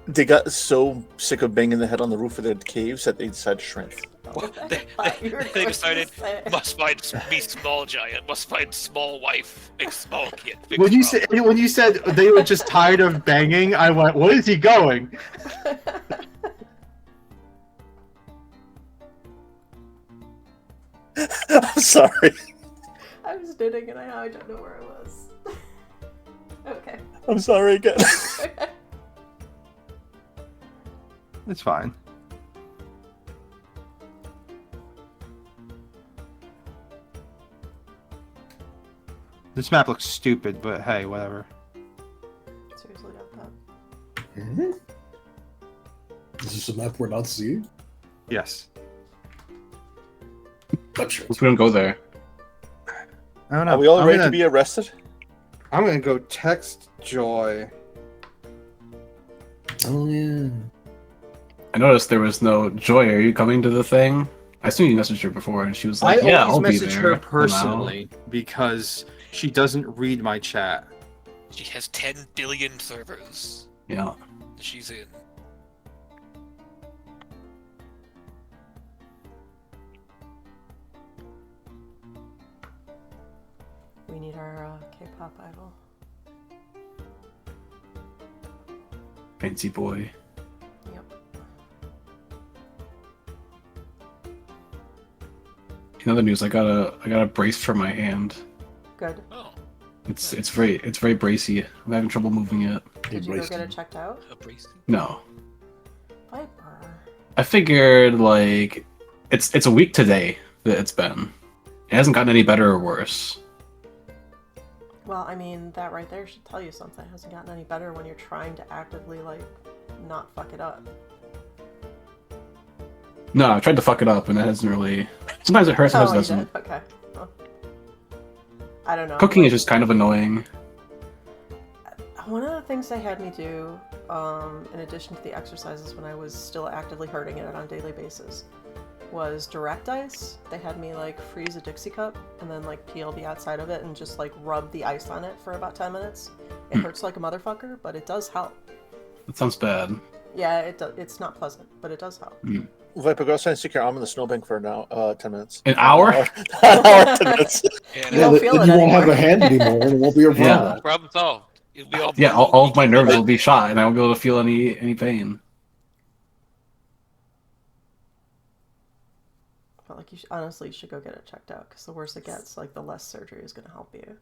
They got so sick of banging the head on the roof of their caves that they decided to shrink. They decided must find me small giant, must find small wife, make small kid. Big When you problem. said they were just tired of banging, I went, "What is he going?" I'm sorry. I was knitting and I don't know where I was. Okay. I'm sorry again. It's fine. This map looks stupid, but hey, whatever. Seriously, up that. Mm-hmm. Is this a map we're not seeing? Yes. Gotcha. We don't go there. I don't know. Are we all I'm ready gonna, to be arrested? I'm gonna go text Joy. Oh yeah. I noticed there was no Joy. Are you coming to the thing? I assume you messaged her before, and she was like, I "Yeah, I'll always be message there." her personally because she doesn't read my chat. She has 10 billion servers Yeah. that she's in. We need our K-pop idol. Fancy boy. Yep. In other news, I got a brace for my hand. Good. Oh, It's very bracey. I'm having trouble moving it. Did you go get it checked out? a bracelet. No. Viper. I figured like it's a week today that it's been. It hasn't gotten any better or worse. Well, I mean, that right there should tell you something. It hasn't gotten any better when you're trying to actively, like, not fuck it up. No, I tried to fuck it up and it hasn't really. Sometimes it hurts, sometimes it you doesn't. did? Okay. Well, I don't know. Cooking like, is just kind of annoying. One of the things they had me do, in addition to the exercises when I was still actively hurting it on a daily basis, was direct ice. They had me like freeze a Dixie cup and then like peel the outside of it and just like rub the ice on it for about 10 minutes. It hurts like a motherfucker, but it does help. That sounds bad. Yeah, it's not pleasant, but it does help. Viper, go outside and stick your arm in the snowbank for now. 10 minutes. An hour? An hour, 10 minutes. Yeah, You don't feel then it you won't have anymore. a hand anymore, and it won't be your Yeah. problem. problem solved. You'll be all Yeah, all of my nerves will be shot, and I won't be able to feel any pain. But like, honestly, you should go get it checked out because the worse it gets, like the less surgery is going to help you.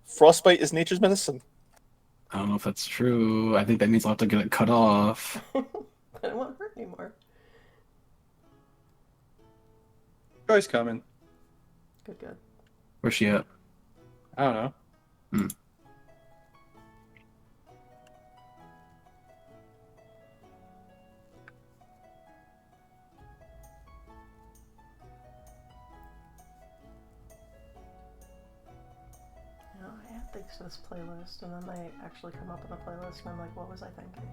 Frostbite is nature's medicine. I don't know if that's true. I think that means I'll have to get it cut off. But it won't hurt anymore. Joy's coming. Good. Where's she at? I don't know. You know, I add things to this playlist, and then they actually come up in the playlist, and I'm like, what was I thinking?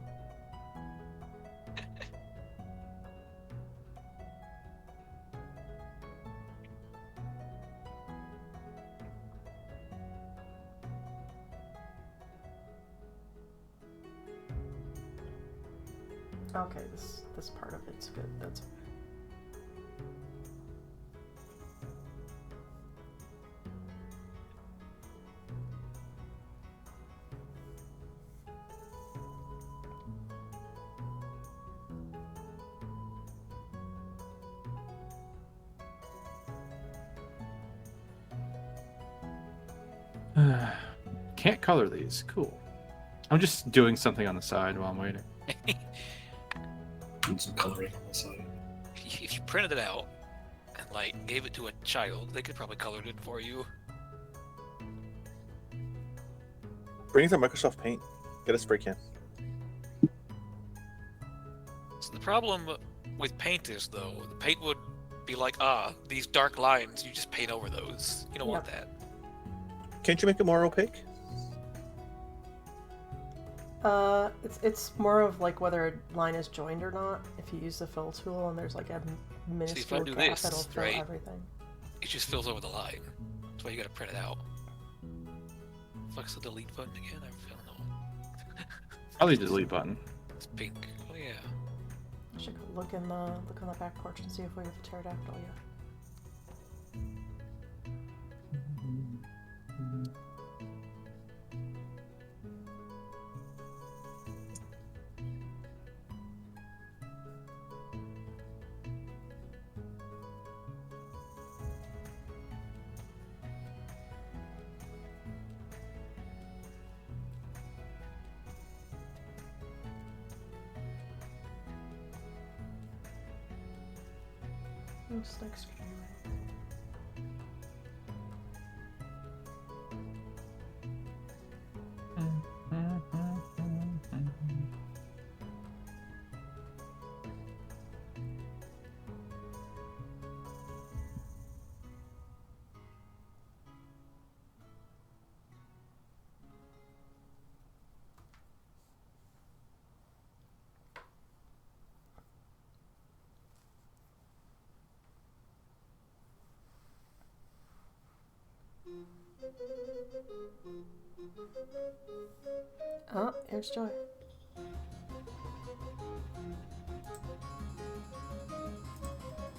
Okay, this part of it's good. That's okay. Can't color these. Cool. I'm just doing something on the side while I'm waiting. And some coloring on the side. If you printed it out and like gave it to a child, they could probably color it in for you. Bring it to Microsoft Paint. Get a spray can. So the problem with paint is though, the paint would be like, these dark lines, you just paint over those. You don't want that. Can't you make it more opaque? It's more of like whether a line is joined or not. If you use the fill tool and there's like a minuscule do gap, this, it'll fill right? everything. It just fills over the line. That's why you gotta print it out. Flex the delete button again? I don't know. Probably the delete button. It's pink. Oh yeah. I should go look on the back porch and see if we have a pterodactyl yet. Looks like screwdriver. Oh, here's Joy.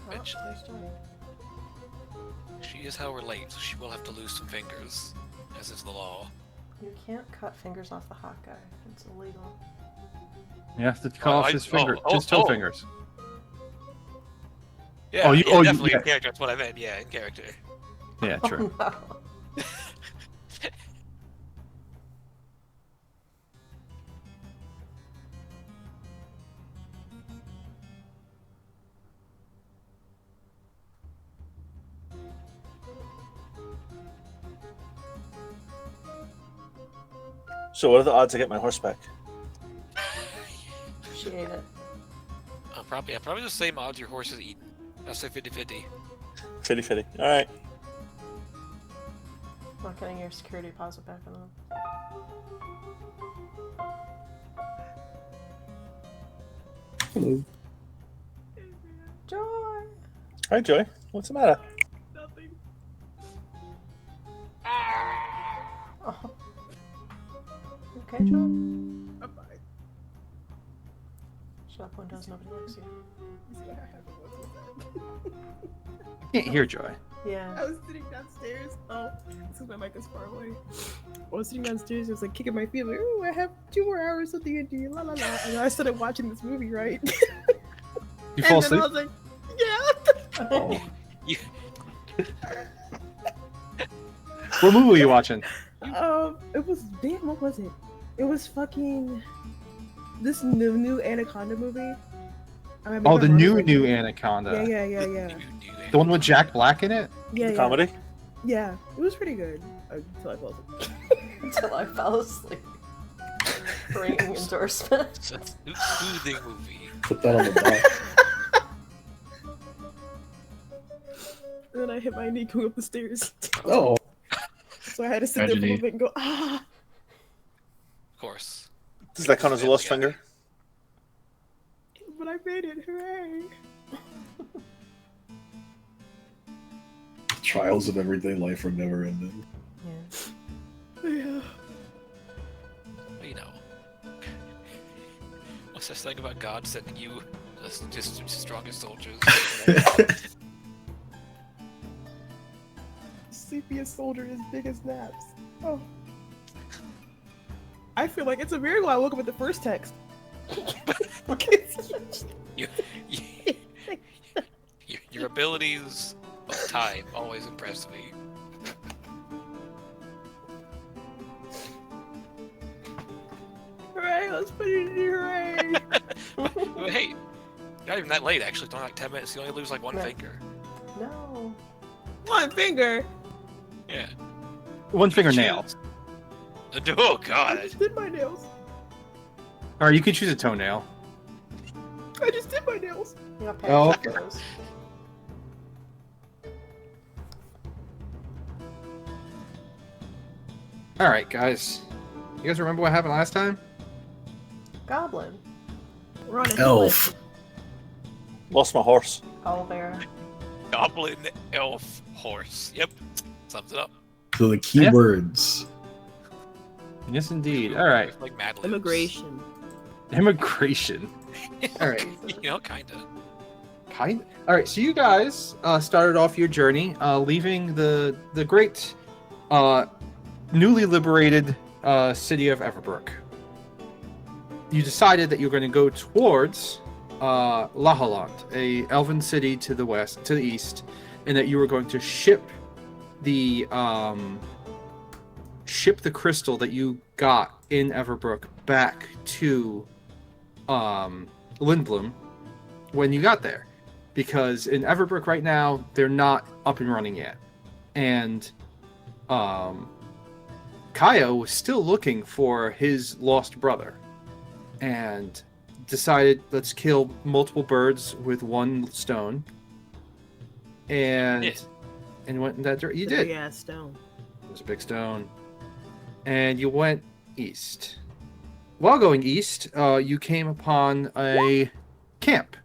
Eventually. There's Joy. She is, however, late, so she will have to lose some fingers, as is the law. You can't cut fingers off the hot guy. It's illegal. You have to cut off his finger, his toe fingers. Yeah, Oh, you- definitely yeah. in character. That's what I meant. Yeah, in character. Yeah, true. Oh, no. So what are the odds I get my horse back? She ate it. Probably the same odds your horse is eaten. I'll say 50-50. 50-50. All right. Not getting your security deposit back on them. Hello. Joy! Hi, Joy. What's the matter? Nothing. Oh. Okay, Joy? I'm fine. Shut up, Windows. Nobody likes you. You see what happened? What's with that? Can't hear Joy. Yeah. I was sitting downstairs. Oh, this is my mic is far away. I was sitting downstairs. I was like kicking my feet. Like, oh, I have 2 more hours of D&D. La la la. And then I started watching this movie, right? You fall and then asleep? I was like, yeah. Oh, What movie were you watching? It was damn. What was it? It was fucking this new Anaconda movie. I remember Oh, the my new mom- Anaconda. Yeah. The one with Jack Black in it? Yeah, The yeah. comedy? Yeah, it was pretty good until I fell asleep. Until I fell asleep. Ringing endorsement. It's a soothing movie. put that on the dock. And then I hit my knee going up the stairs. Oh, So I had to sit there for a Tragedy. little bit and go, ah. Of course. Does that count as a lost finger? But I made it, hooray. trials of everyday life are never ending. Yeah. Yeah. You know. What's this thing about God sending you just strongest soldiers? Sleepiest soldier is big as naps. Oh. I feel like it's a miracle I woke up at the first text. Your abilities of time always impress me. Hooray, let's put it in hooray! But hey, not even that late actually. It's only like 10 minutes. You only lose like one Yeah. finger. No. One finger! Yeah. One fingernail. Choose. Oh I god. just did my nails. Or you could choose a toenail. I just did my nails. You got Oh, patches okay. of those. All right, guys. You guys remember what happened last time? Goblin. We're on a Elf. Lost my horse. Owlbear. Goblin, elf, horse. Yep. Sums it up. So the keywords. Yes, indeed. All right. Like Mad Libs. Immigration. Immigration. All right. You know, kinda. Kind. All right. So you guys started off your journey, leaving the great, newly liberated city of Everbrook. You decided that you're going to go towards Lahaland, a elven city to the east, and that you were going to ship the crystal that you got in Everbrook back to Lindblom when you got there, because in Everbrook right now they're not up and running yet, and Kaya was still looking for his lost brother, and decided, let's kill multiple birds with one stone, and went in that direction. You did. Big ass stone. It was a big stone. And you went east. While going east, you came upon a camp.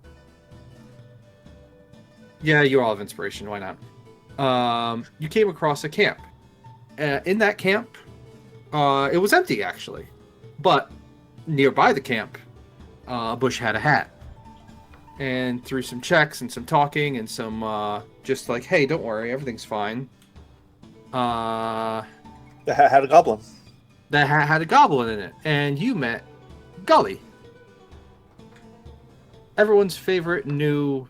Yeah, you're all of inspiration. Why not? You came across a camp. In that camp, it was empty, actually. But nearby the camp, Bush had a hat. And through some checks and some talking and some just like, hey, don't worry, everything's fine. The hat had a goblin. That hat had a goblin in it, and you met Gully. Everyone's favorite new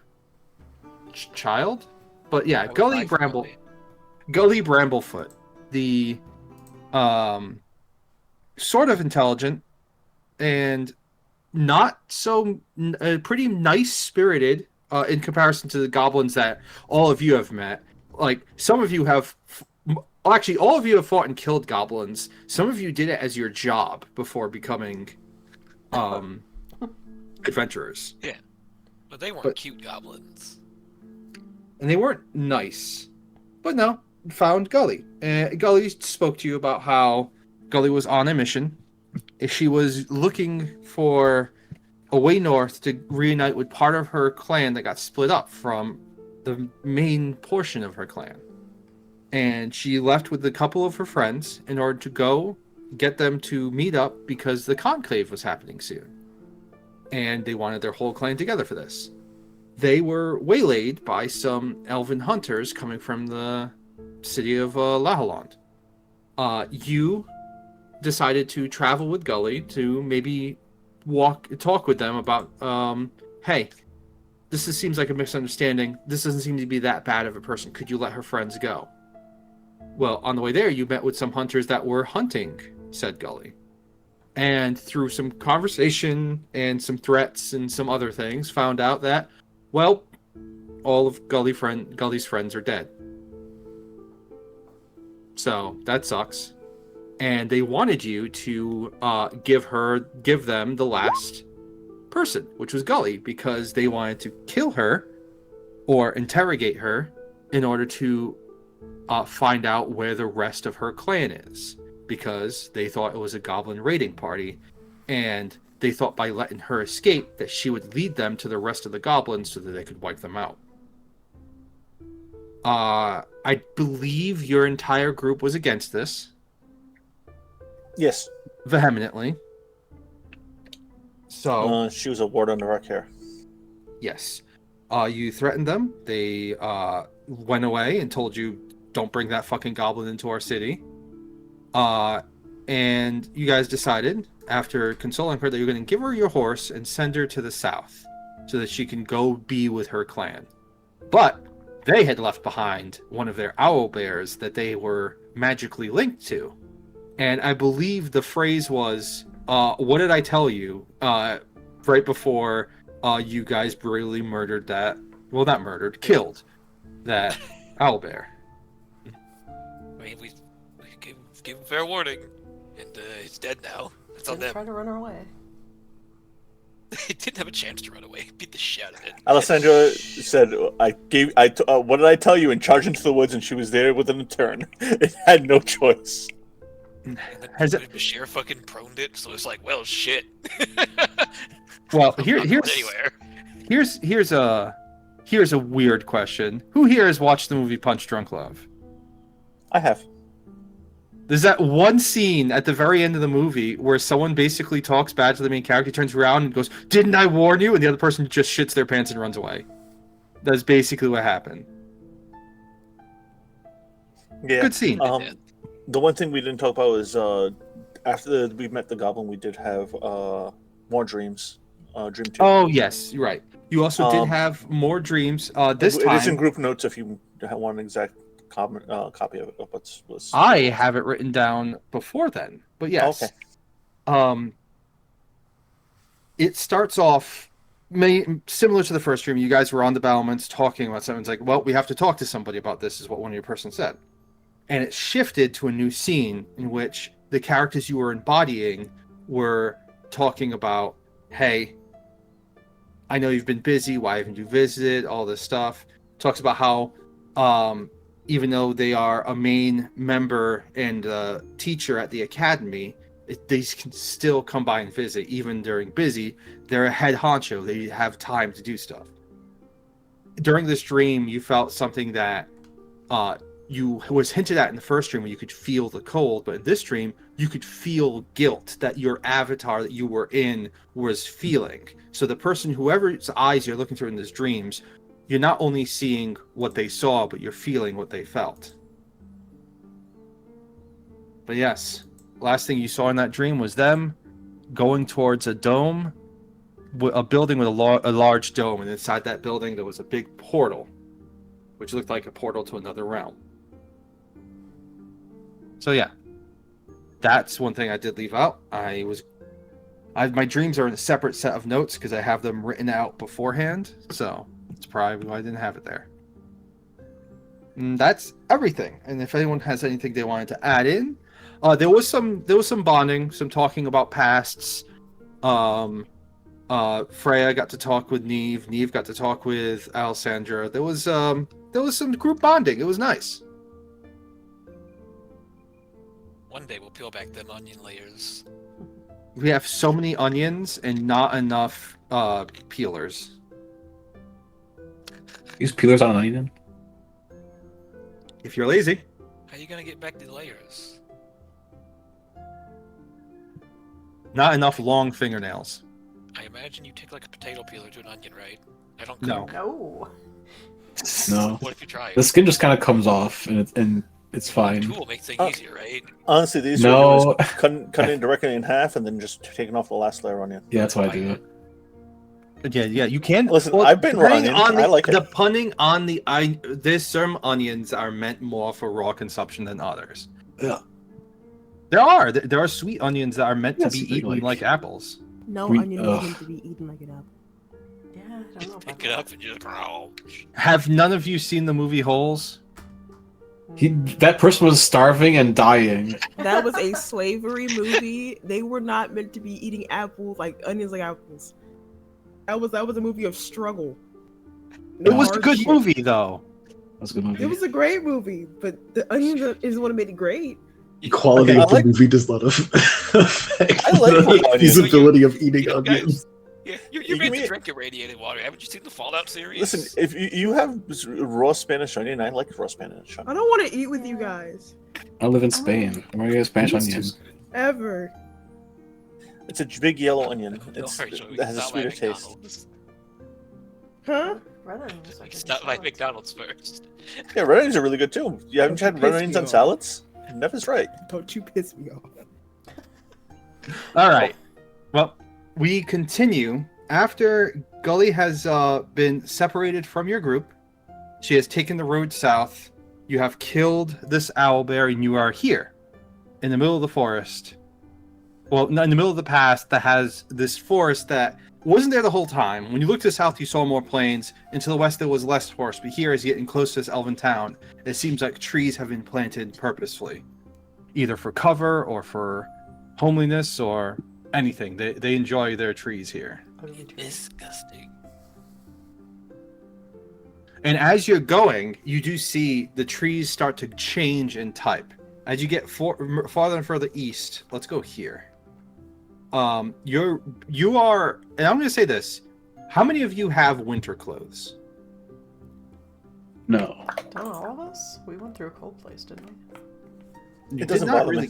child? But yeah, I would Gully die for Bramble. Gully. Gully Bramblefoot. The sort of intelligent and not so pretty nice-spirited in comparison to the goblins that all of you have met. Like, some of you have... Actually, all of you have fought and killed goblins. Some of you did it as your job before becoming adventurers. But they weren't cute goblins. And they weren't nice. But no, found Gully. Gully spoke to you about how Gully was on a mission. She was looking for a way north to reunite with part of her clan that got split up from the main portion of her clan. And she left with a couple of her friends in order to go get them to meet up because the conclave was happening soon. And they wanted their whole clan together for this. They were waylaid by some elven hunters coming from the city of Lahaland. You decided to travel with Gully to maybe talk with them about, hey, seems like a misunderstanding. This doesn't seem to be that bad of a person. Could you let her friends go? Well, on the way there, you met with some hunters that were hunting, said Gully. And through some conversation and some threats and some other things, found out that, well, all of Gully's friends are dead. So, that sucks. And they wanted you to give them the last person, which was Gully, because they wanted to kill her or interrogate her in order to find out where the rest of her clan is, because they thought it was a goblin raiding party, and they thought by letting her escape that she would lead them to the rest of the goblins so that they could wipe them out. I believe your entire group was against this. Yes. Vehemently. So She was a ward under our care. yes. You threatened them. They went away and told you, don't bring that fucking goblin into our city. And you guys decided, after consoling her, that you're going to give her your horse and send her to the south so that she can go be with her clan. But they had left behind one of their owl bears that they were magically linked to. And I believe the phrase was, what did I tell you? Right before you guys brutally murdered that, well, not murdered, killed that owl bear. I mean, we gave him fair warning, and he's dead now. That's on Didn't them. try to run her away. He didn't have a chance to run away. Beat the shit out of it. Alessandra said, what did I tell you? And charged into the woods, and she was there within a turn. It had no choice. And then Has it- Bashir fucking proned it, so it's like, well, shit. Well, I'm not going anywhere. here's a weird question. Who here has watched the movie Punch Drunk Love? I have. There's that one scene at the very end of the movie where someone basically talks bad to the main character, turns around and goes, "Didn't I warn you?" And the other person just shits their pants and runs away. That's basically what happened. Yeah. Good scene. The one thing we didn't talk about is after we met the goblin, we did have more dreams. Dream 2. Oh, yes, you're right. You also did Um, have more dreams. This It is in time, group notes if you want an exact copy of what's was. I have it written down before then. But yes. Okay. It starts off similar to the first dream. You guys were on the battlements talking about something. It's like, well, we have to talk to somebody about this, is what one of your person said. And it shifted to a new scene in which the characters you were embodying were talking about, hey, I know you've been busy. Why haven't you visited? All this stuff. Talks about how even though they are a main member and teacher at the academy, they can still come by and visit, even during busy. They're a head honcho. They have time to do stuff. During this dream, you felt something that you was hinted at in the first dream, where you could feel the cold, but in this dream, you could feel guilt that your avatar that you were in was feeling. So the person, whoever's eyes you're looking through in these dreams, you're not only seeing what they saw, but you're feeling what they felt. But yes, last thing you saw in that dream was them going towards a dome, a building with a large dome, and inside that building there was a big portal, which looked like a portal to another realm. So yeah, that's one thing I did leave out. My dreams are in a separate set of notes because I have them written out beforehand, so that's probably why I didn't have it there. And that's everything. And if anyone has anything they wanted to add in, there was some bonding, some talking about pasts. Freya got to talk with Neve. Neve got to talk with Alessandra. There was some group bonding. It was nice. One day we'll peel back them onion layers. We have so many onions and not enough peelers. Use peelers on an onion? If you're lazy. How are you gonna get back the layers? Not enough long fingernails. I imagine you take like a potato peeler to an onion, right? I don't No. cook. No. No. What if you try it? The skin just kind of comes off, and it's The fine. tool makes things easier, right? Honestly, these No. are cutting directly in half and then just taking off the last layer onion. Yeah, that's why I do it. Yeah, you can. Listen, I've been depending raw onion. I like the it. punning on the there's some onions are meant more for raw consumption than others. Yeah. There are sweet onions that are meant to Yes, be they eaten like apples. No We- onion ugh. is meant to be eaten like an apple. Yeah, I don't know about Pick it up and just growl. Have none of you seen the movie Holes? That person was starving and dying. That was a slavery movie. They were not meant to be eating apples like onions like apples. That was a movie of struggle. It was a good Hardship. movie though. That's a good movie. It was a great movie, but the onions is what made it great. The quality Okay, I of the like- movie does not affect I like the onions. feasibility of eating You know, onions. Yeah, You you're meant mean- to drink irradiated water. Haven't you seen the Fallout series? Listen, if you have raw Spanish onion, I like raw Spanish I onion. don't want to eat with you guys I live in Spain. I'm gonna get a Spanish onion. ever. It's a big yellow onion. Don't It worry, Joey, has a stop by sweeter taste. McDonald's. Huh? Red onions are good Stop in by salads. McDonald's first. Yeah, red onions are really good too. You haven't Don't tried piss red onions me on off. salads? Never's right. Don't you piss me off. All right. Well, we continue after Gully has been separated from your group. She has taken the road south. You have killed this owlbear, and you are here in the middle of the forest. Well, in the middle of the pass that has this forest that wasn't there the whole time. When you looked to the south, you saw more plains. And to the west, there was less forest. But here, as you get in close to this elven town, it seems like trees have been planted purposefully, either for cover or for homeliness or anything. They enjoy their trees here. Utterly true. Disgusting. And as you're going, you do see the trees start to change in type. As you get farther and further east, let's go here. You are, and I'm going to say this: how many of you have winter clothes? No. Don't all of us? We went through a cold place, didn't we? You doesn't did not bother me. really.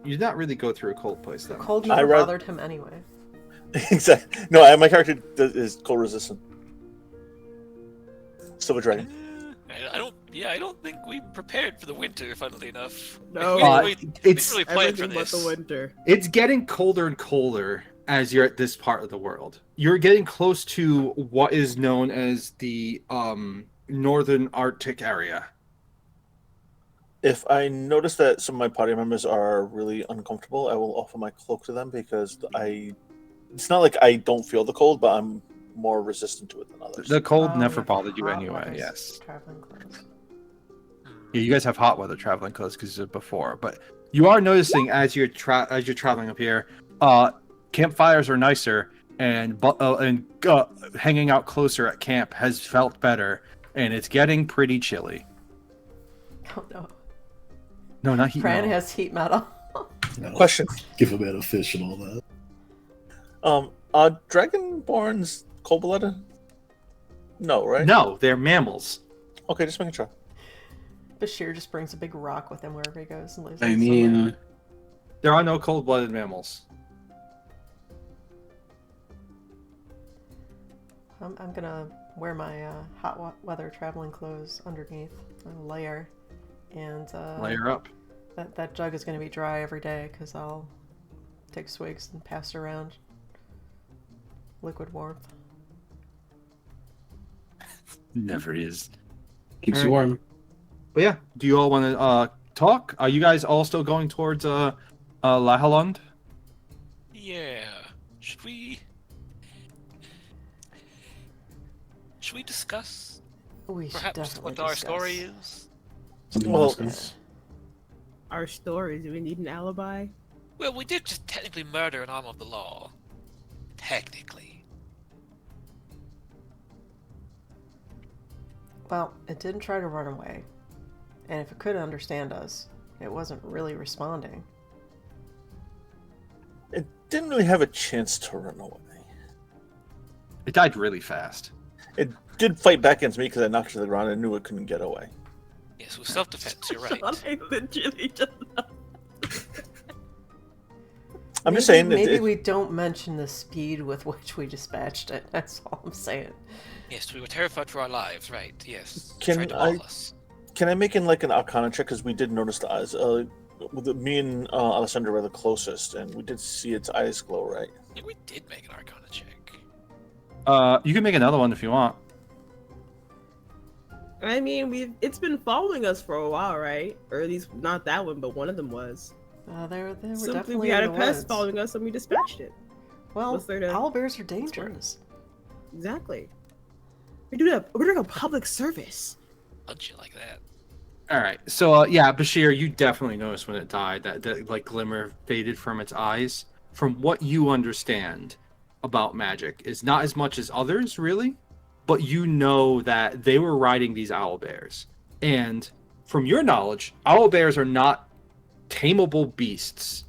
You did not really go through a cold place The then. cold I never read- bothered him anyway. Exactly. No, my character is cold resistant. Silver Dragon. I don't. Yeah, I don't think we prepared for the winter. Funnily enough, No. we didn't It's really plan for Everything but this. the winter. it's getting colder and colder as you're at this part of the world. You're getting close to what is known as the northern Arctic area. If I notice that some of my party members are really uncomfortable, I will offer my cloak to them because it's not like I don't feel the cold, but I'm more resistant to it than others. The cold Oh, never yeah, bothered you hot anyway. weather's Yes. Traveling clothes. Yeah, you guys have hot weather traveling clothes because of before, but you are noticing as you're traveling up here, campfires are nicer, and hanging out closer at camp has felt better, and it's getting pretty chilly. Oh no. No, not heat. Fran metal. has heat metal. No, Question: Give him a fish and all that. Are dragonborns cold-blooded? No, right? No, they're mammals. Okay, just making sure. Bashir just brings a big rock with him wherever he goes and lays I it somewhere. mean, There are no cold-blooded mammals. I'm gonna wear my weather traveling clothes underneath a layer, and Layer up. that jug is gonna be dry every day because I'll take swigs and pass it around. Liquid warmth. Never is. keeps Alright. you warm. But yeah, do you all want to talk? Are you guys all still going towards Lahalund? Yeah. Should we discuss We should perhaps definitely what our discuss. story is? Something Well- to discuss. Our stories. Do we need an alibi? Well, we did just technically murder an arm of the law. Technically. Well, it didn't try to run away, and if it could understand us, it wasn't really responding. It didn't really have a chance to run away. It died really fast. It did fight back against me because I knocked it to the ground and knew it couldn't get away. Yes, with self-defense, you're right. I literally just. I'm just saying. Maybe we don't mention the speed with which we dispatched it. That's all I'm saying. Yes, we were terrified for our lives, right? Yes. Can Tried to I- maul us. Can I make in like an Arcana check because we did notice the eyes. Me and Alessandra were the closest, and we did see its eyes glow, right? Yeah, we did make an Arcana check. You can make another one if you want. I mean, it's been following us for a while, right? Or at least not that one, but one of them was. They were Simply, definitely we had in a the pest woods. following us, and we dispatched it. Well, What's there to- owlbears are dangerous. Exactly. We're doing a public service. Punch you like that. All right. So yeah, Bashir, you definitely noticed when it died that like glimmer faded from its eyes. From what you understand about magic, is not as much as others really, but you know that they were riding these owlbears, and from your knowledge, owlbears are not tameable beasts.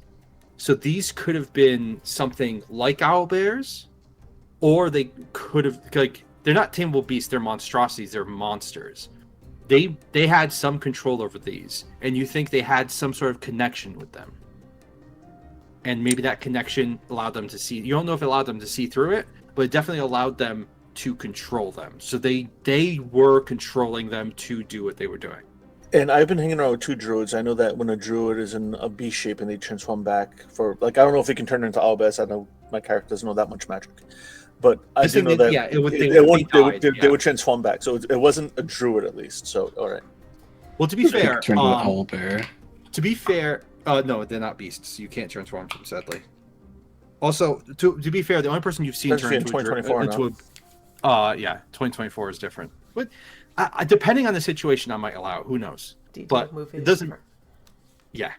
So these could have been something like owlbears, or they could have like they're not tameable beasts. They're monstrosities. They're monsters. They had some control over these, and you think they had some sort of connection with them. And maybe that connection allowed them to see. You don't know if it allowed them to see through it, but it definitely allowed them to control them. So they were controlling them to do what they were doing. And I've been hanging around with two druids. I know that when a druid is in a beast shape and they transform back for like I don't know if they can turn into owlbears. I know my character doesn't know that much magic, but I Just do think know that yeah, they died, would transform back. So it wasn't a druid at least. So all right. Well, to be fair, Turn into an owl bear. to be fair, no, they're not beasts. You can't transform them, sadly. Also, to be fair, the only person you've seen Especially turn in into 2024 yeah, 2024 is different. But depending on the situation, I might allow it. Who knows? Detailed But movie it is doesn't- different. Yeah,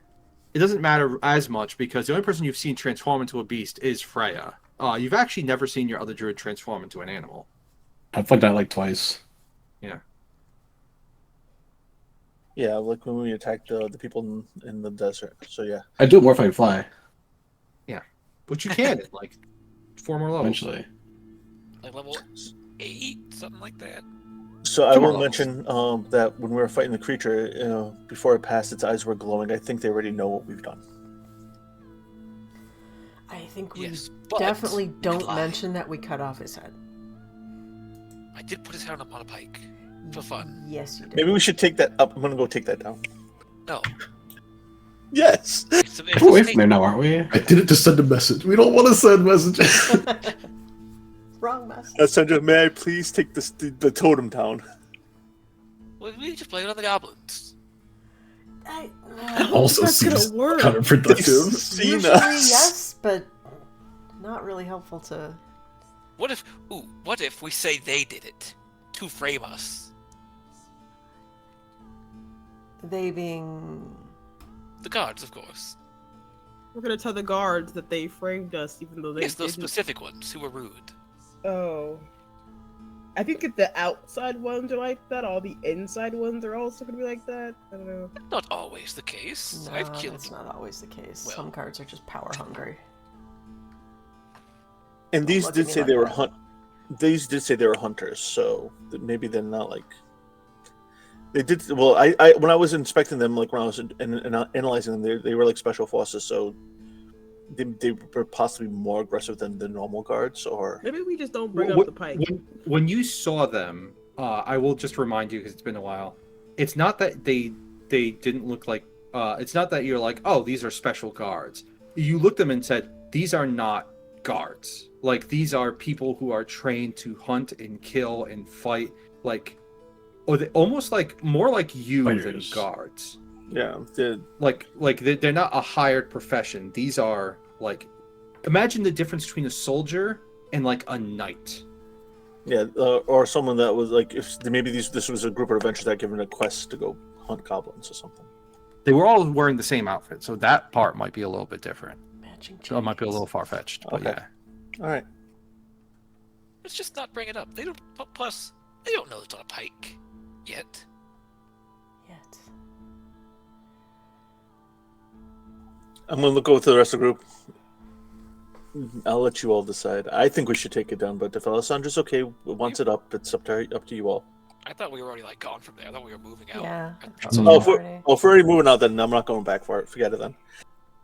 it doesn't matter as much because the only person you've seen transform into a beast is Freya. You've actually never seen your other druid transform into an animal. I've played that like twice. Yeah, like when we attacked the people in the desert. So yeah. I do it more if I fly, Which you can at like 4 more levels. eventually. Like level 8, something like that. So I Tomorrow. will mention that when we were fighting the creature, before it passed, its eyes were glowing. I think they already know what we've done. I think we Yes, but definitely don't Clyde, mention that we cut off his head. I did put his hand up on a pike for fun. Yes, you did. Maybe we should take that up. I'm gonna go take that down. No, Yes. it's We're away a from there now, aren't we? I did it to send a message. We don't want to send messages. Wrong message. Sandra, may I please take the totem down? Well, we just blame it on the goblins. Also That's gonna seems work. counterproductive. Seen Usually, us. yes, but not really helpful to. What if we say they did it to frame us? They being. The guards, of course. We're gonna tell the guards that they framed us, even though they Yes, those didn't. specific ones who were rude. Oh. I think if the outside ones are like that, all the inside ones are also gonna be like that. I don't know. Not always the case. No, I've killed. that's not always the case. Well- Some cards are just power hungry. And these look at did me say like they were that. These did say they were hunters, so maybe they're not like. They did well. I when I was inspecting them, like when I was analyzing them, they were like special forces, so they were possibly more aggressive than the normal guards. Or Maybe we just don't bring Wh- up the pike. When you saw them, I will just remind you because it's been a while. It's not that they didn't look like. It's not that you're like, oh, these are special guards. You looked them and said, these are not guards. Like these are people who are trained to hunt and kill and fight. Like, or they almost like more like you Fighters. than guards. yeah, Like they're not a hired profession. These are like, imagine the difference between a soldier and like a knight. yeah, or someone that was like if maybe this was a group of adventurers that given a quest to go hunt goblins or something. They were all wearing the same outfit, so that part might be a little bit different. Matching So it might be a jackets. little far fetched, but Okay. yeah. All right. Let's just not bring it up. They don't. Plus, they don't know it's on a pike yet. Yet. I'm gonna go with the rest of the group. I'll let you all decide. I think we should take it down, but if Alessandra's okay, wants it up, it's up to you all. I thought we were already like gone from there. I thought we were moving out. Yeah. Oh, if Already. if we're already moving out, then I'm not going back for it. Forget it then.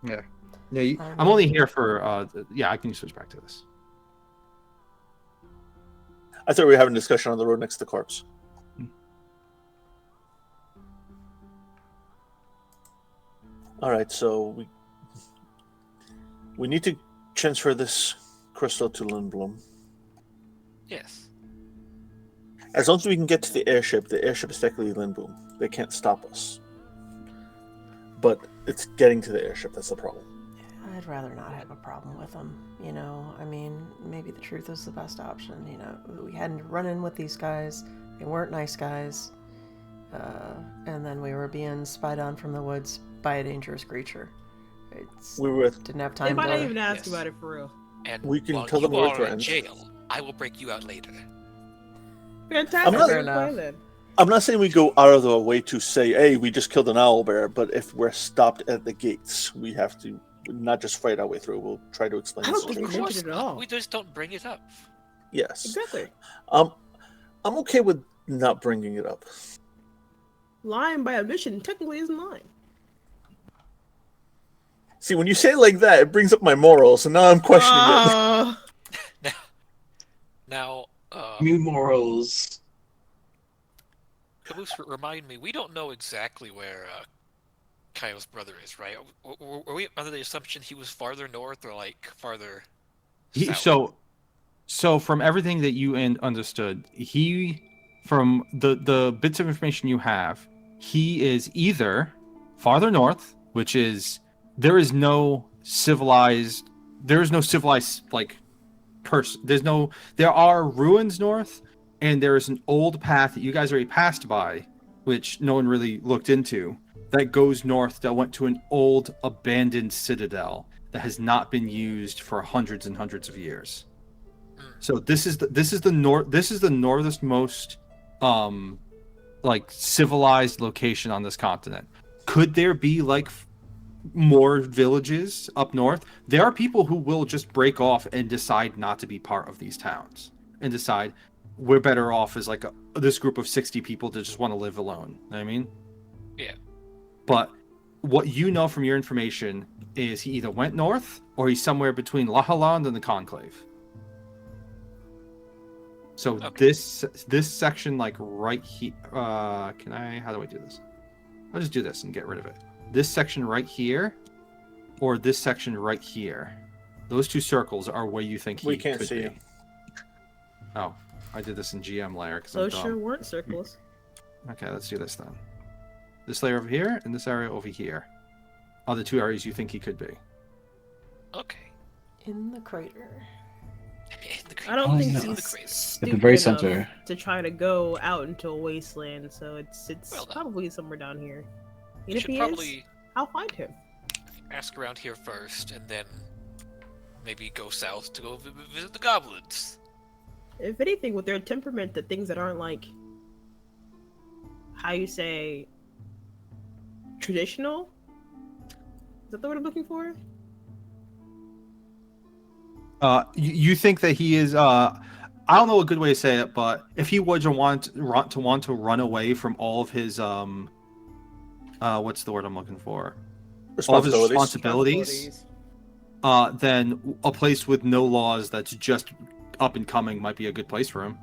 Yeah, I'm only here for. Yeah, I can switch back to this. I thought we were having a discussion on the road next to the corpse. All right, so we need to transfer this crystal to Lindblom. Yes. As long as we can get to the airship is technically Lindblom. They can't stop us. But it's getting to the airship that's the problem. I'd rather not have a problem with them. You know, I mean, maybe the truth is the best option. You know, we hadn't run in with these guys. They weren't nice guys. And then we were being spied on from the woods by a dangerous creature. We were Didn't have They time might not to. even ask Yes. about it for real. And We can while tell you them we're are in friends. jail, I will break you out later. Fantastic. I'm not- Fair Fair play then. I'm not saying we go out of the way to say, hey, we just killed an owlbear, but if we're stopped at the gates, we have to not just fight our way through. We'll try to explain I the don't think we situation. mentioned it at all. We just don't bring it up. Yes. Exactly. I'm okay with not bringing it up. Lying by omission technically isn't lying. See, when you say it like that, it brings up my morals, and now I'm questioning it. Now, New morals. Caboose, remind me, we don't know exactly where Kyle's brother is, right? Were we under the assumption he was farther north or like farther south? So from everything that you understood, from the bits of information you have, he is either farther north, which is there is no civilized like person. There are ruins north, and there is an old path that you guys already passed by, which no one really looked into, that goes north that went to an old abandoned citadel that has not been used for hundreds and hundreds of years. So this is the northernmost like civilized location on this continent. Could there be like more villages up north? There are people who will just break off and decide not to be part of these towns and decide we're better off as like this group of 60 people to just want to live alone. You know what I mean? Yeah. But what you know from your information is he either went north or he's somewhere between Lahaland and the Conclave. So Okay. this section, like right here, how do I do this? I'll just do this and get rid of it. This section right here, or this section right here. Those two circles are where you think he We can't could see be. you. Oh, I did this in GM layer because I'm Those dumb. sure weren't circles. Okay, let's do this then. This layer over here and this area over here are the two areas you think he could be. Okay. In the crater. I don't Oh, think no. he's At stupid the very enough center. to try to go out into a wasteland. So it's Well done. probably somewhere down here. You And if should he probably is, I'll find him. ask around here first, and then maybe go south to go visit the goblins. If anything, with their temperament, the things that aren't like, how you say, traditional. Is that the word I'm looking for? You think that he is I don't know a good way to say it, but if he were to want to run away from all of his what's the word I'm looking for? All of his responsibilities, then a place with no laws that's just up and coming might be a good place for him.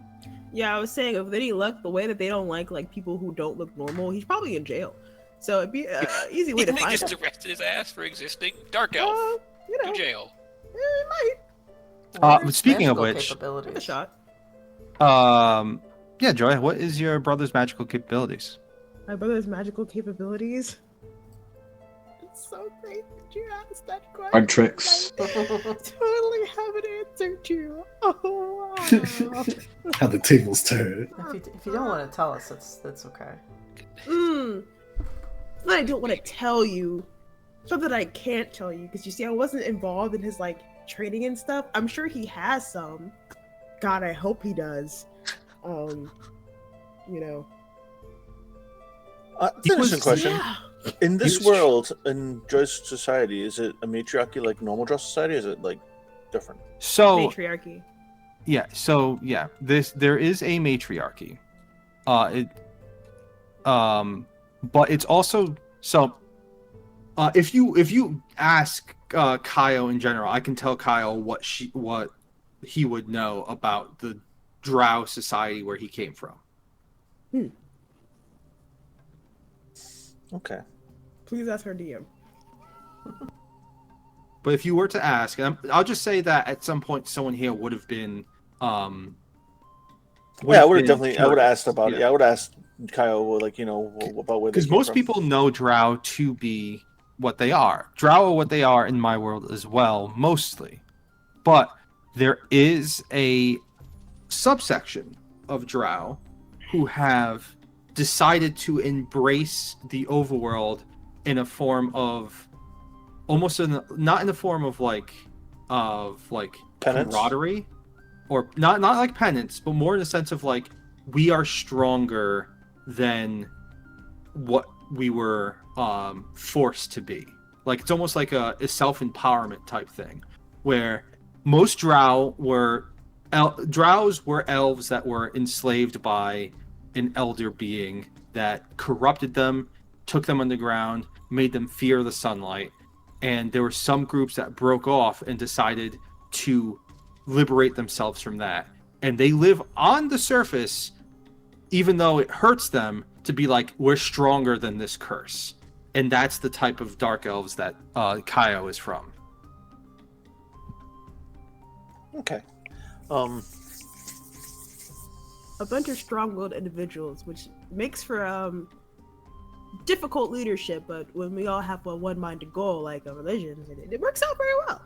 Yeah, I was saying, if with any luck, the way that they don't like people who don't look normal, he's probably in jail. So it'd be an easy way to They find just him. arrested his ass for existing. Dark elf. You know, To jail. it might What are his speaking of magical which- give a capabilities? shot. Yeah, Joy, what is your brother's magical capabilities? My brother's magical capabilities. It's so great that you asked that question. Hard tricks. I totally have an answer to. Oh, wow. How the tables turn. If you don't want to tell us, that's okay. It's not I don't want to tell you. It's not that I can't tell you, because you see, I wasn't involved in his training and stuff. I'm sure he has some. God, I hope he does. You know. That's an interesting question. Yeah. In this He was- world, in Joy's society, is it a matriarchy like normal Joy's society? Or is it like different? So Matriarchy. there is a matriarchy. But it's also so. If you ask Kyle in general, I can tell Kyle what he would know about the Drow society where he came from. Okay. Please ask her DM. But if you were to ask, and I'll just say that at some point someone here would have been. Yeah, I would have definitely. I would have asked about. Yeah. Yeah, I would have asked Kyle, like, about where. Because most people know Drow to be what they are. Drow are what they are in my world as well, mostly. But there is a subsection of Drow who have decided to embrace the overworld in a form of not in the form of Penance? camaraderie, or not like penance, but more in the sense of we are stronger than what we were forced to be. It's almost like a self-empowerment type thing, where most Drows were elves that were enslaved by an elder being that corrupted them, took them underground, made them fear the sunlight, and there were some groups that broke off and decided to liberate themselves from that, and they live on the surface even though it hurts them to be we're stronger than this curse. And that's the type of dark elves that Kaio is from. Okay. A bunch of strong-willed individuals, which makes for difficult leadership, but when we all have a one-minded goal like a religion, it works out very well.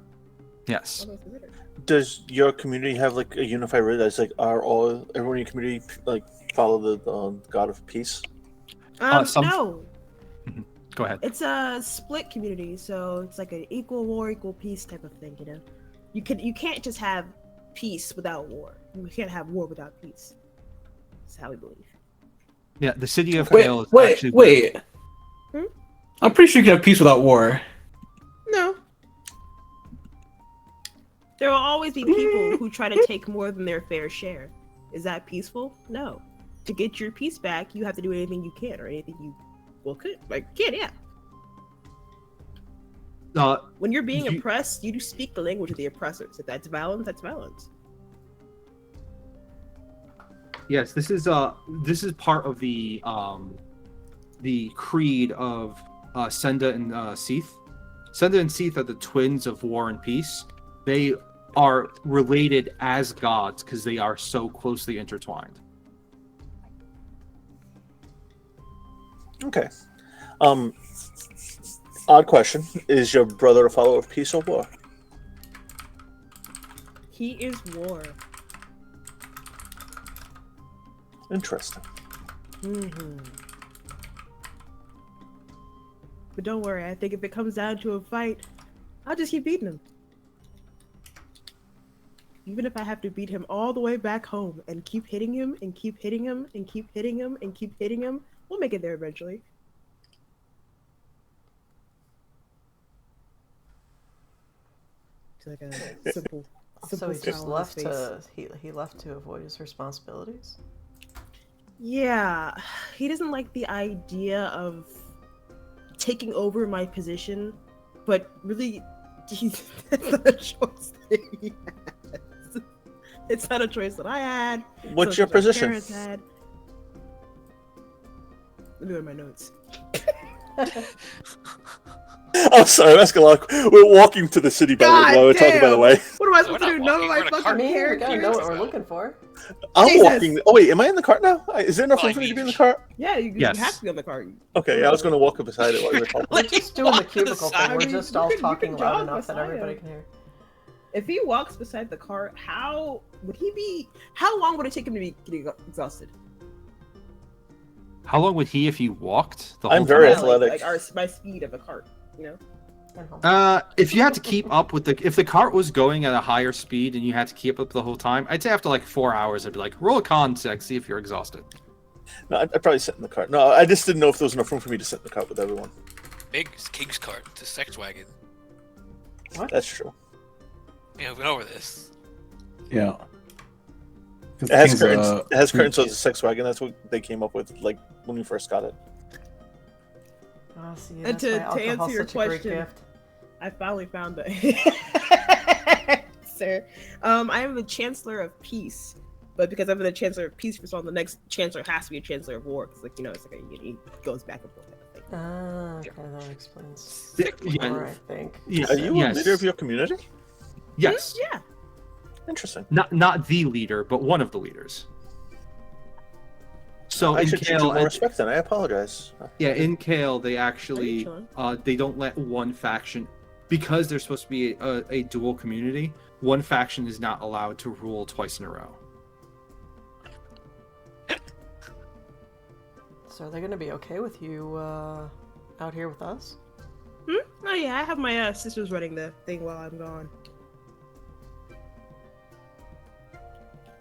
Yes. All those considered. Does your community have a unified religion? That's everyone in your community follow the god of peace? No, Go ahead. it's a split community, so it's like an equal war, equal peace type of thing. You can't just have peace without war. You can't have war without peace. That's how we believe. Yeah, the city of Wait, Hale is wait, actually wait. Hmm? I'm pretty sure you can have peace without war. No. There will always be people who try to take more than their fair share. Is that peaceful? No. To get your peace back, you have to do anything you can, or anything you can, yeah. When you're being oppressed, you do speak the language of the oppressors. If that's violence, that's violence. Yes, this is part of the creed of Senda and Seath. Senda and Seath are the twins of War and Peace. They are related as gods because they are so closely intertwined. Okay. Odd question. Is your brother a follower of peace or war? He is war. Interesting. Mm-hmm. But don't worry, I think if it comes down to a fight, I'll just keep beating him. Even if I have to beat him all the way back home and keep hitting him and keep hitting him and keep hitting him and keep hitting him, we'll make it there eventually. It's like a simple So he smile just on left his face. he left to avoid his responsibilities. Yeah, he doesn't like the idea of taking over my position, but really, that's not a choice that he has. It's not a choice that I had. What's your position? Parents had. Let me go to my notes. I'm sorry, I'm asking a lot. We're walking to the city by the way, while we're talking, by the way. What am I supposed We're to do? not None of walking, my we're in a fucking cart. I mean, we gotta characters. know what we're looking for. I'm Jesus. walking. Oh wait, am I in the cart now? Is there enough Well, room for I me to be in mean- the cart? Yeah, you Yes. have to be on the cart. Okay, I was going to walk up beside it while you were talking. We're just doing the walk to the cubicle side. thing. We're I mean, just you all can talking jog loud enough that beside everybody him. can hear. If he walks beside the cart, how would he be? How long would it take him to be getting exhausted? How long would he if he walked? The I'm whole very time? athletic. Like my speed of a cart, you know. And home. If you had to keep up with if the cart was going at a higher speed and you had to keep up the whole time, I'd say after like 4 hours, I'd be like, roll a con check, see if you're exhausted. No, I'd probably sit in the cart. No, I just didn't know if there was enough room for me to sit in the cart with everyone. Big King's cart to sex wagon. That's true. Yeah, we went over this. Yeah. It has King's, curtains. It has curtains, so it's a sex wagon. That's what they came up with, like when we first got it. Oh, see, And that's to why alcohol's answer your such a great question, gift. I finally found the sir. I am the Chancellor of Peace, but because I'm the Chancellor of Peace for so long, the next Chancellor has to be a Chancellor of War. Because, like, you know, it's like it goes back and forth. I think. Ah, okay, that explains Yeah. more, I think. Yes. Are you a leader of your community? Yes. Yeah. Interesting. Not the leader, but one of the leaders. So I in should treat you Kale, more respect then. I apologize. in Kale, they actually chilling? they don't let one faction, because they're supposed to be a dual community. One faction is not allowed to rule twice in a row. So are they going to be okay with you out here with us? Oh yeah, I have my sisters running the thing while I'm gone.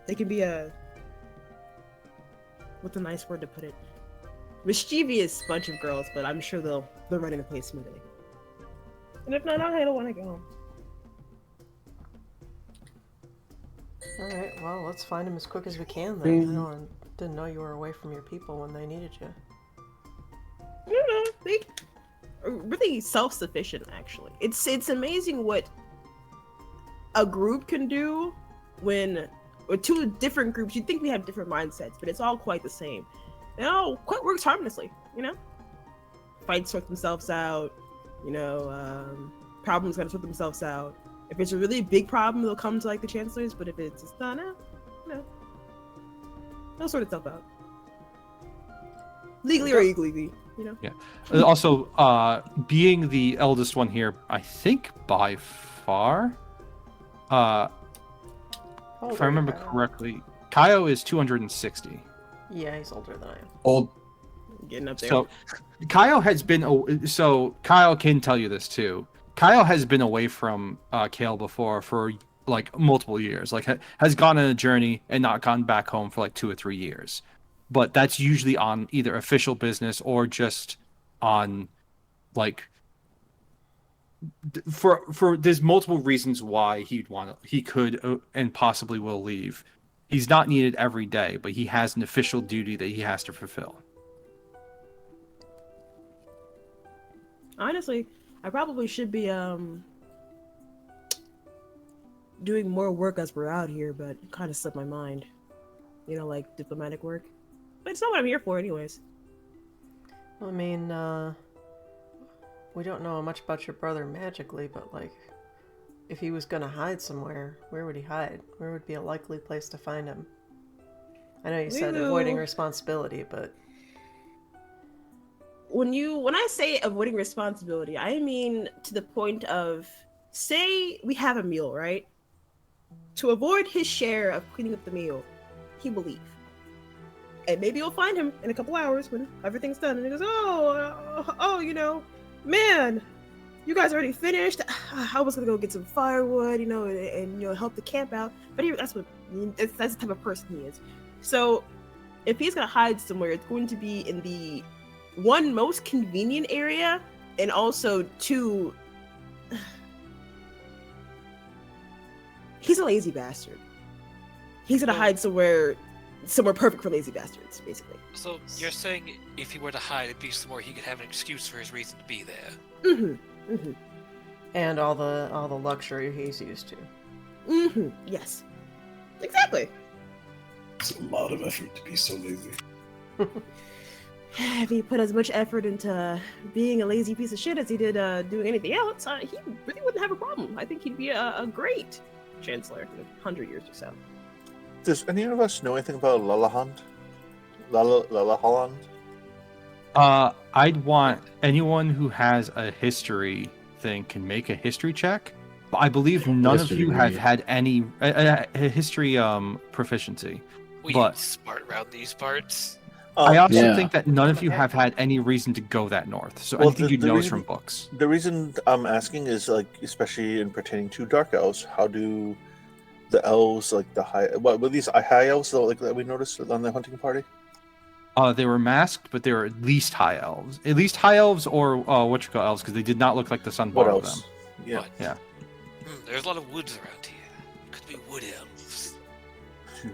They can be what's a nice word to put it? Mischievous bunch of girls, but I'm sure they're running the place smoothly. And if not, I don't want to go. All right, well, let's find him as quick as we can then. Didn't know you were away from your people when they needed you. I don't know. They are really self-sufficient, actually. It's amazing what a group can do when, or two different groups. You'd think we have different mindsets, but it's all quite the same. It all quite works harmlessly, you know? Fights sort themselves out, you know, problems gotta sort themselves out. If it's a really big problem, they'll come to like the chancellors, but if it's just not, no. They'll sort itself out. Legally or illegally, you know? Also, being the eldest one here, I think by far, How old if I are you, remember Kyle? correctly, Kaio is 260. Yeah, he's older than I am. Old. Getting up there. So, Kaio has been. So, Kaio can tell you this too. Kaio has been away from Kale before for like multiple years. Like, has gone on a journey and not gone back home for like 2 or 3 years. But that's usually on either official business or just on like for there's multiple reasons why he could and possibly will leave. He's not needed every day, but he has an official duty that he has to fulfill. Honestly, I probably should be doing more work as we're out here, but it kind of slipped my mind. You know, like diplomatic work. But it's not what I'm here for, anyways. I mean, we don't know much about your brother magically, but like, if he was gonna hide somewhere, where would he hide? Where would be a likely place to find him? I know you said Ew. avoiding responsibility, but When I say avoiding responsibility, I mean to the point of, say we have a meal, right? To avoid his share of cleaning up the meal, he will leave. And maybe you'll find him in a couple hours when everything's done, and he goes, "Oh, you know, man, you guys already finished. I was gonna go get some firewood, you know, and you know, help the camp out." But that's the type of person he is. So, if he's gonna hide somewhere, it's going to be in the one most convenient area, and also two, he's a lazy bastard. He's gonna hide somewhere perfect for lazy bastards, basically. So you're saying if he were to hide, it'd be somewhere he could have an excuse for his reason to be there. and all the luxury he's used to. Yes. Exactly. It's a lot of effort to be so lazy. If he put as much effort into being a lazy piece of shit as he did doing anything else, he really wouldn't have a problem. I think he'd be a great chancellor in 100 years or so. Does any of us know anything about Lalaland? Lalaland? I'd want anyone who has a history thing can make a history check. But I believe none of you have had any history proficiency. We But- ain't smart around these parts. I also Yeah. think that none of you have had any reason to go that north. So Well, anything the- you the know is reason- from books. The reason I'm asking is, like, especially in pertaining to dark elves, how do the elves, like the high, what were these high elves that we noticed on the hunting party? They were masked, but they were at least high elves. At least high elves or elves, because they did not look like the sun What borrowed else? them. Yeah. But, Yeah. There's a lot of woods around here. Could be wood elves.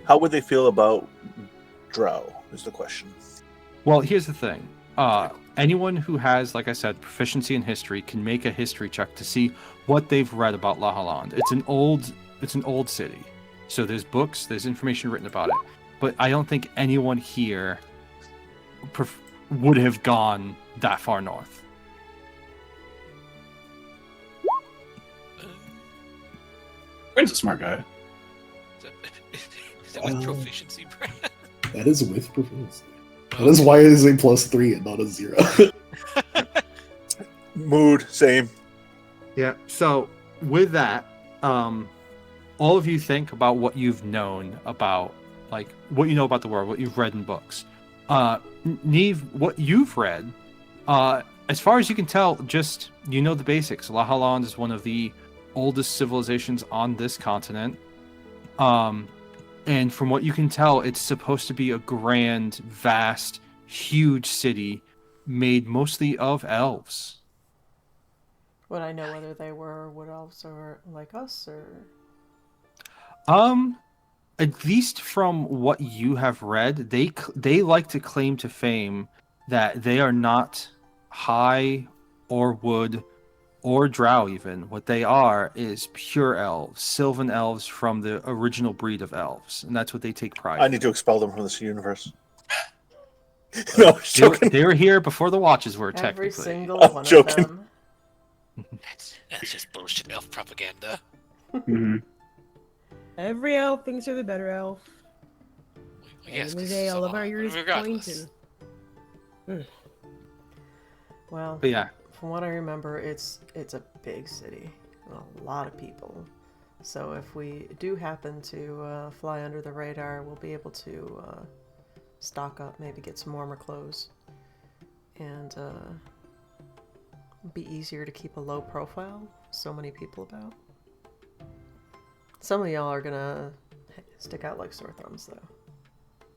How would they feel about drow? Is the question. Well, here's the thing. Anyone who has, like I said, proficiency in history can make a history check to see what they've read about Lahaland. It's an old city, so there's books, there's information written about it. But I don't think anyone here would have gone that far north. Brent's a smart guy. Is that with proficiency, Brad? That is with proficiency. That is why it is a +3 and not a 0. Mood, same. Yeah. So with that, all of you think about what you've known about, like what you know about the world, what you've read in books. Neve, what you've read, as far as you can tell, just you know the basics. Lahaland is one of the oldest civilizations on this continent. And from what you can tell, it's supposed to be a grand, vast, huge city made mostly of elves. Would I know whether they were wood elves or like us, or? At least from what you have read, they like to claim to fame that they are not high or wood or drow even. What they are is pure elves, sylvan elves from the original breed of elves, and that's what they take pride I in. need to expel them from this universe. No, I'm joking. They were here before the watches were, Every technically. single I'm one joking. of them. That's just bullshit elf propaganda. Every elf thinks they're the better elf. Yes, End of the day, all of our ears point regardless. and Well, But yeah, from what I remember, it's a big city, a lot of people. So if we do happen to fly under the radar, we'll be able to stock up, maybe get some warmer clothes, and be easier to keep a low profile. So many people about. Some of y'all are gonna stick out like sore thumbs, though.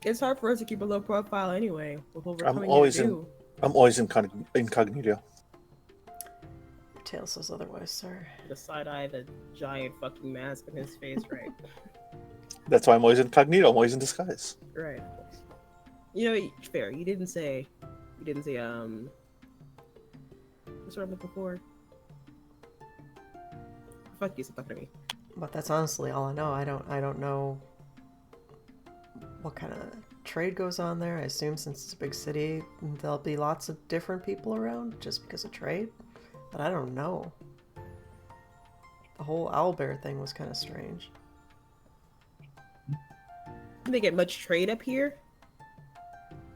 it's hard for us to keep a low profile anyway. With what we're I'm coming always here to in- do. I'm always incognito. Your tail says otherwise, sir. The side eye, the giant fucking mask on his face, right? That's why I'm always incognito. I'm always in disguise. Right. You know, fair. You didn't say. What's what I'm looking for? Fuck you, stop talking to me. But that's honestly all I know. I don't know what kind of trade goes on there. I assume since it's a big city, there'll be lots of different people around just because of trade. But I don't know. The whole owlbear thing was kind of strange. Did they get much trade up here?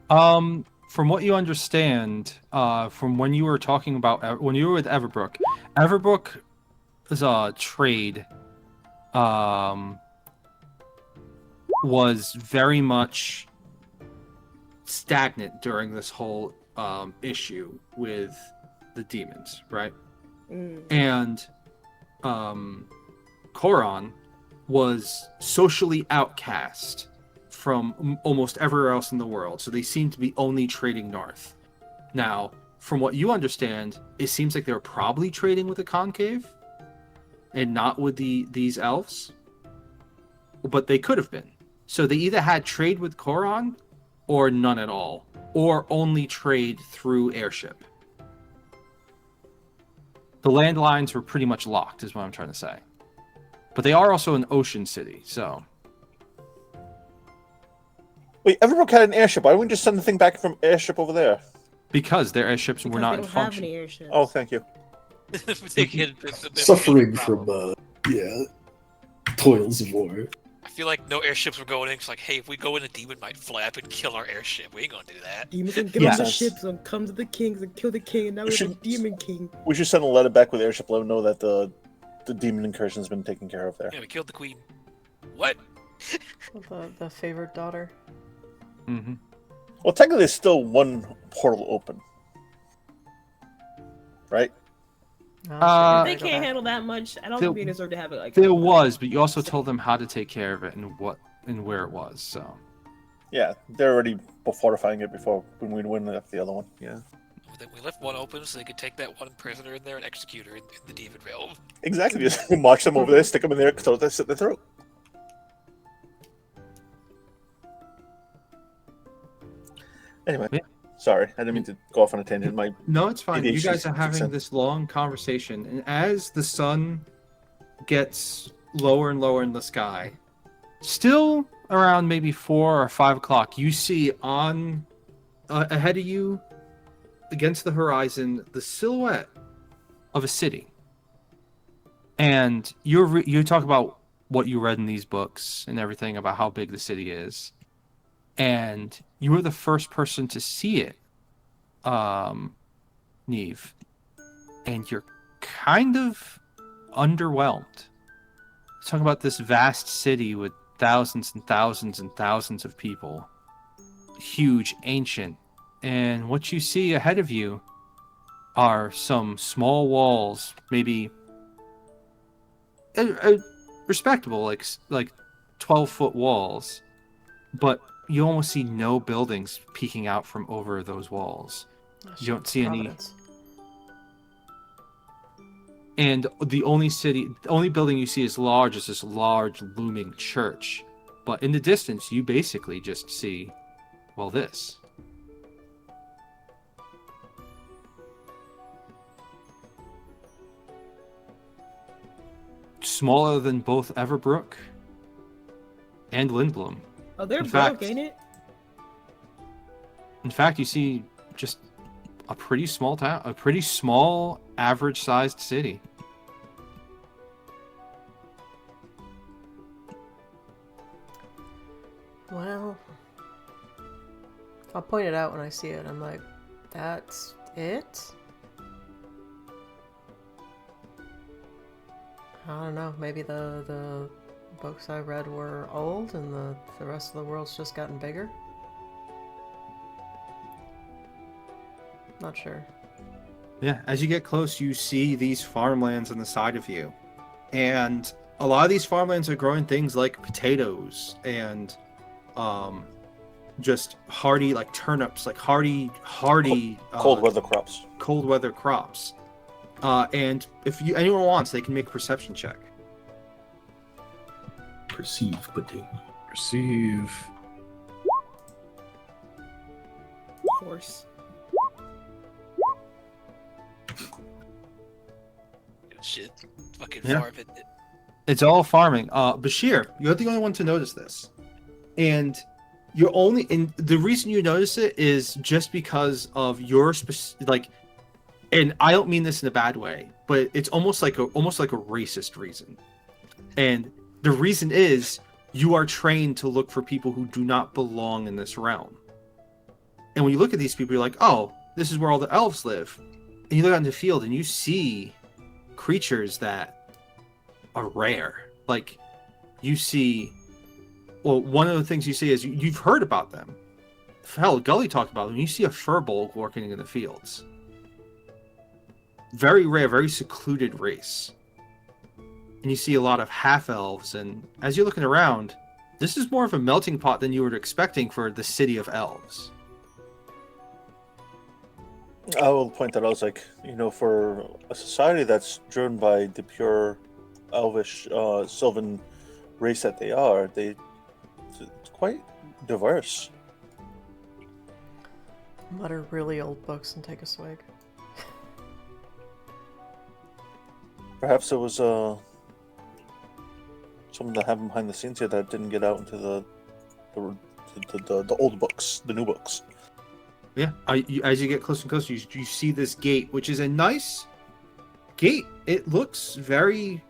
From what you understand, from when you were talking about when you were with Everbrook, Everbrook's trade was very much stagnant during this whole issue with the demons, right? And Koron was socially outcast from almost everywhere else in the world, so they seem to be only trading north. Now, from what you understand, it seems like they were probably trading with the Concave and not with these elves, but they could have been. So they either had trade with Koron or none at all, or only trade through airship. The landlines were pretty much locked, is what I'm trying to say. But they are also an ocean city, so... Wait, Everbrook had an airship. Why wouldn't we just send the thing back from airship over there? Because their airships were not they in don't have function. any airships. Oh, thank you. Suffering from, toils of war. I feel like no airships were going in. It's like, hey, if we go in, a demon might fly up and kill our airship. We ain't gonna do that. Demons can get Yes. on the ships and come to the kings and kill the king, and now we have a demon king. We should send a letter back with airship. Let them know that the demon incursion's been taken care of there. Yeah, we killed the queen. What? The favored daughter. Mm-hmm. Well, technically, there's still one portal open, right? Uh, They can't handle that much. I don't there- think we deserve to have it like There was, but you also told them how to take care of it and where it was, so... Yeah, they're already fortifying it before when we win the other one. Yeah, We left one open so they could take that one prisoner in there and execute her in the demon realm. exactly. Just march them over there, stick them in there, throw that, slit their throat. Anyway, Yeah. sorry, I didn't mean to go off on a tangent. My No, it's fine. You ADHD guys are kicks having in. this long conversation, and as the sun gets lower and lower in the sky, still around maybe 4 or 5 o'clock, you see on ahead of you, against the horizon, the silhouette of a city. And you talk about what you read in these books and everything about how big the city is, and you were the first person to see it, Neve, and you're kind of underwhelmed. Talking about this vast city with thousands and thousands and thousands of people, huge, ancient, and what you see ahead of you are some small walls, maybe respectable, like 12-foot walls, but you almost see no buildings peeking out from over those walls. You don't see any. Providence. And the only building you see as large is this large looming church. But in the distance, you basically just see, well, this. Smaller than both Everbrook and Lindblom. Oh, they're In broke, fact- ain't it? In fact, you see just a pretty small town, a pretty small, average-sized city. Well, I'll point it out when I see it. I'm like, that's it? I don't know. Maybe the books I read were old and the rest of the world's just gotten bigger? Not sure. Yeah, as you get close, you see these farmlands on the side of you. And a lot of these farmlands are growing things like potatoes and just hardy, like turnips, like hardy cold weather crops. cold weather crops. And if anyone wants, they can make a perception check. Perceive pudding. Perceive. Of course. Shit. Fucking Yeah. farm it. It's all farming. Bashir, you're the only one to notice this, and and the reason you notice it is just because of your and I don't mean this in a bad way, but it's almost like a racist reason, and the reason is you are trained to look for people who do not belong in this realm, and when you look at these people, you're like, oh, this is where all the elves live, and you look out in the field and you see creatures that are rare. Like, you see, well, one of the things you see is you've heard about them. Hell, Gully talked about them. You see a furbolg working in the fields. Very rare, very secluded race. And you see a lot of half-elves, and as you're looking around, this is more of a melting pot than you were expecting for the city of elves. I will point that out. I was like, for a society that's driven by the pure elvish sylvan race that they are, it's quite diverse. Mutter really old books and take a swig. Perhaps it was something that happened behind the scenes here that didn't get out into the old books, the new books. Yeah, as you get closer and closer, you see this gate, which is a nice gate. It looks very,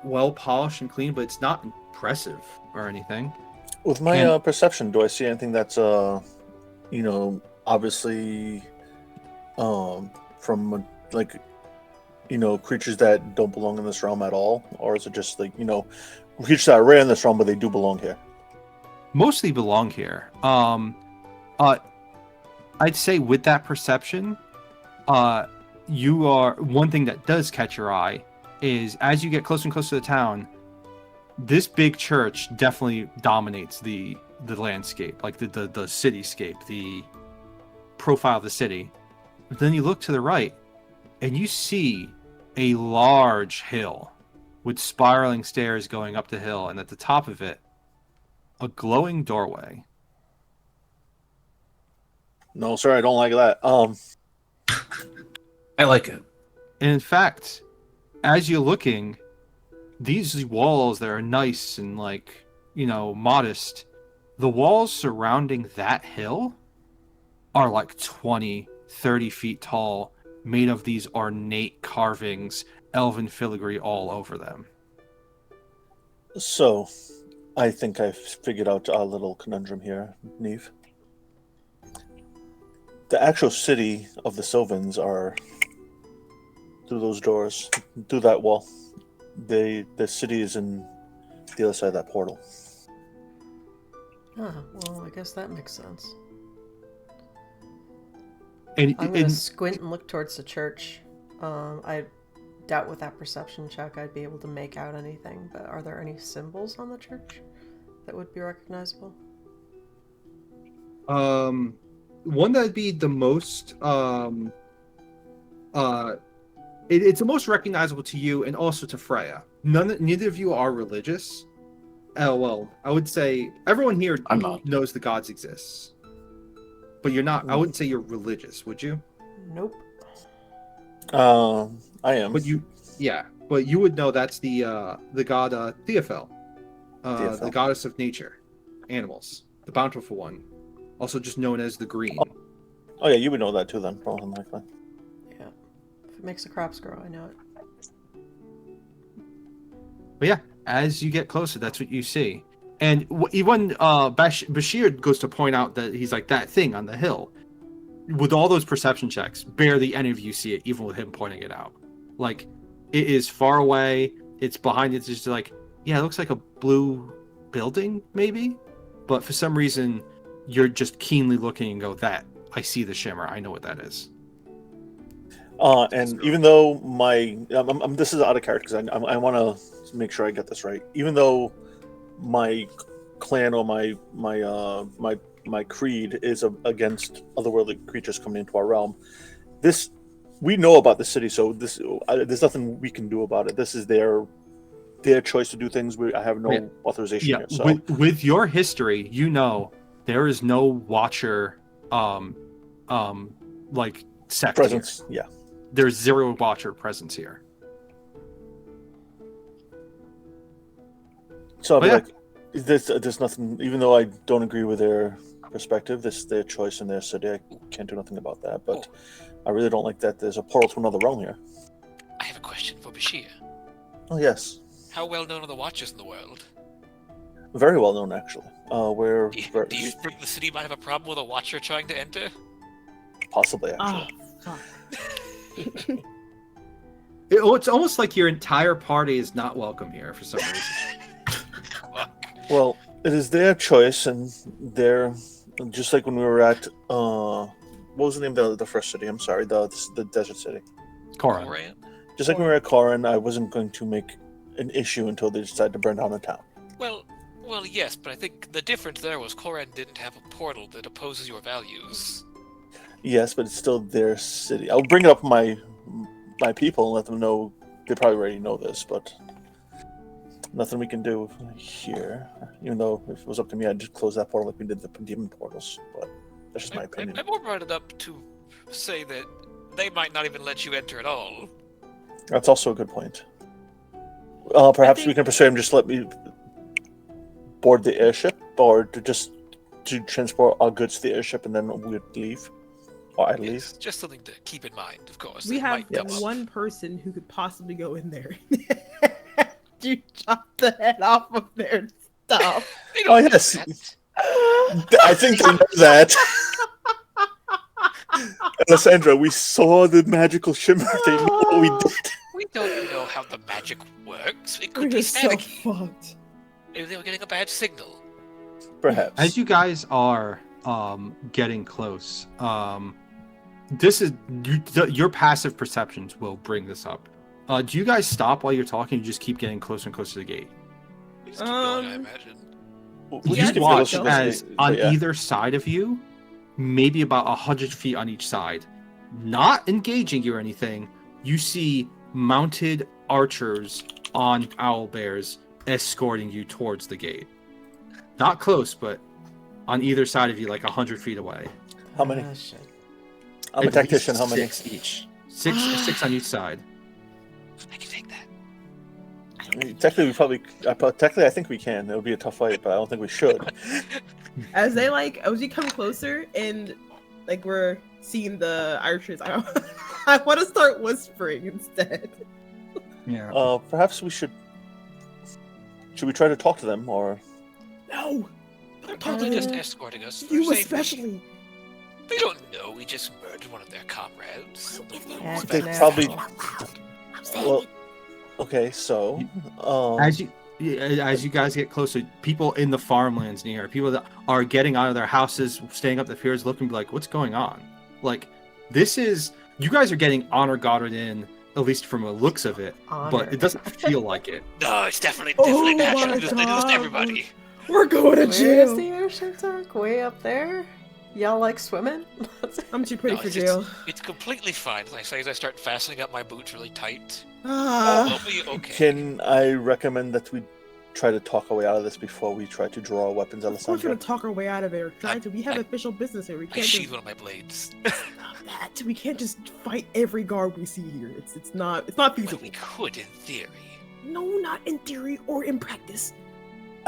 well polished and clean, but it's not impressive or anything. With my perception, do I see anything that's obviously from creatures that don't belong in this realm at all, or is it just creatures that are rare in this realm but they do belong here? Mostly belong here. I'd say with that perception, you are one thing that does catch your eye is as you get closer and closer to the town, this big church definitely dominates the landscape, like the cityscape, the profile of the city. But then you look to the right and you see a large hill with spiraling stairs going up the hill, and at the top of it, a glowing doorway. No, sir, I don't like that. I like it. And in fact, as you're looking, these walls that are nice and modest, the walls surrounding that hill are 20, 30 feet tall, made of these ornate carvings, elven filigree all over them. So, I think I've figured out our little conundrum here, Neve. The actual city of the Sylvans are through those doors, through that wall. The city is in the other side of that portal. Ah, well, I guess that makes sense. And I'm gonna squint and look towards the church. I doubt with that perception check I'd be able to make out anything, but are there any symbols on the church that would be recognizable? One that'd be the most it's the most recognizable to you and also to Freya. Neither of you are religious. Well, I would say everyone here I'm not. knows the gods exist, but you're not. I wouldn't say you're religious, would you? Nope. I am. But you would know that's the god Theophel, the goddess of nature, animals, the bountiful one, also just known as the Green. Oh yeah, you would know that too then, probably likely. Yeah. If it makes the crops grow, I know it. But yeah, as you get closer, that's what you see. And even Bashir goes to point out that he's like, that thing on the hill. With all those perception checks, barely any of you see it, even with him pointing it out. It is far away. It's behind it. It's just it looks like a blue building, maybe. But for some reason, you're just keenly looking and go, that, I see the shimmer. I know what that is. And even though this is out of character because I want to make sure I get this right. Even though my clan or my creed is against otherworldly creatures coming into our realm, we know about the city, so there's nothing we can do about it. This is their their choice to do things. I have no Yeah. authorization Yeah, here. So with your history, you know there is no Watcher, like sect here. presence, yeah. There's 0 Watcher presence here. So I'll be yeah. like, there's nothing. Even though I don't agree with their perspective, this is their choice in their city. I can't do nothing about that. But I really don't like that there's a portal to another realm here. I have a question for Bashir. Oh yes, How well known are the Watchers in the world? very well known actually. We're Do you, very, do you think the city might have a problem with a Watcher trying to enter? possibly Oh, actually. fuck. It's almost like your entire party is not welcome here for some reason. Well, it is their choice, and they're just like when we were at what was the name of the first city? I'm sorry, the desert city. Corin. Koran? Just like when we were at Corin, I wasn't going to make an issue until they decided to burn down the town. Well, yes, but I think the difference there was Koran didn't have a portal that opposes your values. Yes, but it's still their city. I'll bring it up with my people and let them know. They probably already know this, but nothing we can do here. Even though if it was up to me, I'd just close that portal like we did the demon portals. But that's just my opinion. I more brought it up to say that they might not even let you enter at all. That's also a good point. Perhaps we can persuade him just let me board the airship, or to transport our goods to the airship, and then we'd leave. Or I'd leave. It's just something to keep in mind, of course. We It have might come up. one person who could possibly go in there. You chop the head off of their stuff. They don't Oh, do yes. that. I think they know that. Alessandra, we saw the magical shimmer. They know what we did. We don't know how the magic works. It could We're be so staticky. fucked. Maybe they were getting a bad signal. Perhaps. As you guys are getting close, this is your passive perceptions will bring this up. Do you guys stop while you're talking? You just keep getting closer and closer to the gate. Just keep going, I Um, imagine. We Yeah, just You get watch closer to the as gate, on but yeah. either side of you, maybe about 100 feet on each side, not engaging you or anything, you see mounted archers on owl bears escorting you towards the gate. Not close, but on either side of you, like 100 feet away. How many? Ah, shit. I'm a At tactician. least How many? 6 each. Six on each side. I can take that. Technically, I think we can. It would be a tough fight, but I don't think we should. As we come closer and like we're seeing the archers, I want to start whispering instead. Yeah. Perhaps we should. Should we try to talk to them, or No, They're probably just escorting us for you safety. especially. They don't know we just murdered one of their comrades. Yeah, they no. probably? Well, okay. So, As you guys get closer, people in the farmlands near, people that are getting out of their houses, staying up the piers, looking like, what's going on? Like, this is you guys are getting honor guarded in, at least from the looks of it, Honor. but it doesn't feel like it. No, it's definitely Oh natural. my They do this to God. everybody. We're going to Where is jail. the airship dock? Way up there? Y'all like swimming? I'm too pretty No, for it's jail. It's completely fine. As I say, as I start fastening up my boots really tight. Ah, We'll be okay. can I recommend that we try to talk our way out of this before we try to draw our weapons, of course we're Alessandra? gonna talk our way out of there. We have I- official business here. We I can't sheathe just one of my blades. that. We can't just fight every guard we see here. It's not Well, feasible. we could, in theory. No, not in theory or in practice.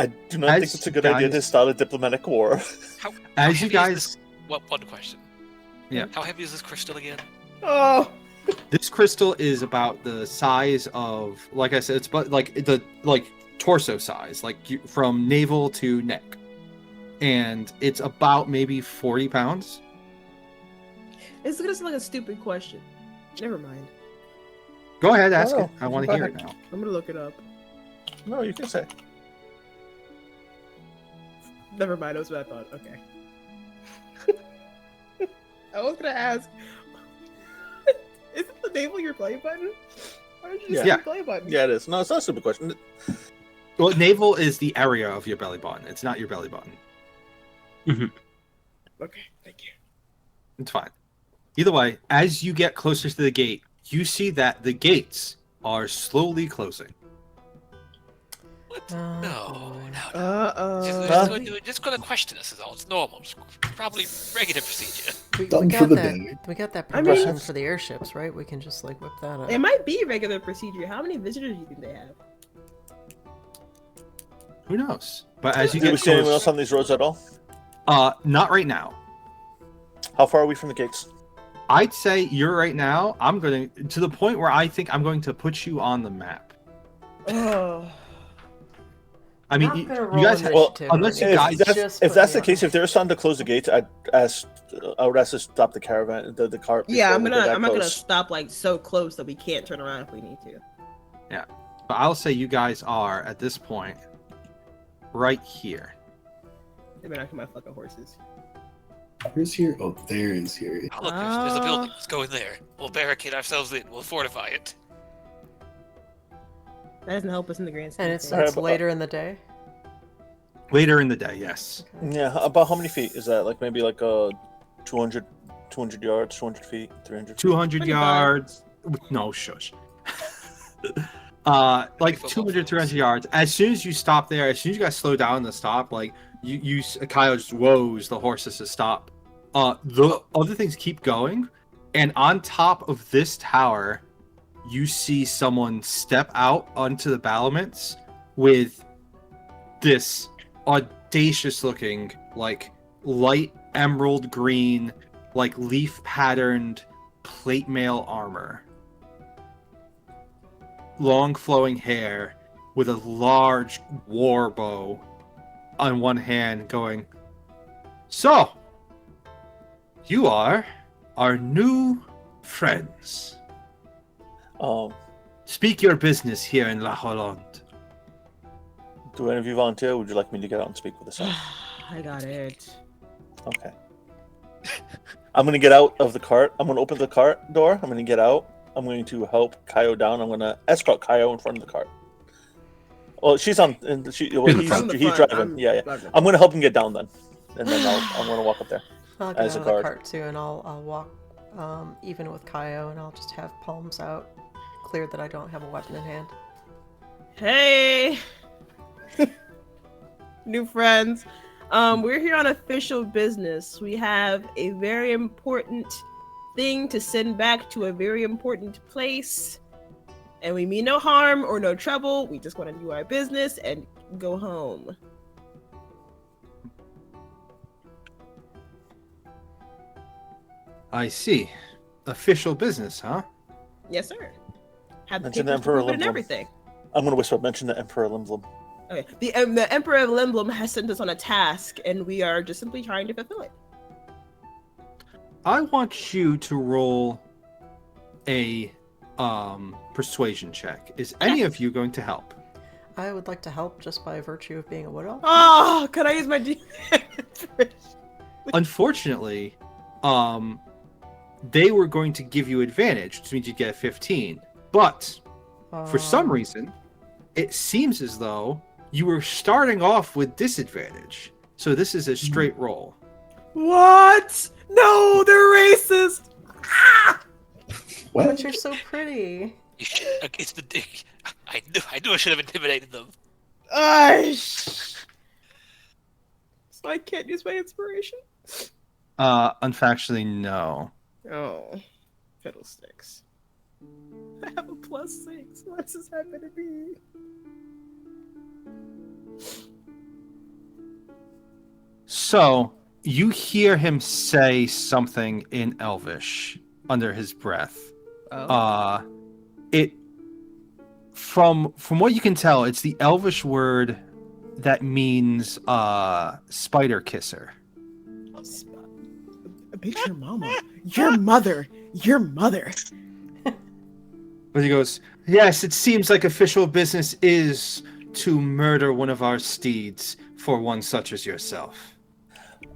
I do not As think it's a good guys- idea to start a diplomatic war. How As you heavy is guys, this- Well, one question. Yeah. How heavy is this crystal again? Oh, this crystal is about the size of, like I said, it's but like the torso size, like from navel to neck, and it's about maybe 40 pounds. it's gonna sound like a stupid question. Never mind. Go ahead, ask Oh, it. I want go to hear it ahead. now. I'm gonna look it up. No, you can say. Never mind. That was what I thought. Okay. I was gonna ask. Isn't the navel your play button? Why did you just Yeah. say play button? Yeah, it is. No, it's not a stupid question. Well, navel is the area of your belly button. It's not your belly button. Okay. Thank you. It's fine. Either way, as you get closer to the gate, you see that the gates are slowly closing. What? Oh, No, boy. no. Just gonna question us is all. It's normal. It's probably regular procedure. We Done for got the that. day. We got that I mean- permission for the airships, right? We can just like whip that up. It might be regular procedure. How many visitors do you think they have? Who knows? But as you Do we get see anyone else closer, on these roads at all? not right now. How far are we from the gates? I'd say you're right now. I'm going to the point where I think I'm going to put you on the map. Oh. I mean, Not you, gonna you roll guys, initiative unless you right now. guys- Just If put that's me the case, on. if they're starting to close the gates, I would ask to stop the caravan, the cart. Yeah, before we get that I'm not gonna close. stop like so close that we can't turn around if we need to. but I'll say you guys are at this point right here. They've been after my fucking horses. Where's here? Oh, there is here. Oh, look, there's a building. Let's go in there. We'll barricade ourselves in. We'll fortify it. That doesn't help us in the grand scheme. And of it's, things. Alright, it's but- later in the day. Later in the day, yes. Okay. Yeah, about how many feet is that? Like maybe like 200 yards, 200 feet, 300 feet? 200 25. yards. No, shush. Like 200, 300 yards. As soon as you stop there, as soon as you guys slow down and stop, like Kyle just woes the horses to stop. The other things keep going, and on top of this tower, you see someone step out onto the battlements with this audacious looking, like light emerald green, like leaf patterned plate mail armor. Long flowing hair with a large war bow on one hand going, "So, you are our new friends. Speak your business here in La Hollande." Do any of you volunteer? Or would you like me to get out and speak with the son? I got it. Okay. I'm gonna get out of the cart. I'm gonna open the cart door. I'm gonna get out. I'm going to help Kaio down. I'm gonna escort Kaio in front of the cart. Well, she's on. And I'm in the he's front. driving. Yeah. I'm gonna help him get down then, and then I'm gonna walk up there. I'll get As out a of the guard. cart too, and I'll walk even with Kaio, and I'll just have palms out, clear that I don't have a weapon in hand. Hey, new friends. We're here on official business. We have a very important thing to send back to a very important place, and we mean no harm or no trouble. We just want to do our business and go home. I see. Official business, huh? Yes, sir. Have the Mention the papers to Emperor prove it and Limblom. everything. I'm gonna whisper. Mention the Emperor Limblom. Okay. The Emperor of Limblom has sent us on a task, and we are just simply trying to fulfill it. I want you to roll a persuasion check. Is any of you going to help? I would like to help just by virtue of being a wood elf. Oh, could I use my D? Unfortunately, they were going to give you advantage, which means you get a 15. But for some reason, it seems as though you were starting off with disadvantage. So this is a straight roll. What? No, they're racist. Ah! What? But you're so pretty. You should, it's the dick. I knew I should have intimidated them. So I can't use my inspiration? Unfortunately, no. Oh, fiddlesticks. I have a +6. What's this happen to me? So you hear him say something in Elvish under his breath. It from what you can tell, it's the Elvish word that means spider kisser. Bitch, your mama. Your mother. Your mother. But he goes, "Yes, it seems like official business is to murder one of our steeds for one such as yourself."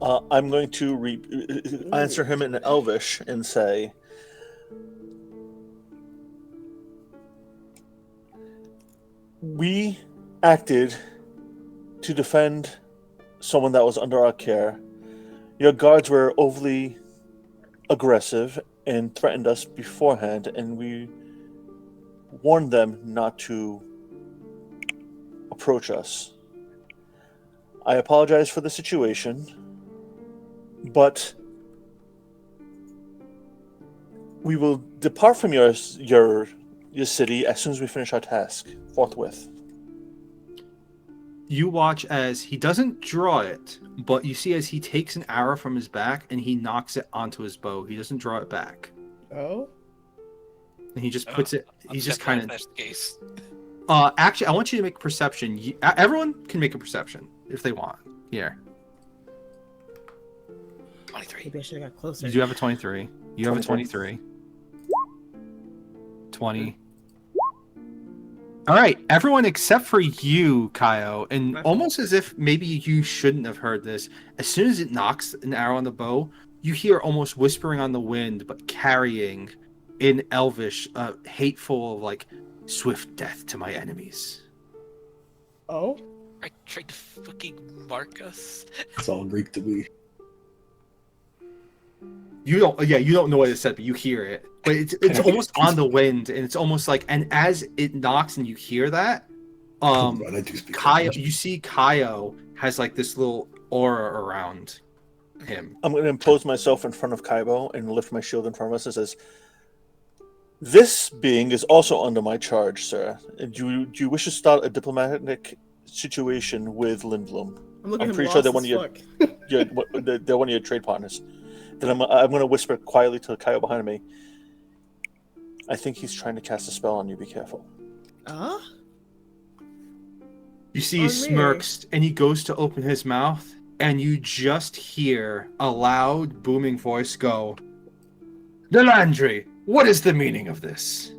I'm going to answer him in Elvish and say, "We acted to defend someone that was under our care. Your guards were overly aggressive and threatened us beforehand, and we warned them not to approach us. I apologize for the situation, but we will depart from your city as soon as we finish our task, forthwith. You watch as he doesn't draw it, but you see as he takes an arrow from his back and he knocks it onto his bow. He doesn't draw it back. Oh. And he just puts it. He's just kind of. That's the case. Actually, I want you to make perception. Everyone can make a perception if they want. Here. 23. Maybe I should have got closer. You do have a 23. You have a 23. 20. All right, everyone except for you, Kaio, and almost as if maybe you shouldn't have heard this. As soon as it knocks an arrow on the bow, you hear almost whispering on the wind, but carrying in Elvish, hateful, like, swift death to my enemies. Oh. I tried to fucking mark us. It's all Greek to me. You don't know what it said, but you hear it. But it's almost on the wind, and it's almost like, and as it knocks and you hear that, I do speak Kaio, English. you see Kaio has like this little aura around him. I'm going to impose myself in front of Kaibo and lift my shield in front of us and says, "This being is also under my charge, sir. Do you wish to start a diplomatic situation with Lindblom? I'm I'm pretty sure they're one of they're one of your trade partners." Then I'm going to whisper quietly to Kaio behind me. "I think he's trying to cast a spell on you. Be careful." You see he smirks and he goes to open his mouth, and you just hear a loud, booming voice go, "Delandry, what is the meaning of this?"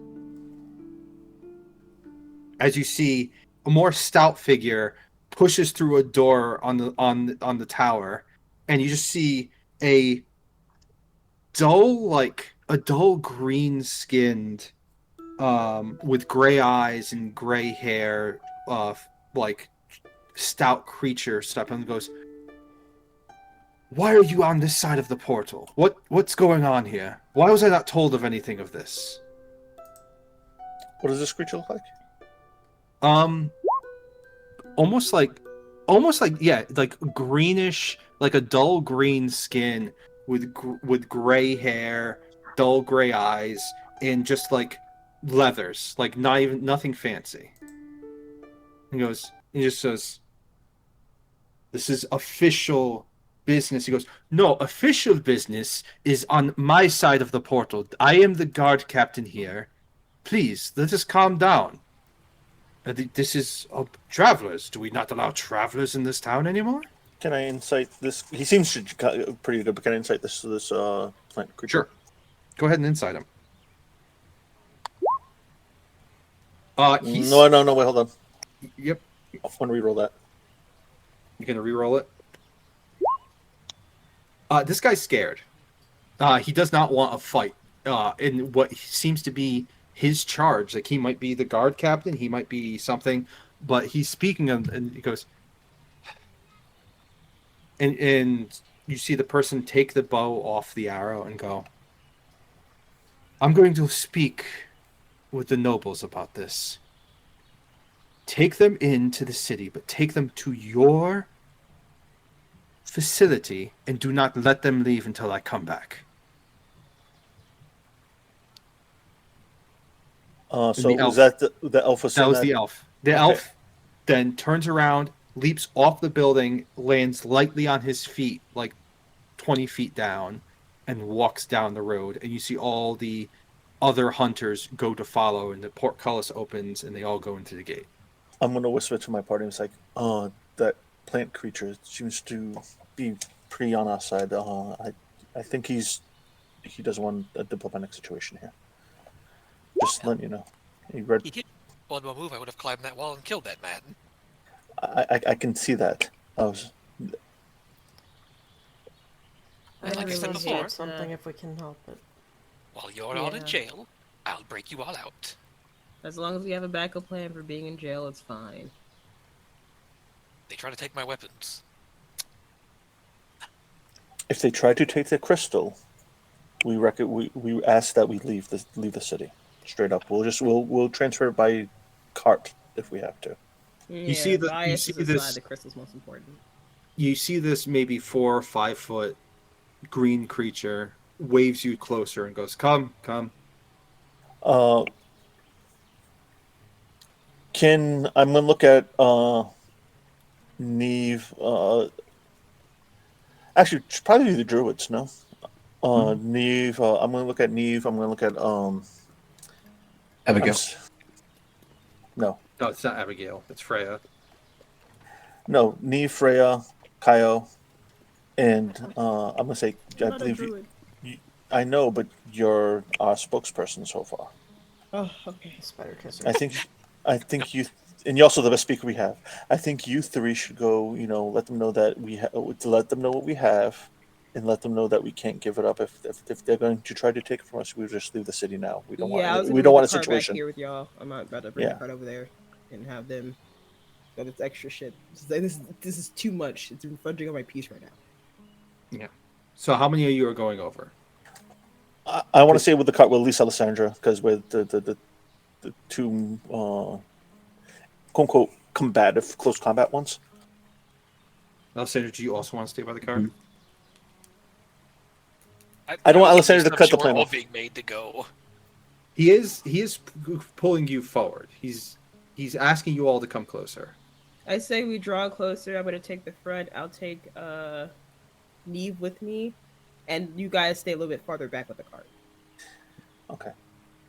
As you see, a more stout figure pushes through a door on the tower, and you just see a dull green-skinned, with gray eyes and gray hair, like stout creature step and goes, "Why are you on this side of the portal? What's going on here? Why was I not told of anything of this?" What does this creature look like? Almost like like greenish, like a dull green skin with gray hair, dull gray eyes, and just like leathers, like nothing fancy. He just says, "This is official business." He goes, "No, official business is on my side of the portal. I am the guard captain here. Please, let us calm down. This is travelers. Do we not allow travelers in this town anymore?" Can I insight this? He seems pretty good, but can I insight this plant creature? Sure. Go ahead and insight him. He's... No, wait, hold on. Yep. I want to reroll that. You're gonna reroll it? This guy's scared. He does not want a fight. In what seems to be his charge. Like, he might be the guard captain, he might be something, but he's speaking and he goes, and you see the person take the bow off the arrow and go, "I'm going to speak with the nobles about this. Take them into the city, but take them to your facility and do not let them leave until I come back." So was that the elf? That was the elf. The elf then turns around, leaps off the building, lands lightly on his feet, like 20 feet down, and walks down the road. And you see all the other hunters go to follow, and the portcullis opens, and they all go into the gate. I'm going to whisper to my party. It's like, that plant creature seems to be pretty on our side. I think he doesn't want a diplomatic situation here. Just letting you know. He did one more move. I would have climbed that wall and killed that man. I can see that. I Like I really said want to before, do something if we can help it. while you're all in Yeah. jail, I'll break you all out. As long as we have a backup plan for being in jail, it's fine. They try to take my weapons. If they try to take the crystal, we ask that we leave the city straight up. We'll transfer it by cart if we have to. Yeah, see the- you bias see aside, this- the crystal's most important. You see this maybe 4 or 5 foot green creature waves you closer and goes, "Come, come." Uh, I'm gonna look at Neve. Actually, it's probably the druids. No, Neve. I'm gonna look at Neve. I'm gonna look at Abigail. No, No, it's not Abigail. It's Freya. no, Neve, Freya, Kaio, and I'm gonna say I Not a believe druid. I know, but you're our spokesperson so far. Oh, okay. Spider kisser. I think you, and you're also the best speaker we have. I think you three should go. You know, let them know that to let them know what we have, and let them know that we can't give it up. If they're going to try to take it from us, we'll just leave the city now. We don't I was want. gonna We don't leave want a the cart situation. back here with y'all. I'm not about to bring Yeah. the cart over there and have them. But it's extra shit. This is too much. It's infringing on my peace right now. So how many of you are going over? I want to say with the cut with at least Alessandra, because with the two quote unquote combative close combat ones. Alessandra, do you also want to stay by the car? I don't want was under Alessandra to cut the assumption plan we're all off. being made to go. He is pulling you forward. He's asking you all to come closer. I say we draw closer. I'm gonna take the front. I'll take Neve with me, and you guys stay a little bit farther back with the cart. Okay.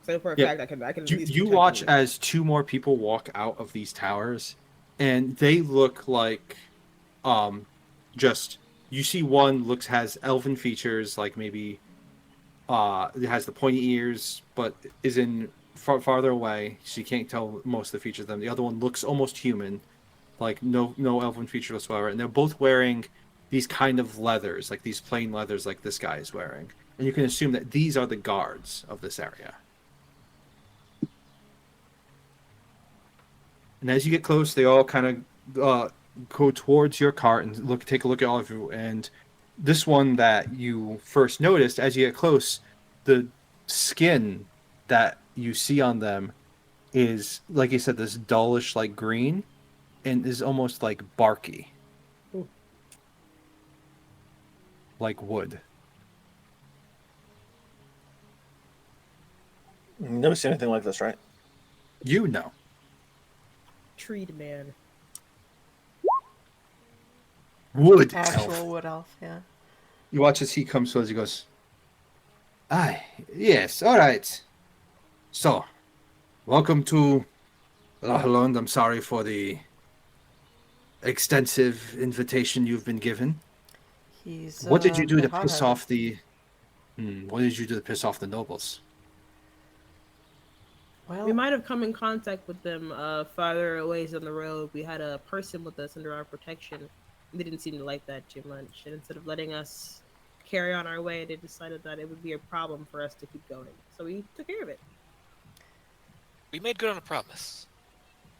So for a Yeah. fact, I can. at You, least you protect watch Neve. as 2 more people walk out of these towers, and they look like, just you see one has elven features, like maybe, it has the pointy ears, but is in farther away, so you can't tell most of the features of them. The other one looks almost human, like no elven feature whatsoever, and they're both wearing these kind of leathers, like these plain leathers, like this guy is wearing, and you can assume that these are the guards of this area. And as you get close, they all kind of go towards your cart and take a look at all of you. And this one that you first noticed, as you get close, the skin that you see on them is, like you said, this dullish like green, and is almost like barky, like wood. Never seen anything like this, right? You know. Treed man. Wood Actual elf. wood elf, yeah. You watch as he comes towards you, goes, "Aye, yes, all right. So, welcome to Lochland. I'm sorry for the extensive invitation you've been given. He's What did you a do to bit piss hot-headed. off the... what did you do to piss off the nobles?" Well, We might have come in contact with them farther away on the road. We had a person with us under our protection. They didn't seem to like that too much. And instead of letting us carry on our way, they decided that it would be a problem for us to keep going. So we took care of it. We made good on a promise.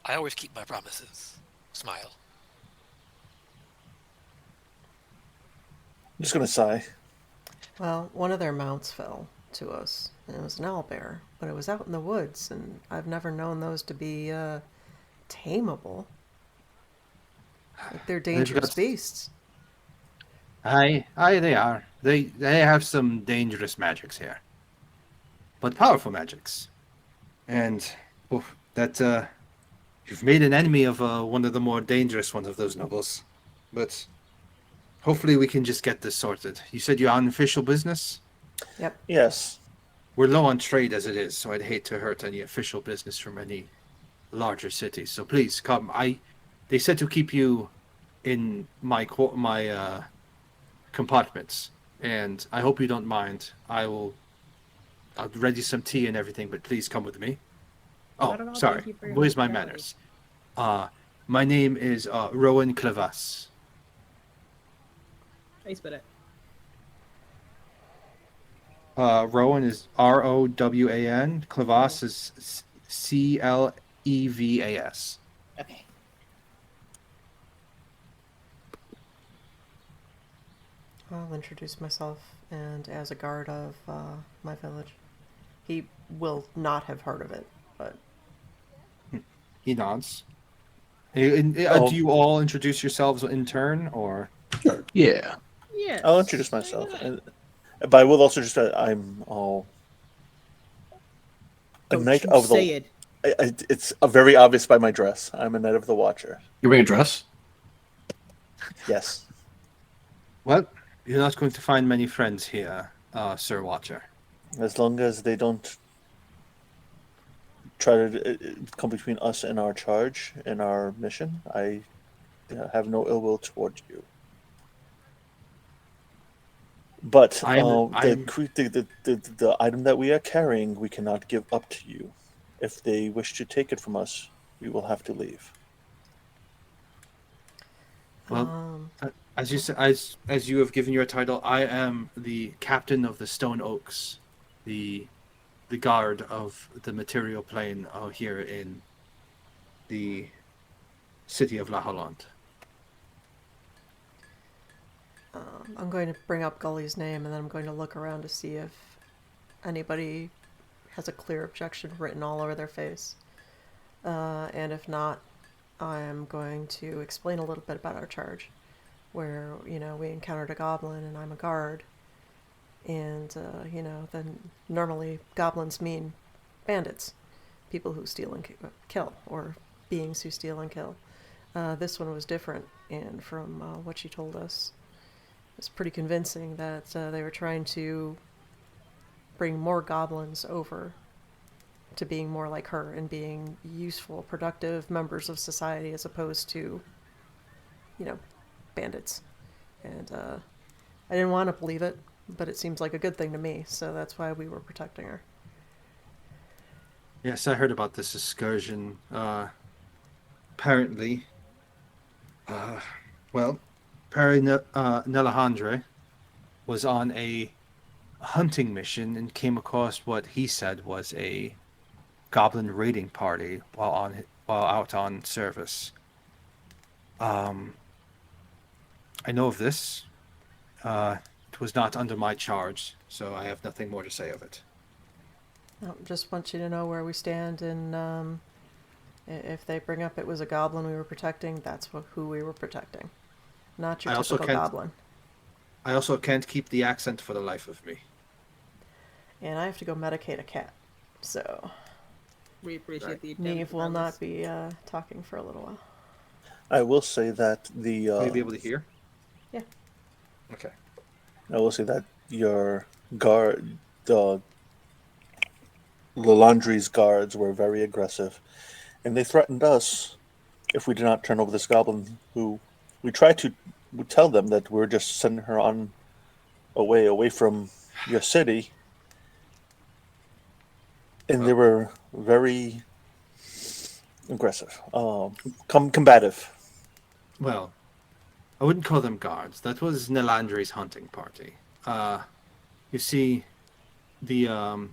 I always keep my promises. Smile. I'm just gonna sigh. well, one of their mounts fell to us, and it was an owlbear, but it was out in the woods, and I've never known those to be tameable. Like they're dangerous got- beasts. Aye, they are. They have some dangerous magics here. But powerful magics. And you've made an enemy of one of the more dangerous ones of those nobles. But hopefully we can just get this sorted. You said you're on official business? Yep. Yes. We're low on trade as it is, so I'd hate to hurt any official business from any larger cities. So please come. They said to keep you in my compartments, and I hope you don't mind. I'll ready some tea and everything, but please come with me. Not at Oh, all. sorry. Thank you for your Where's my hospitality. manners? My name is Rowan Clevas. How you spell that? Rowan is Rowan. Clevas is Clevas. Okay. I'll introduce myself and as a guard of my village. He will not have heard of it, but He nods. Oh. Do you all introduce yourselves in turn, or? Sure. Yeah. Yes. I'll introduce myself, but I will also just I'm all a Don't knight you of the. say it. It's very obvious by my dress. I'm a knight of the Watcher. You wearing a dress? Yes. Well, you're not going to find many friends here, Sir Watcher. As long as they don't try to come between us and our charge and our mission, I have no ill will toward you. But the item that we are carrying, we cannot give up to you. If they wish to take it from us, we will have to leave. Well, as you said, as you have given your title, I am the captain of the Stone Oaks, the guard of the material plane here in the city of La Hollande. I'm going to bring up Gully's name, and then I'm going to look around to see if anybody has a clear objection written all over their face. And if not, I'm going to explain a little bit about our charge, where, we encountered a goblin and I'm a guard. And, then normally goblins mean bandits, people who steal and kill, or beings who steal and kill. This one was different, and from what she told us, it's pretty convincing that they were trying to bring more goblins over to being more like her and being useful, productive members of society as opposed to, bandits. And I didn't want to believe it, but it seems like a good thing to me, so that's why we were protecting her. Yes, I heard about this excursion. Apparently, Perry Nelahandre was on a hunting mission and came across what he said was a goblin raiding party while out on service. I know of this. It was not under my charge, so I have nothing more to say of it. Just want you to know where we stand, and if they bring up it was a goblin we were protecting, that's who we were protecting. Not your typical goblin. I also can't keep the accent for the life of me. And I have to go medicate a cat, so We appreciate the attempt. Neve will not be talking for a little while. I will say that Will you be able to hear? Yeah. Okay. I will say that your guard, the Lalandry's guards, were very aggressive, and they threatened us if we did not turn over this goblin. Who we tried to tell them that we're just sending her on away from your city, and they were very aggressive, combative. Well, I wouldn't call them guards. That was Nelandri's hunting party. You see, the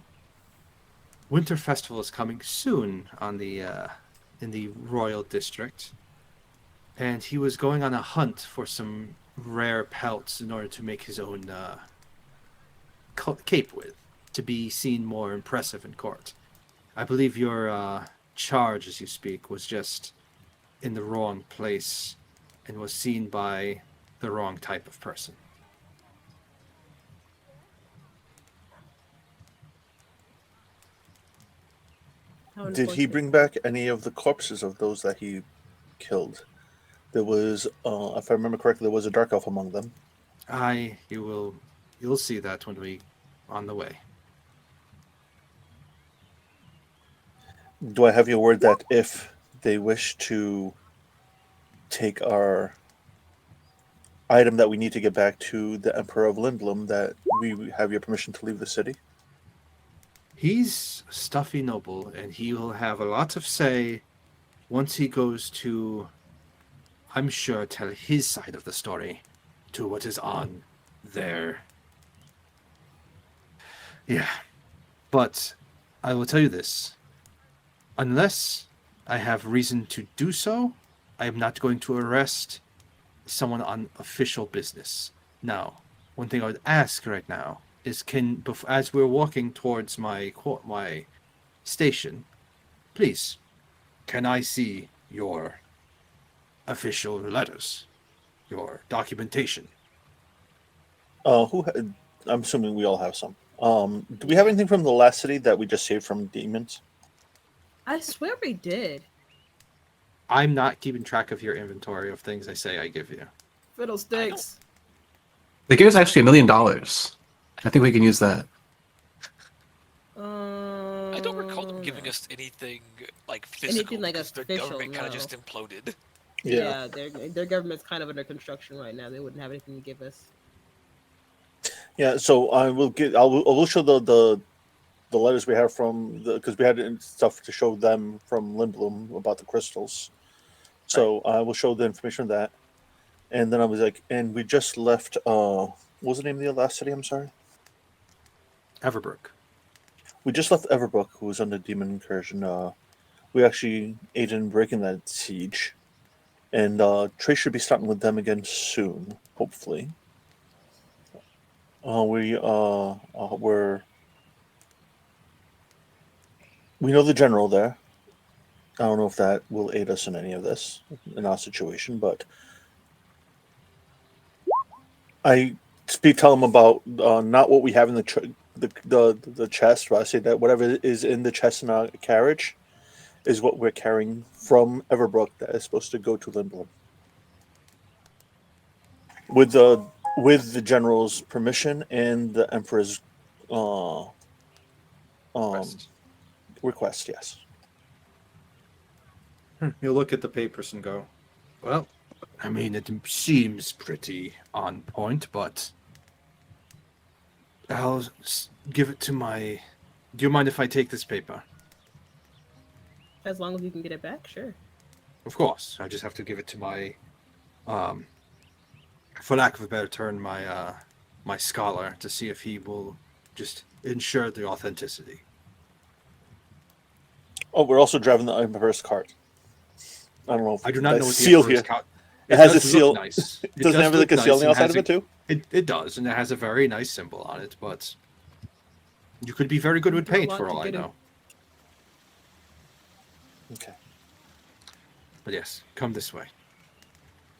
Winter Festival is coming soon on the in the Royal District, and he was going on a hunt for some rare pelts in order to make his own cape with, to be seen more impressive in court. I believe your charge, as you speak, was just in the wrong place and was seen by the wrong type of person. Did he bring back any of the corpses of those that he killed? There was, if I remember correctly, there was a dark elf among them. You'll see that when we on the way. Do I have your word that if they wish to take our item that we need to get back to the Emperor of Lindblom, that we have your permission to leave the city? He's stuffy noble, and he will have a lot of say once he goes to, I'm sure, tell his side of the story to what is on there. Yeah. But I will tell you this. Unless I have reason to do so, I am not going to arrest someone on official business. Now, one thing I would ask right now is, as we're walking towards my station, please, can I see your official letters, your documentation. I'm assuming we all have some. Do we have anything from the last city that we just saved from demons? I swear we did. I'm not keeping track of your inventory of things I say I give you. Fiddlesticks. They gave us actually $1 million. I think we can use that. I don't recall them giving us anything like physical. Anything like because their official, government kind of no. just imploded. Yeah, their government's kind of under construction right now. They wouldn't have anything to give us. Yeah. So I will show the letters we have from because we had stuff to show them from Lindblom about the crystals. So I will show the information of that, and then I was like, and we just left. What was the name of the last city? I'm sorry. Everbrook. We just left Everbrook, who was under demon incursion. We actually aided in breaking that siege, and Trey should be starting with them again soon, hopefully. We know the general there. I don't know if that will aid us in any of this in our situation, but I tell him about not what we have in the chest, but I say that whatever is in the chest in our carriage is what we're carrying from Everbrook that is supposed to go to Lindblom. With the general's permission and the emperor's request, yes. You'll look at the papers and go, well, I mean, it seems pretty on point, but I'll give it to my... Do you mind if I take this paper? As long as you can get it back, sure. Of course. I just have to give it to my... for lack of a better term, my scholar, to see if he will just ensure the authenticity. Oh, we're also driving the emperor's cart. I don't know. If I do not know what the seal Emperor's here. cart- It has a does look seal. Nice. It doesn't have like a seal on the outside of it too. It does, and it has a very nice symbol on it. But you could be very good with paint, for all I know. Okay. But yes, come this way.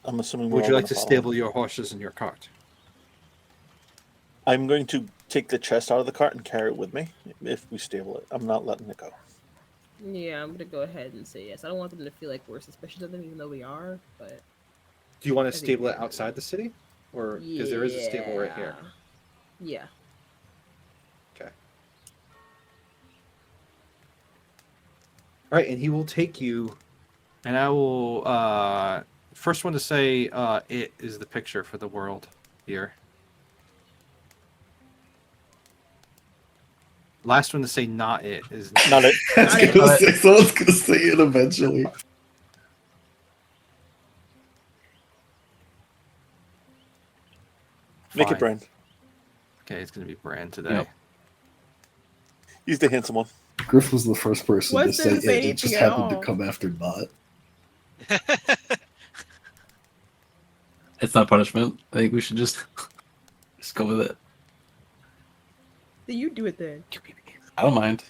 I'm assuming. Would you like to stable your horses in your cart? I'm going to take the chest out of the cart and carry it with me. If we stable it, I'm not letting it go. Yeah, I'm gonna go ahead and say yes. I don't want them to feel like we're suspicious of them, even though we are. But Do you want to think stable it we're outside the city, or because there is a stable right here? Yeah. Okay. All right, and he will take you, and I will. First one to say it is the picture for the world here. Last one to say not it is Not it. Someone's gonna say it eventually. Make Fine. it Brand. Okay, it's gonna be Brand today. Yep. He's the handsome one. Griff was the first person What's to say didn't say it. It just anything at happened to all. come after Not. It's not punishment. I think we should just go with it. Then you do it then. I don't mind.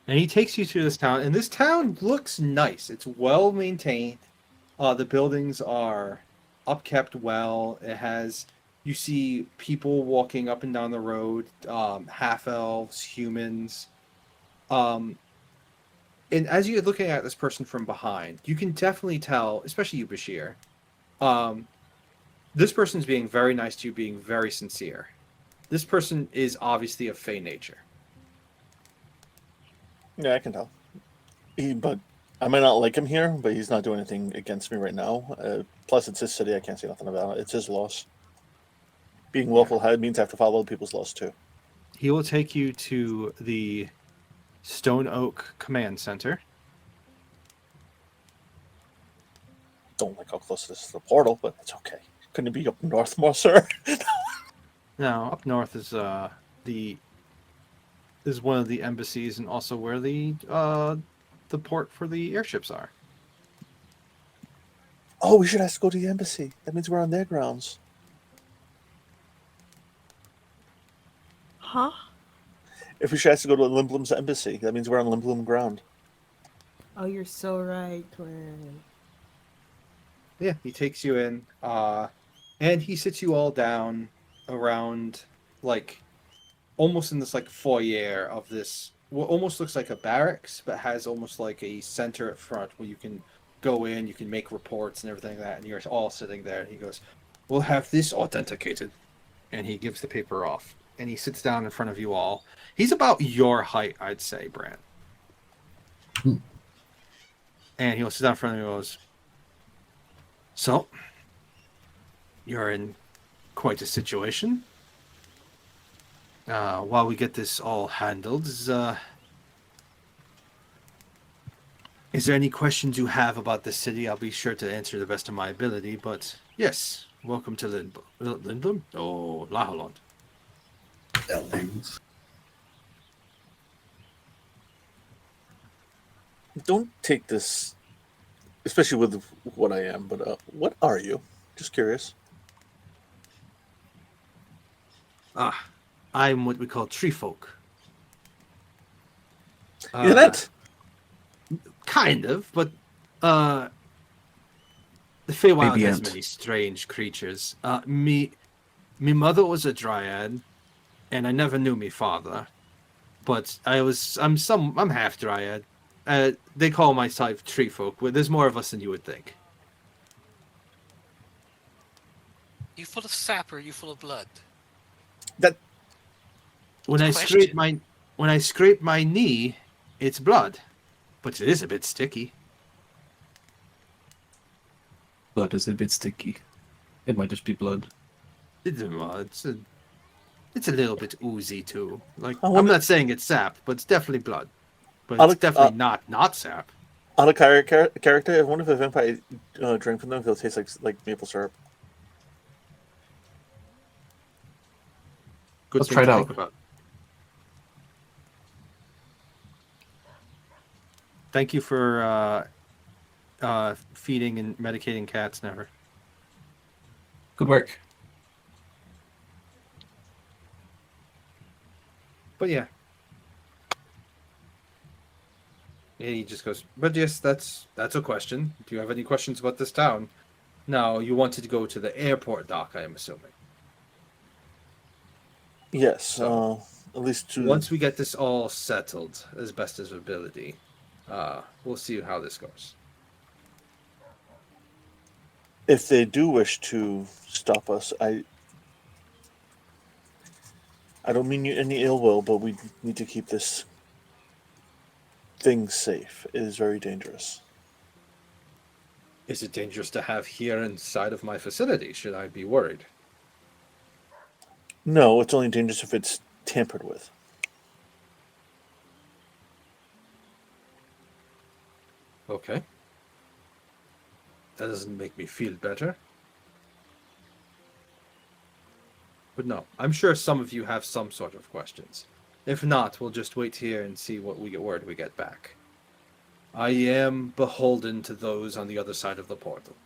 And he takes you to this town, and this town looks nice. It's well maintained. The buildings are upkept well. It has, you see people walking up and down the road, half elves, humans. And as you're looking at this person from behind, you can definitely tell, especially you, Bashir, this person's being very nice to you, being very sincere. This person is obviously of Fey nature. Yeah, I can tell. But I might not like him here, but he's not doing anything against me right now. Plus, it's his city. I can't say nothing about it. It's his loss. Being lawful means I have to follow other people's laws too. He will take you to the Stone Oak Command Center. Don't like how close this is to the portal, but it's okay. Couldn't it be up north more, sir? No, up north is one of the embassies, and also where the port for the airships are. Oh, we should have to go to the embassy. That means we're on their grounds. Huh? If we should have to go to Lindblom's embassy, that means we're on Lindblom ground. Oh, you're so right, twin. Yeah, he takes you in, and he sits you all down around, like, almost in this like foyer of this. What almost looks like a barracks, but has almost like a center at front where you can go in, you can make reports and everything like that, and you're all sitting there. And he goes, "We'll have this authenticated," and he gives the paper off, and he sits down in front of you all. He's about your height, I'd say, Brant. And he'll sit down in front of you and goes, "So, you're in quite a situation. While we get this all handled, is there any questions you have about the city? I'll be sure to answer the best of my ability, but yes, welcome to Lindblom? Oh, Laholland. Don't take this, especially with what I am, but what are you? Just curious. I'm what we call tree folk. Isn't it? Kind of, but the Feywild Maybe has ant. many strange creatures. Me mother was a dryad, and I never knew me father. But I'm half dryad. They call my type tree folk. But there's more of us than you would think. You full of sap or are you full of blood? When I Question. scrape my knee, it's blood, but it is a bit sticky. Blood is a bit sticky. It might just be blood. It's a little bit oozy too. Like I I'm wonder- not saying it's sap, but it's definitely blood. But I it's look- definitely not sap. Out of character, I wonder if a vampire drink from them, it'll taste like maple syrup. Good Let's thing try it to out. think about. Thank you for feeding and medicating cats, Never. Good work. But yeah. And he just goes, but yes, that's a question. Do you have any questions about this town? No, you wanted to go to the airport dock, I am assuming. Yes, So, at least to. Once we get this all settled as best as ability, we'll see how this goes. If they do wish to stop us, I don't mean you any ill will, but we need to keep this thing safe. It is very dangerous. Is it dangerous to have here inside of my facility? Should I be worried? No, it's only dangerous if it's tampered with. Okay. That doesn't make me feel better. But no, I'm sure some of you have some sort of questions. If not, we'll just wait here and see what word we get back. I am beholden to those on the other side of the portal.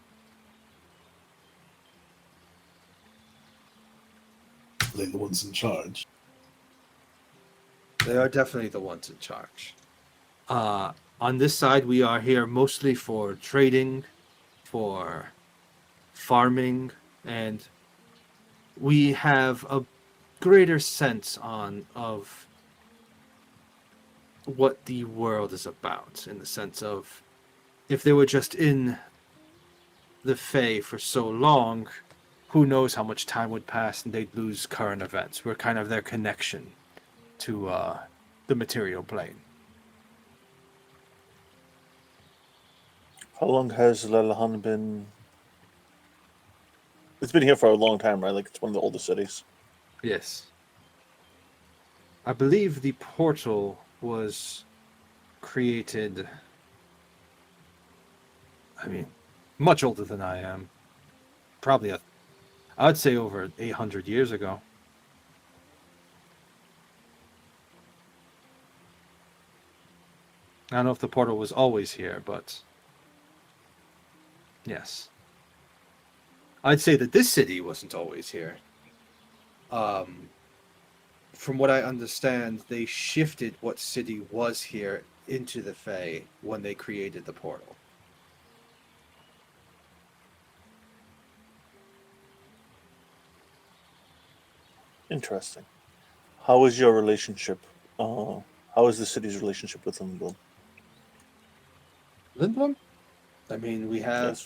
They're the ones in charge. They are definitely the ones in charge. On this side, we are here mostly for trading, for farming, and we have a greater sense of what the world is about, in the sense of if they were just in the Fae for so long, who knows how much time would pass and they'd lose current events. We're kind of their connection to the material plane. How long has Lalahan been? It's been here for a long time, right? Like it's one of the oldest cities. Yes. I believe the portal was created, much older than I am. Probably I would say over 800 years ago. I don't know if the portal was always here, but yes. I'd say that this city wasn't always here. From what I understand, they shifted what city was here into the Fae when they created the portal. Interesting. How is your relationship? How is the city's relationship with Lindblom? Lindblom? I mean, we have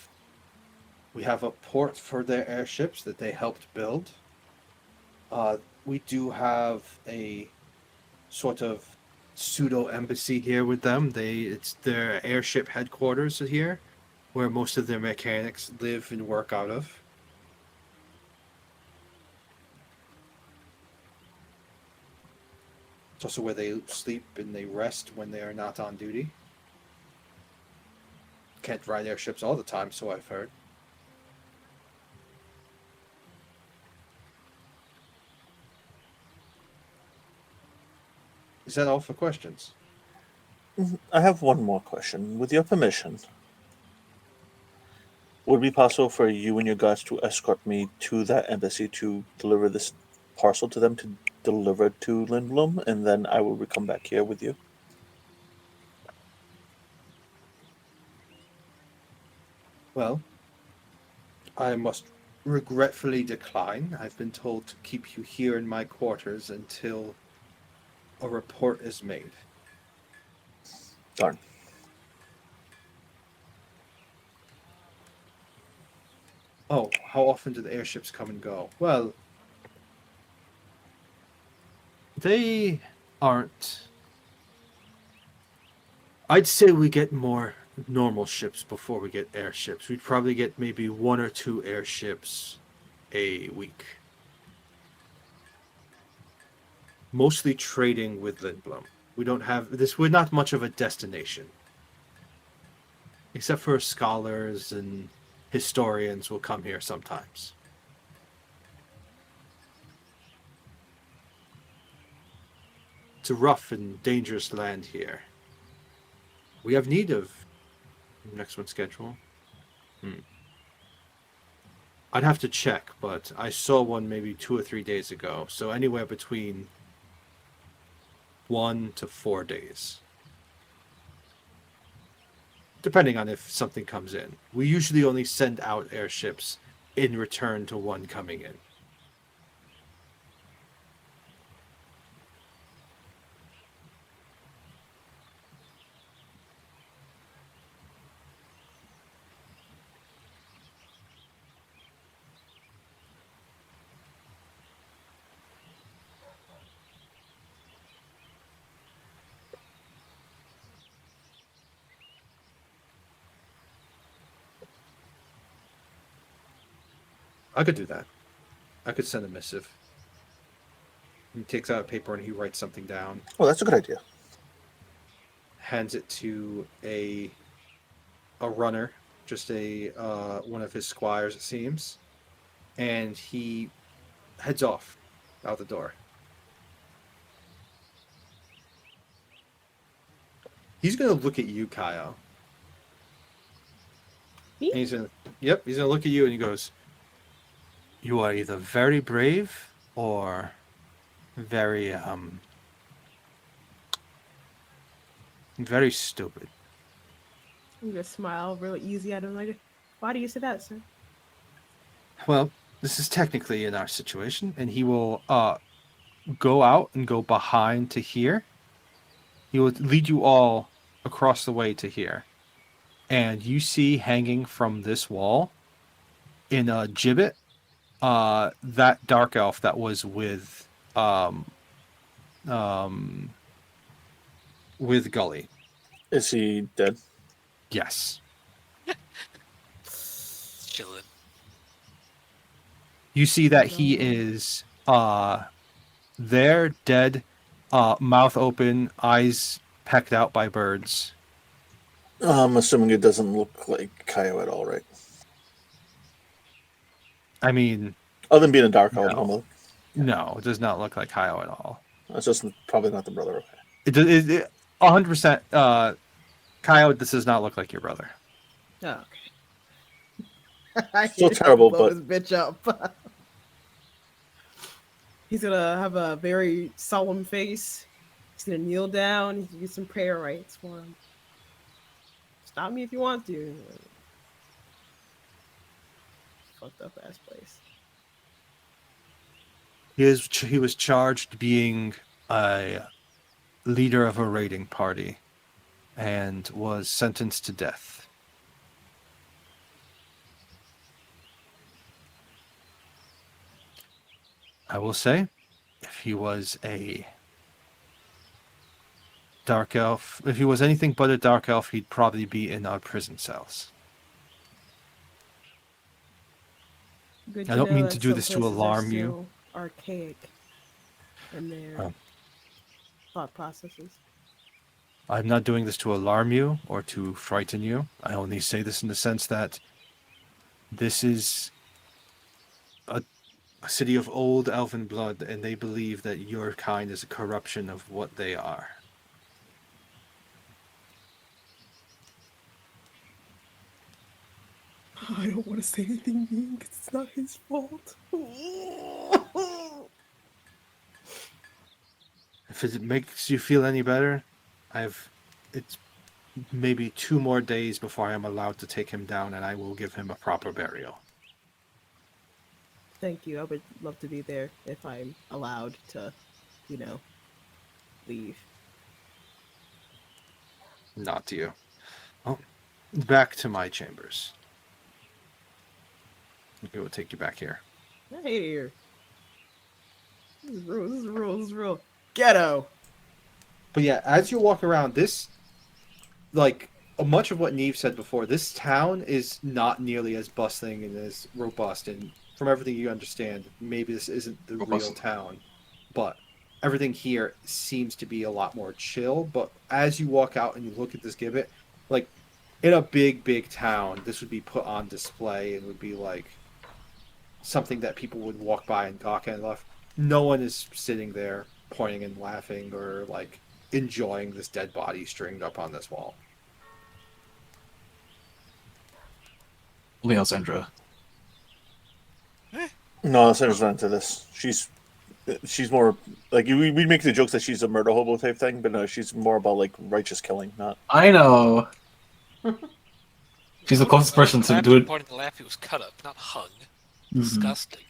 Yes. a port for their airships that they helped build. We do have a sort of pseudo embassy here with them. It's their airship headquarters here, where most of their mechanics live and work out of. It's also where they sleep and they rest when they are not on duty. Can't ride airships all the time, so I've heard. Is that all for questions? I have one more question. With your permission, would it be possible for you and your guards to escort me to that embassy to deliver this parcel to them to deliver to Lindblom, and then I will come back here with you? Well, I must regretfully decline. I've been told to keep you here in my quarters until a report is made. Darn. Oh, how often do the airships come and go? Well, they aren't. I'd say we get more normal ships before we get airships. We'd probably get maybe 1 or 2 airships a week. Mostly trading with Lindblom. We don't have this. We're not much of a destination, except for scholars and historians will come here sometimes. It's a rough and dangerous land here. We have need of next one schedule. I'd have to check, but I saw one maybe 2 or 3 days ago. So anywhere between 1 to 4 days, depending on if something comes in. We usually only send out airships in return to one coming in. I could do that. I could send a missive. He takes out a paper and he writes something down. Oh, that's a good idea. Hands it to a runner, just a one of his squires, it seems, and he heads off out the door. He's gonna look at you, Kyle. Me? And he's gonna look at you and he goes, "You are either very brave or very very stupid." I'm gonna smile real easy at him like, why do you say that, sir? Well, this is technically in our situation, and he will go out and go behind to here. He will lead you all across the way to here. And you see hanging from this wall in a gibbet that dark elf that was with Gully. Is he dead? Yes. Chilling. You see that he is there, dead, mouth open, eyes pecked out by birds. I'm assuming it doesn't look like Kaio at all, right? I mean, Other than being a dark elf, No. normally. no, it does not look like Kyle at all. That's just probably not the brother. Okay. It 100%. Kyle, this does not look like your brother. Oh, okay. I Still hate it. terrible, Blow but- this bitch up. He's gonna have a very solemn face. He's gonna kneel down. He's gonna do some prayer rites for him. Stop me if you want to. Fucked up ass place. He was charged being a leader of a raiding party and was sentenced to death. I will say, if he was a dark elf, if he was anything but a dark elf, he'd probably be in our prison cells. Good I don't know mean that to do some this to places are alarm you. still archaic in their Oh. thought processes. I'm not doing this to alarm you or to frighten you. I only say this in the sense that this is a city of old elven blood, and they believe that your kind is a corruption of what they are. I don't want to say anything mean because it's not his fault. If it makes you feel any better, it's maybe 2 more days before I am allowed to take him down, and I will give him a proper burial. Thank you. I would love to be there if I'm allowed to, leave. Not to you. Oh, back to my chambers. Okay, we'll take you back here. I hate it here. This is real ghetto. But yeah, as you walk around, this, like, much of what Neve said before, this town is not nearly as bustling and as robust. And from everything you understand, maybe this isn't the real town, but everything here seems to be a lot more chill. But as you walk out and you look at this gibbet, like, in a big town, this would be put on display and would be like something that people would walk by and gawk at and laugh. No one is sitting there pointing and laughing or like enjoying this dead body stringed up on this wall. Leosandra. No, Sandra's not into this. She's more like we make the jokes that she's a murder hobo type thing, but no, she's more about like righteous killing, not. I know. She's the closest person to do it. Part of the laugh, he was cut up, not hung. Mhm. Disgusting.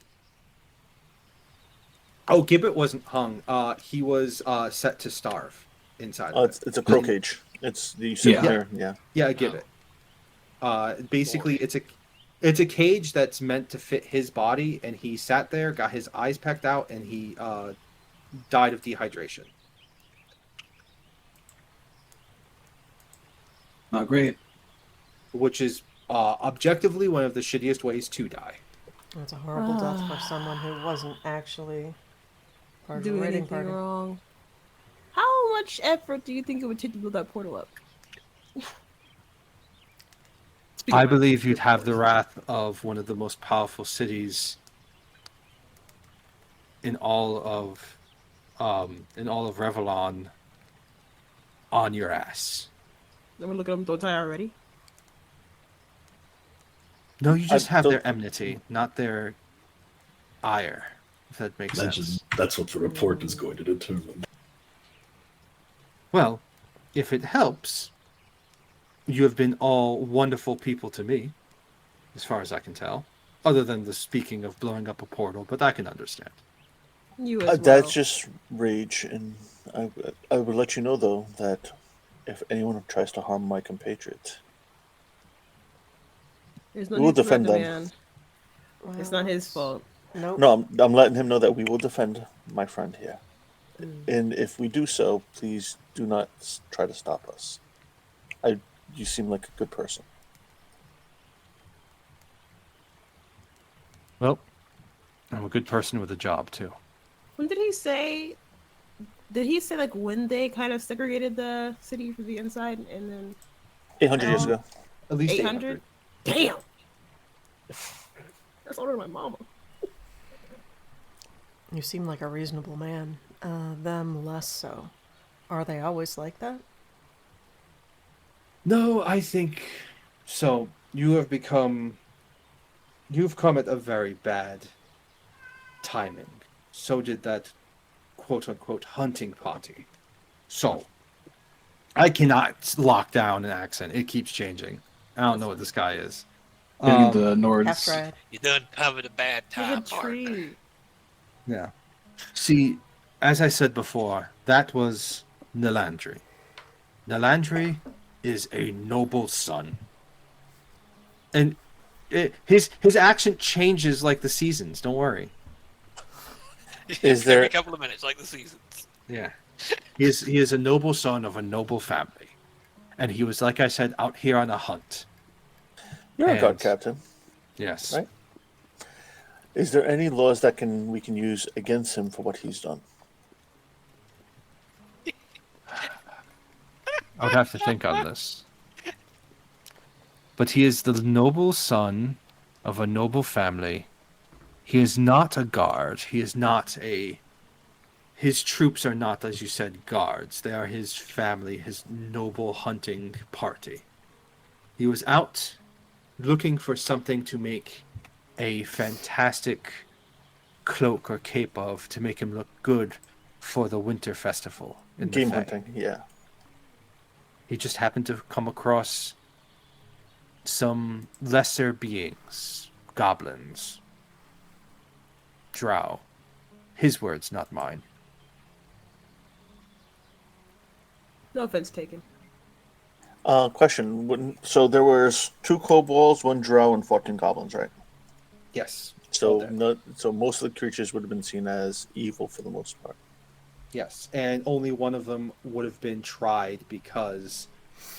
Oh, Gibbet wasn't hung. He was set to starve inside. Oh, Of it. it's a crow cage. It's you sit Yeah. there, yeah. Yeah, a Gibbet. Basically, it's a cage that's meant to fit his body, and he sat there, got his eyes pecked out, and he died of dehydration. Not great. Which is objectively one of the shittiest ways to die. It's a horrible death for someone who wasn't actually part of the Do raiding anything party. wrong. How much effort do you think it would take to build that portal up? I believe you'd have the wrath of one of the most powerful cities in all of Revlon on your ass. Let me look at them. Don't I already? No, you just have don't- their enmity, not their ire. If that makes sense. That's what the report is going to determine. Well, if it helps, you have been all wonderful people to me, as far as I can tell. Other than the speaking of blowing up a portal, but I can understand. You as well. That's just rage, and I would let you know though that if anyone tries to harm my compatriot, There's no we will need to defend hurt the them. man. Well, It's not his fault. Nope. no, I'm letting him know that we will defend my friend here, Mm. and if we do so, please do not try to stop us. You seem like a good person. Well, I'm a good person with a job, too. When did he say? Did he say like when they kind of segregated the city from the inside and then 800 years ago. At least 800? Damn. That's older than my mama. You seem like a reasonable man. Them less so. Are they always like that? No, I think so. You've come at a very bad timing. So did that quote unquote hunting party. So I cannot lock down an accent. It keeps changing. I don't know what this guy is. Getting the Half Nords. tried. You done covered a bad There's time, a partner. tree. Yeah. See, as I said before, that was Nalandri. Nalandri is a noble son. And his accent changes like the seasons, don't worry. Is there- every couple of minutes, like the seasons? Yeah. He is a noble son of a noble family. And he was, like I said, out here on a hunt. You're a And- guard captain. Yes. Right. Is there any laws that we can use against him for what he's done? I would have to think on this. But he is the noble son of a noble family. He is not a guard. He is not a... His troops are not, as you said, guards. They are his family, his noble hunting party. He was out looking for something to make a fantastic cloak or cape of, to make him look good for the winter festival. In Game the Fae. hunting, yeah. He just happened to come across some lesser beings, goblins, drow. His words, not mine. No offense taken. Question. So there was 2 kobolds, 1 drow, and 14 goblins, right? Yes. So Okay. so most of the creatures would have been seen as evil for the most part. Yes, and only one of them would have been tried because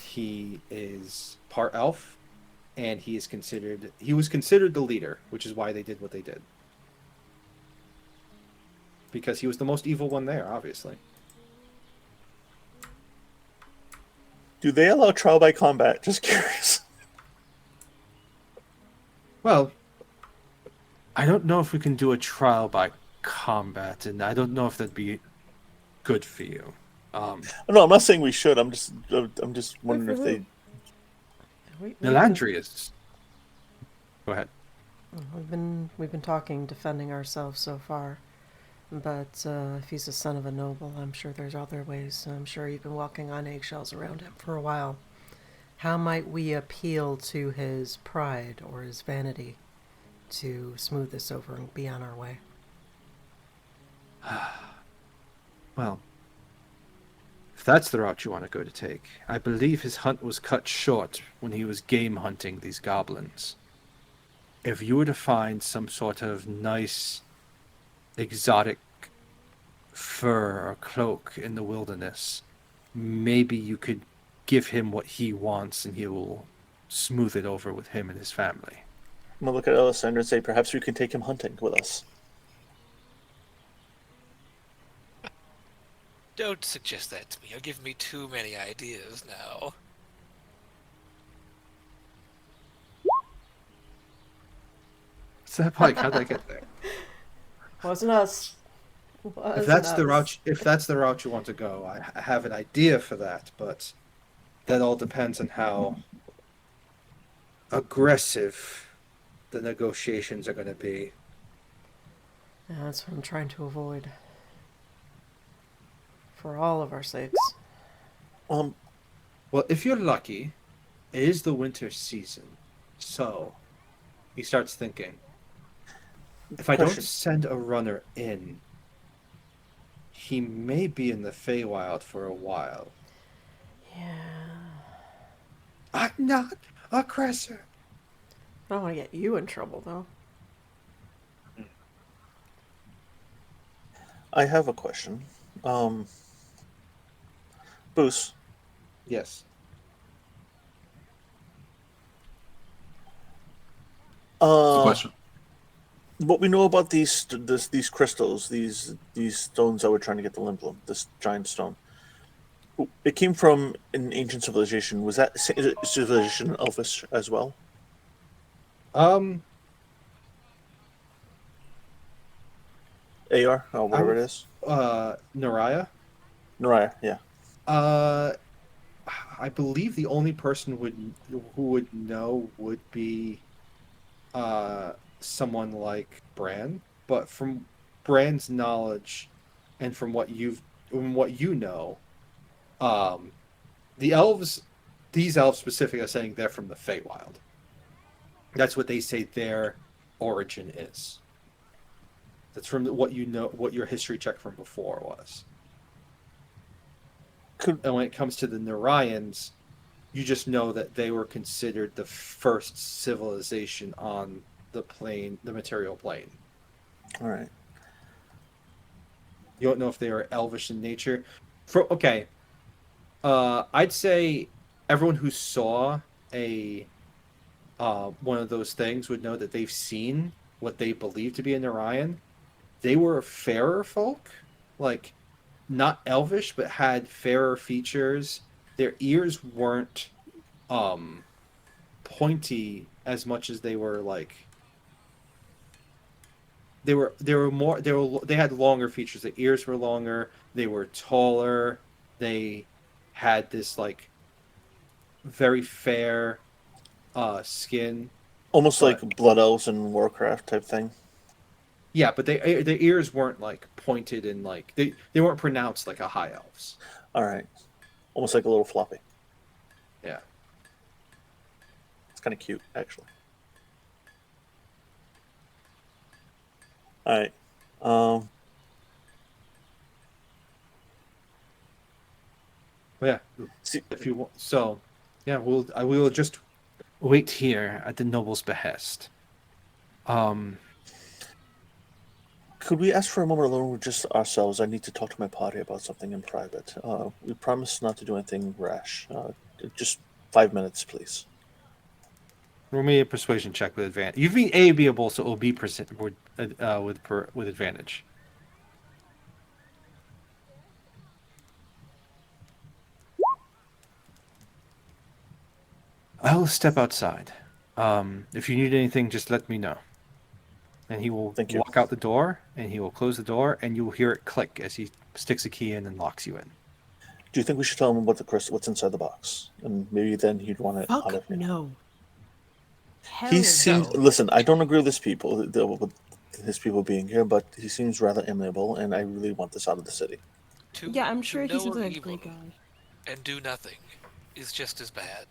he is part elf, and he was considered the leader, which is why they did what they did. Because he was the most evil one there, obviously. Do they allow trial by combat? Just curious. Well, I don't know if we can do a trial by combat, and I don't know if that'd be good for you. No, I'm not saying we should. I'm just wondering if they. Nalandri is. Go ahead. We've been talking, defending ourselves so far, but if he's a son of a noble, I'm sure there's other ways. I'm sure you've been walking on eggshells around him for a while. How might we appeal to his pride or his vanity to smooth this over and be on our way? Well, if that's the route you want to go to take, I believe his hunt was cut short when he was game hunting these goblins. If you were to find some sort of nice, exotic fur or cloak in the wilderness, maybe you could give him what he wants and he will smooth it over with him and his family. I'm gonna look at Alessander and say, perhaps we can take him hunting with us. Don't suggest that to me. You're giving me too many ideas now. What's that like? How'd I get there? Wasn't us. If that's the route you want to go, I have an idea for that, but that all depends on how aggressive the negotiations are going to be. Yeah, that's what I'm trying to avoid. For all of our sakes. Well, if you're lucky, it is the winter season, so he starts thinking. If I don't Question. send a runner in, he may be in the Feywild for a while. Yeah. I'm not aggressor. I don't want to get you in trouble, though. I have a question. Boos, Yes. What's the question? what we know about these crystals, these stones that we're trying to get the Limblum, this giant stone. It came from an ancient civilization. Was that civilization Elvish as well? AR, or whatever it is. Naraya. Naraya, yeah. I believe the only person who would know would be someone like Bran. But from Bran's knowledge and from what you know, these elves specifically are saying they're from the Feywild. That's what they say their origin is. That's from what you know, what your history check from before was. And when it comes to the Narayan's, you just know that they were considered the first civilization on the material plane. All right. You don't know if they are elvish in nature. I'd say everyone who saw a one of those things would know that they've seen what they believe to be a Narayan. They were fairer folk, like not elvish, but had fairer features. Their ears weren't pointy as much as they were like. They had longer features. The ears were longer. They were taller. They had this like very fair skin. Almost like Blood Elves in Warcraft type thing. Yeah, but the ears weren't like pointed and like they weren't pronounced like a high elves. All right. Almost like a little floppy. Yeah. It's kind of cute, actually. All right. Yeah. See, If you want, so yeah, we will just wait here at the noble's behest. Could we ask for a moment alone with just ourselves? I need to talk to my party about something in private. We promise not to do anything rash. Just 5 minutes, please. Roll me a persuasion check with advantage. You've been amiable, so it will be with advantage. I'll step outside. If you need anything, just let me know. And he will walk out the door, and he will close the door, and you will hear it click as he sticks a key in and locks you in. Do you think we should tell him what's inside the box? And maybe then he'd want it out of me. No. He seems. no. Listen, I don't agree with his people, with his people being here, but he seems rather amiable, and I really want this out of the city. Yeah, I'm sure to he know seems we're like a evil great guy. and do nothing is just as bad.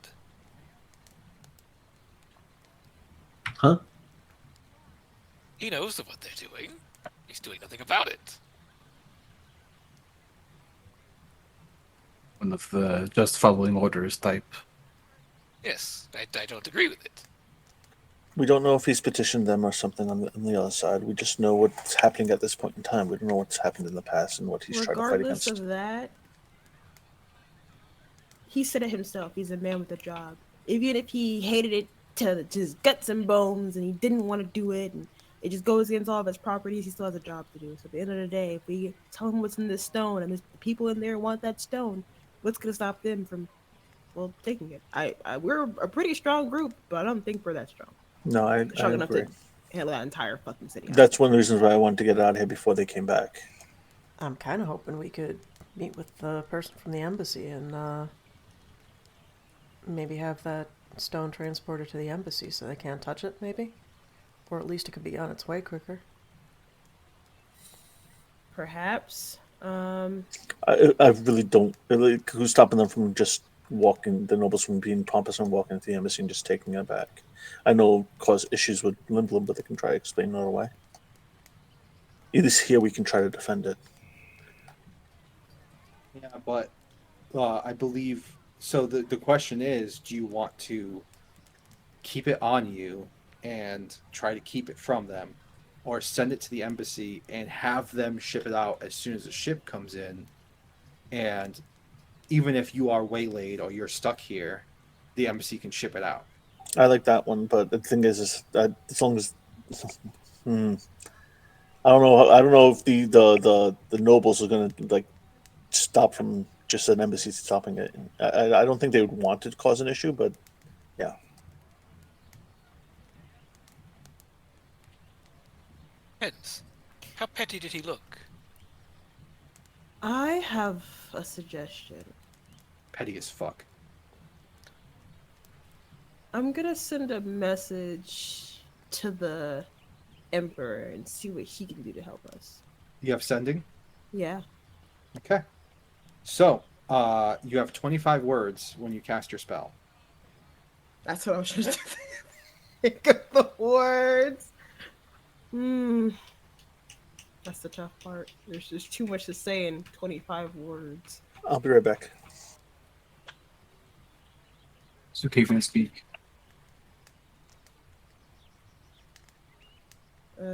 Huh? He knows of what they're doing. He's doing nothing about it. One of the just following orders type. Yes, I don't agree with it. We don't know if he's petitioned them or something on the other side. We just know what's happening at this point in time. We don't know what's happened in the past and what he's trying to fight Regardless against. of that, he said it himself. He's a man with a job. Even if he hated it to his guts and bones and he didn't want to do it and it just goes against all of his properties, he still has a job to do. So at the end of the day, if we tell him what's in this stone and the people in there want that stone, what's going to stop them from, well, taking it? We're a pretty strong group, but I don't think we're that strong. No, I Strong enough agree. to handle that entire fucking city. That's one of the reasons why I wanted to get out of here before they came back. I'm kind of hoping we could meet with the person from the embassy and maybe have that stone transported to the embassy so they can't touch it, maybe? Or at least it could be on its way quicker. Perhaps. I really don't. Who's stopping them from just walking, the nobles from being pompous and walking into the embassy and just taking it back? I know cause issues with Lindblom, but they can try to explain another way. Either here we can try to defend it. Yeah, but I believe so. The question is, do you want to keep it on you and try to keep it from them, or send it to the embassy and have them ship it out as soon as the ship comes in? And even if you are waylaid or you're stuck here, the embassy can ship it out. I like that one, but the thing is that as long as I don't know if the nobles are gonna like stop from just an embassy stopping it. I don't think they would want to cause an issue, but yeah. Hence, how petty did he look? I have a suggestion. Petty as fuck. I'm gonna send a message to the Emperor and see what he can do to help us. You have sending? Yeah. Okay. So, you have 25 words when you cast your spell. That's what I was just think of the words. That's the tough part. There's just too much to say in 25 words. I'll be right back. It's okay if I speak. You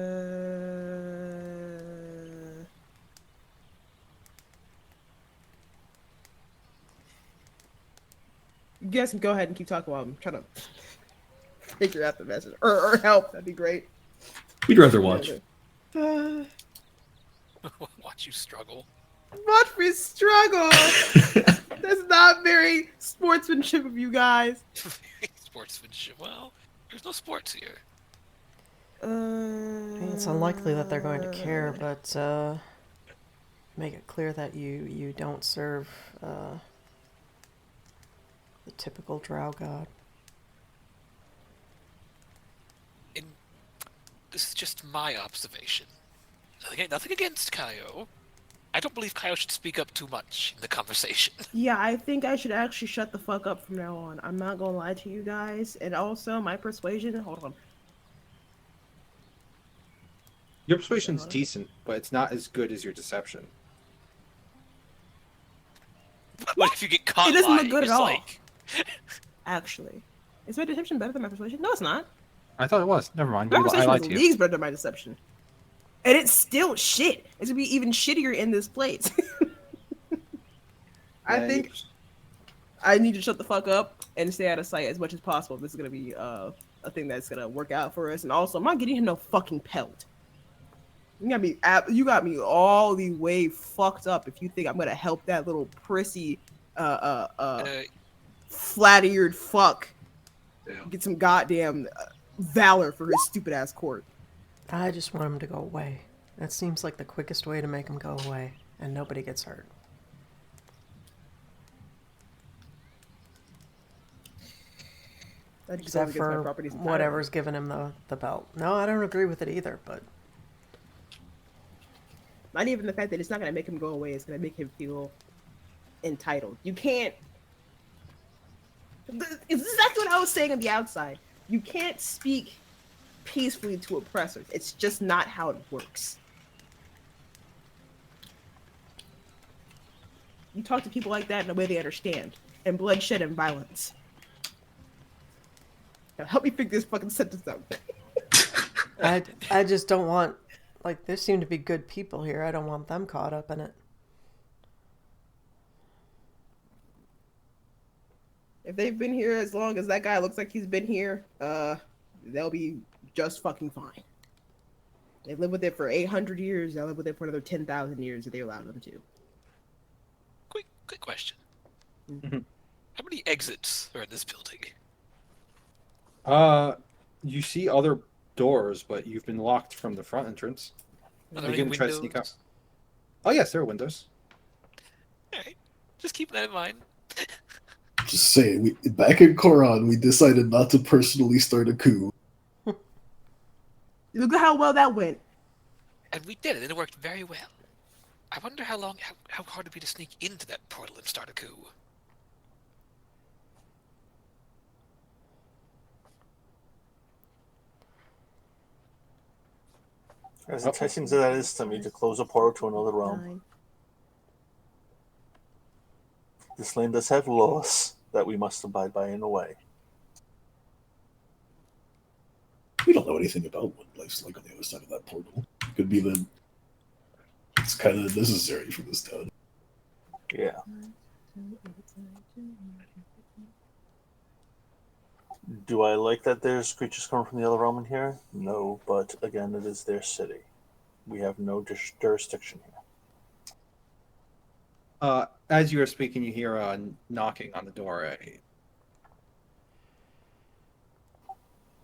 guys can go ahead and keep talking while I'm trying to figure out the message. Or help. That'd be great. We'd rather watch. Uh, Watch you struggle. watch me struggle. That's not very sportsmanship of you guys. Sportsmanship. Well, there's no sports here. I mean, it's unlikely that they're going to care, but make it clear that you don't serve the typical drow god. And this is just my observation. Nothing against Kaio. I don't believe Kaio should speak up too much in the conversation. Yeah, I think I should actually shut the fuck up from now on. I'm not gonna lie to you guys. And also, my persuasion. Hold on. Your persuasion's decent, but it's not as good as your deception. What if you get caught? It doesn't look lying? good at It's all. like- Actually, is my deception better than my persuasion? No, it's not. I thought it was. Never mind. My I persuasion lied was to you. leagues better than my deception. And it's still shit. It's gonna be even shittier in this place. I Yeah, think I need to shut the fuck up and stay out of sight as much as possible. This is gonna be a thing that's gonna work out for us. And also, I'm not getting him no fucking pelt. You got me all the way fucked up if you think I'm gonna help that little prissy flat-eared fuck get some goddamn valor for his stupid ass court. I just want him to go away. That seems like the quickest way to make him go away, and nobody gets hurt. That just Except goes against my for properties entirely. whatever's giving him the belt. No, I don't agree with it either, but Not even the fact that it's not gonna make him go away. It's gonna make him feel entitled. You can't. It's exactly what I was saying on the outside. You can't speak peacefully to oppressors. It's just not how it works. You talk to people like that in a way they understand, and bloodshed and violence. Now help me figure this fucking sentence out. I just don't want, like, there seem to be good people here. I don't want them caught up in it. If they've been here as long as that guy looks like he's been here, they'll be just fucking fine. They live with it for 800 years. They'll live with it for another 10,000 years if they allow them to. Quick question. Mhm. How many exits are in this building? You see other doors, but you've been locked from the front entrance. Are You there any can try to sneak out. windows? Oh yes, there are windows. Alright. Just keep that in mind. Just saying, back in Koran, we decided not to personally start a coup. Look at how well that went. And we did it, and it worked very well. I wonder how hard it'd be to sneak into that portal and start a coup. As enticing as that is to me to close a portal to another realm, this land does have laws that we must abide by in a way. We don't know anything about what life's like on the other side of that portal. It could be that it's kind of necessary for this town. Yeah. Do I like that there's creatures coming from the other realm in here? No, but again, it is their city. We have no jurisdiction here. As you are speaking, you hear knocking on the door.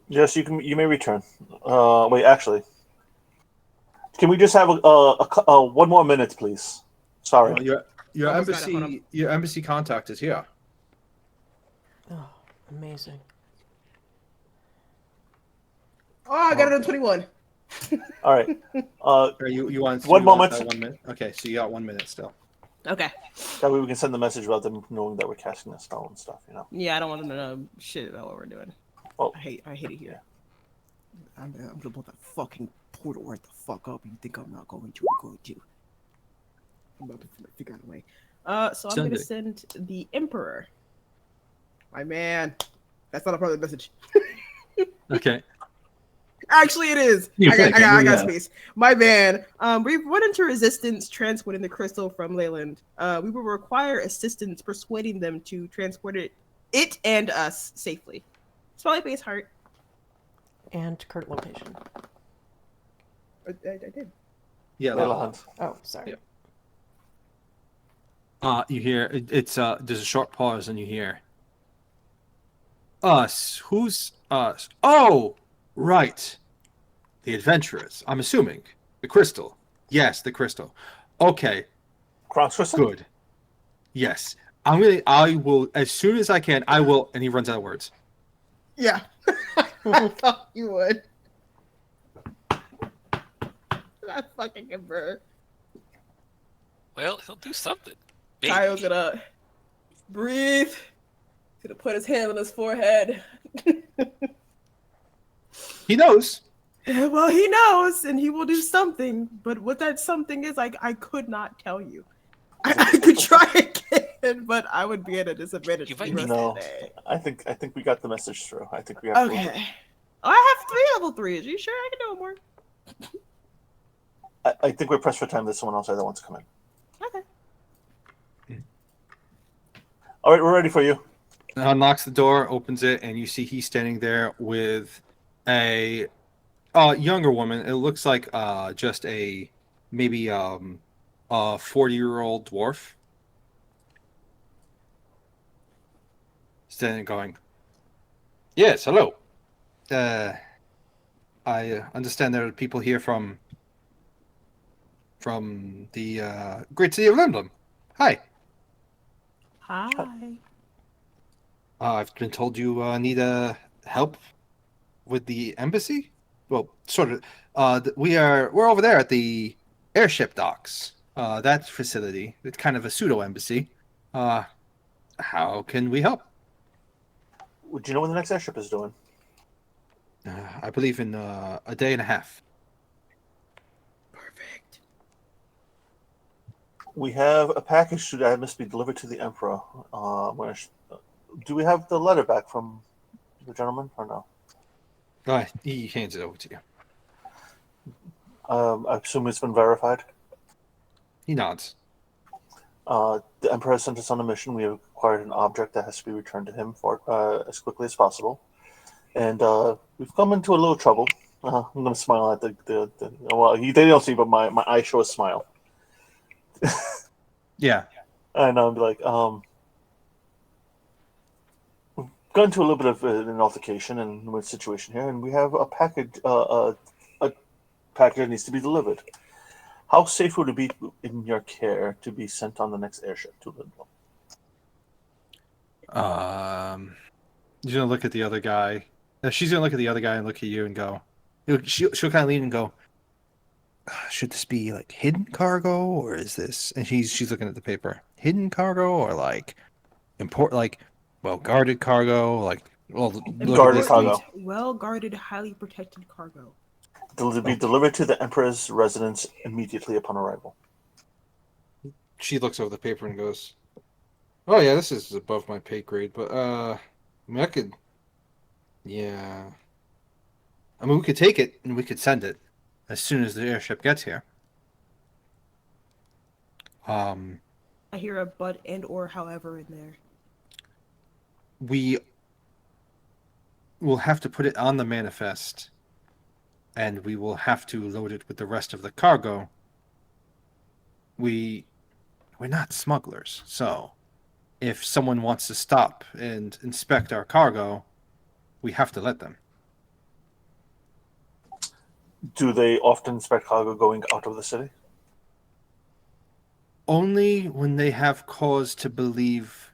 Yes, you may return. Wait, actually, can we just have a one more minute, please? Sorry. Your Almost got it, hold embassy contact is here. Oh, amazing. Oh, I got it on 21. All right. You want One moment. 1 minute? Okay, so you got 1 minute still. Okay. That way we can send the message about them knowing that we're casting a spell and stuff. You know. Yeah, I don't want them to know shit about what we're doing. Oh. I hate it here. I'm gonna blow that fucking portal right the fuck up. You think I'm not going to? I'm going to. I'm about to figure out a way. So I'm Send gonna it. send the Emperor. My man. That's not a part of the message. Okay. Actually, it is. You I think, got yeah. space. My man. We've run into resistance transporting the crystal from Leyland. We will require assistance persuading them to transport it and us safely. Smiley face heart. And current location. I did. Yeah. Lay that- hands. Oh, sorry. Yeah. You hear it's there's a short pause and you hear us. Who's us? Oh, right. The adventurers. I'm assuming the crystal. Yes, the crystal. Okay, Cross crystal? good. Yes, I will as soon as I can. I will. And he runs out of words. Yeah. I thought you would. That fucking Emperor. Well, he'll do something. Maybe. Kyle's gonna breathe. He's gonna put his hand on his forehead. He knows. Well, he knows, and he will do something. But what that something is, I could not tell you. I could try again, but I would be at a disadvantage. You for the might rest need- of the day. I think we got the message through. I think we have. Okay. Oh, I have 3 level 3s. Are you sure I can do more? I think we're pressed for time. There's someone else that wants to come in. Okay. All right, we're ready for you. Unlocks the door, opens it, and you see he's standing there with a younger woman. It looks like just a maybe a 40-year-old dwarf. Standing going, yes, hello. I understand there are people here from the great city of Lindblom. Hi. Hi. I've been told you need help with the embassy. Well, sort of. We're over there at the airship docks. That facility. It's kind of a pseudo embassy. How can we help? Do you know when the next airship is doing? I believe in a day and a half. Perfect. We have a package that must be delivered to the Emperor. Do we have the letter back from the gentleman or no? He hands it over to you. I assume it's been verified. He nods. The Emperor has sent us on a mission. We have acquired an object that has to be returned to him for as quickly as possible. And we've come into a little trouble. I'm going to smile at well, they don't see, but my eyes show a smile. Yeah. And I'll be like, we've gone into a little bit of an altercation and a situation here, and we have a package, a package that needs to be delivered. How safe would it be in your care to be sent on the next airship to Lindblom? He's gonna look at the other guy. She's gonna look at the other guy and look at you and go. She'll kind of lean and go. Should this be like hidden cargo or is this? And she's looking at the paper. Hidden cargo or like guarded cargo? Like Guarded cargo. Well guarded, highly protected cargo. To be delivered to the Emperor's residence immediately upon arrival. She looks over the paper and goes, "Oh yeah, this is above my pay grade, but I mean, I could, yeah. I mean, we could take it and we could send it as soon as the airship gets here." I hear a but and or however in there. We will have to put it on the manifest, and we will have to load it with the rest of the cargo. We're not smugglers, so if someone wants to stop and inspect our cargo, we have to let them. Do they often inspect cargo going out of the city? Only when they have cause to believe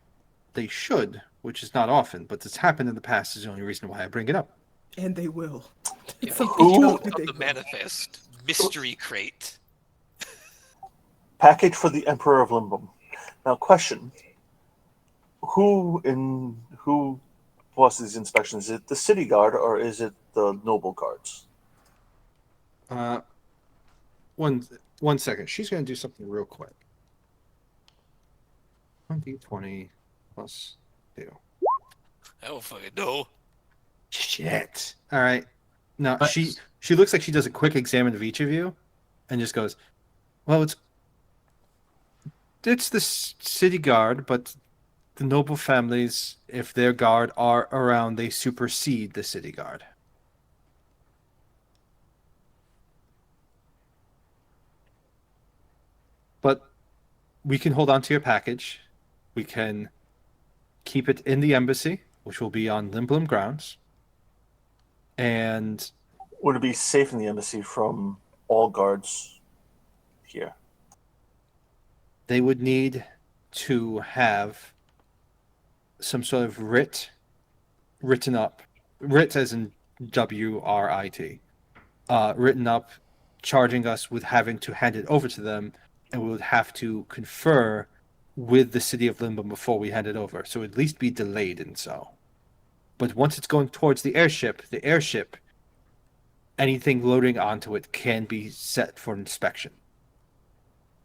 they should, which is not often, but it's happened in the past is the only reason why I bring it up. And they will. Yeah, Something who- tells me Of they the will. manifest mystery crate. Package for the Emperor of Lindblom. Now, question: Who bosses these inspections? Is it the city guard or is it the noble guards? One second. She's gonna do something real quick. 20 plus 2. I don't fucking know. Shit. All right. No, But- she looks like she does a quick examine of each of you, and just goes, "Well, it's the city guard, but the noble families, if their guard are around, they supersede the city guard." But we can hold on to your package. We can keep it in the embassy, which will be on Limblum grounds. And Would it be safe in the embassy from all guards here? they would need to have some sort of writ written up, writ as in WRIT, written up, charging us with having to hand it over to them, and we would have to confer with the city of Limbo before we hand it over. So at least be delayed in so. But once it's going towards the airship, anything loading onto it can be set for inspection.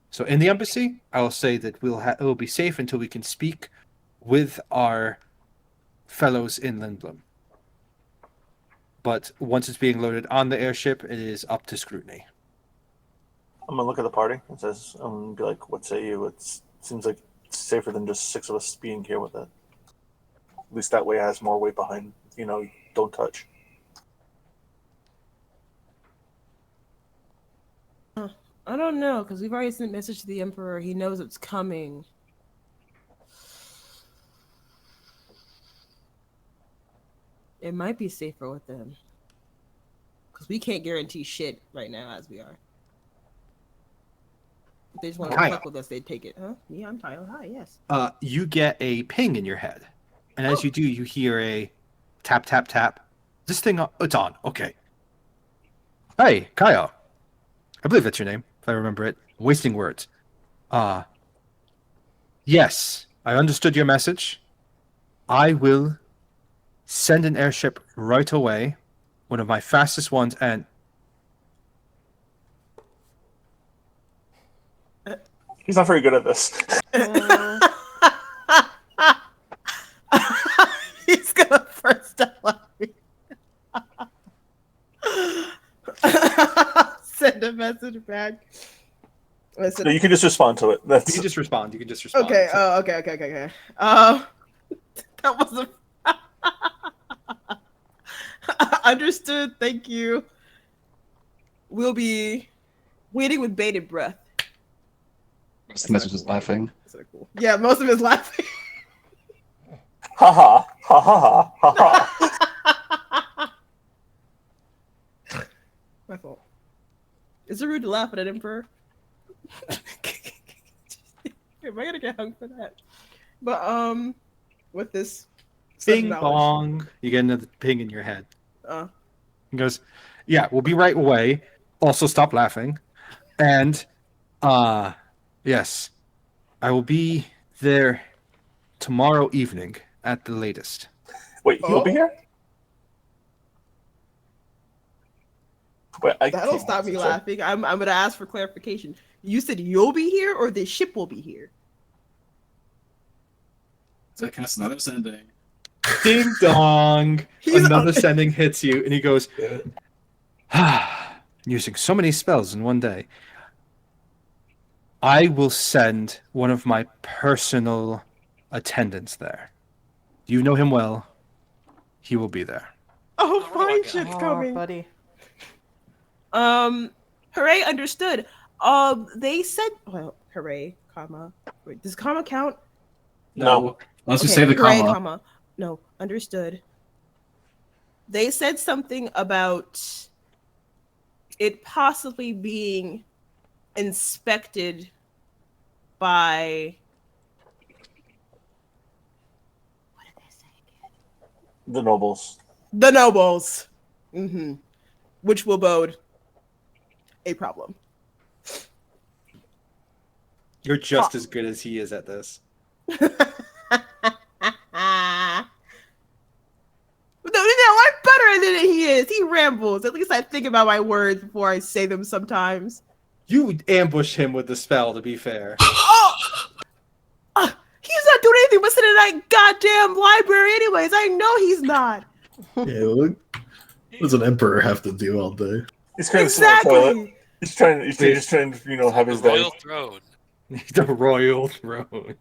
So in the embassy, I will say that it will be safe until we can speak with our fellows in Lindblom. But once it's being loaded on the airship, it is up to scrutiny. I'm gonna look at the party and says, be like, "What say you?" It seems like it's safer than just 6 of us being here with it. At least that way it has more weight behind. Don't touch. I don't know, because we've already sent a message to the Emperor. He knows it's coming. It might be safer with them. Because we can't guarantee shit right now as we are. If they just want to Kyle. fuck with us, they'd take it. Huh? Yeah, I'm Tyler. Hi, yes. You get a ping in your head. And as you do, you hear a tap, tap, tap. This thing, it's on. Okay. Hey, Kyle. I believe that's your name, if I remember it. Wasting words. Yes, I understood your message. I will send an airship right away. One of my fastest ones, and He's not very good at this. He's gonna first step laughing. Send a message back. Listen. No, you can just respond to it. you That's can just respond. Okay. Oh, okay. That wasn't. Understood. Thank you. We'll be waiting with bated breath. The message is laughing. That's sort of cool. Yeah, most of it's laughing. ha ha ha ha ha ha. My fault. Is it rude to laugh at an emperor? Am I gonna get hung for that? But with this Bing $7. bong. You get another ping in your head. He goes, "Yeah, we'll be right away. Also, stop laughing. And, yes, I will be there tomorrow evening at the latest." Wait, he'll be here? Wait, That'll stop me laughing. I'm gonna ask for clarification. You said you'll be here, or the ship will be here? So I cast another sending. Ding dong. He's Another on- sending hits you, and he goes, using so many spells in one day. I will send one of my personal attendants there. You know him well. He will be there. Oh, Oh my fine God. shit's Oh, coming. buddy. Hooray, understood. They said, well, hooray, comma. Wait, does comma count? No. Unless you Okay, say the hooray, comma. No, understood. They said something about it possibly being inspected by. What did they say again? The nobles. The nobles. Mm-hmm. Which will bode a problem. You're just as good as he is at this. No, I'm better than he is. He rambles. syllables. At least I think about my words before I say them sometimes. You ambushed him with the spell, to be fair. Oh! He's not doing anything but sitting in that goddamn library anyways. I know he's not. Yeah, look, what does an emperor have to do all day? He's kind of sitting on the toilet. Exactly. He's just trying to, have his The day. royal throne. The royal throne.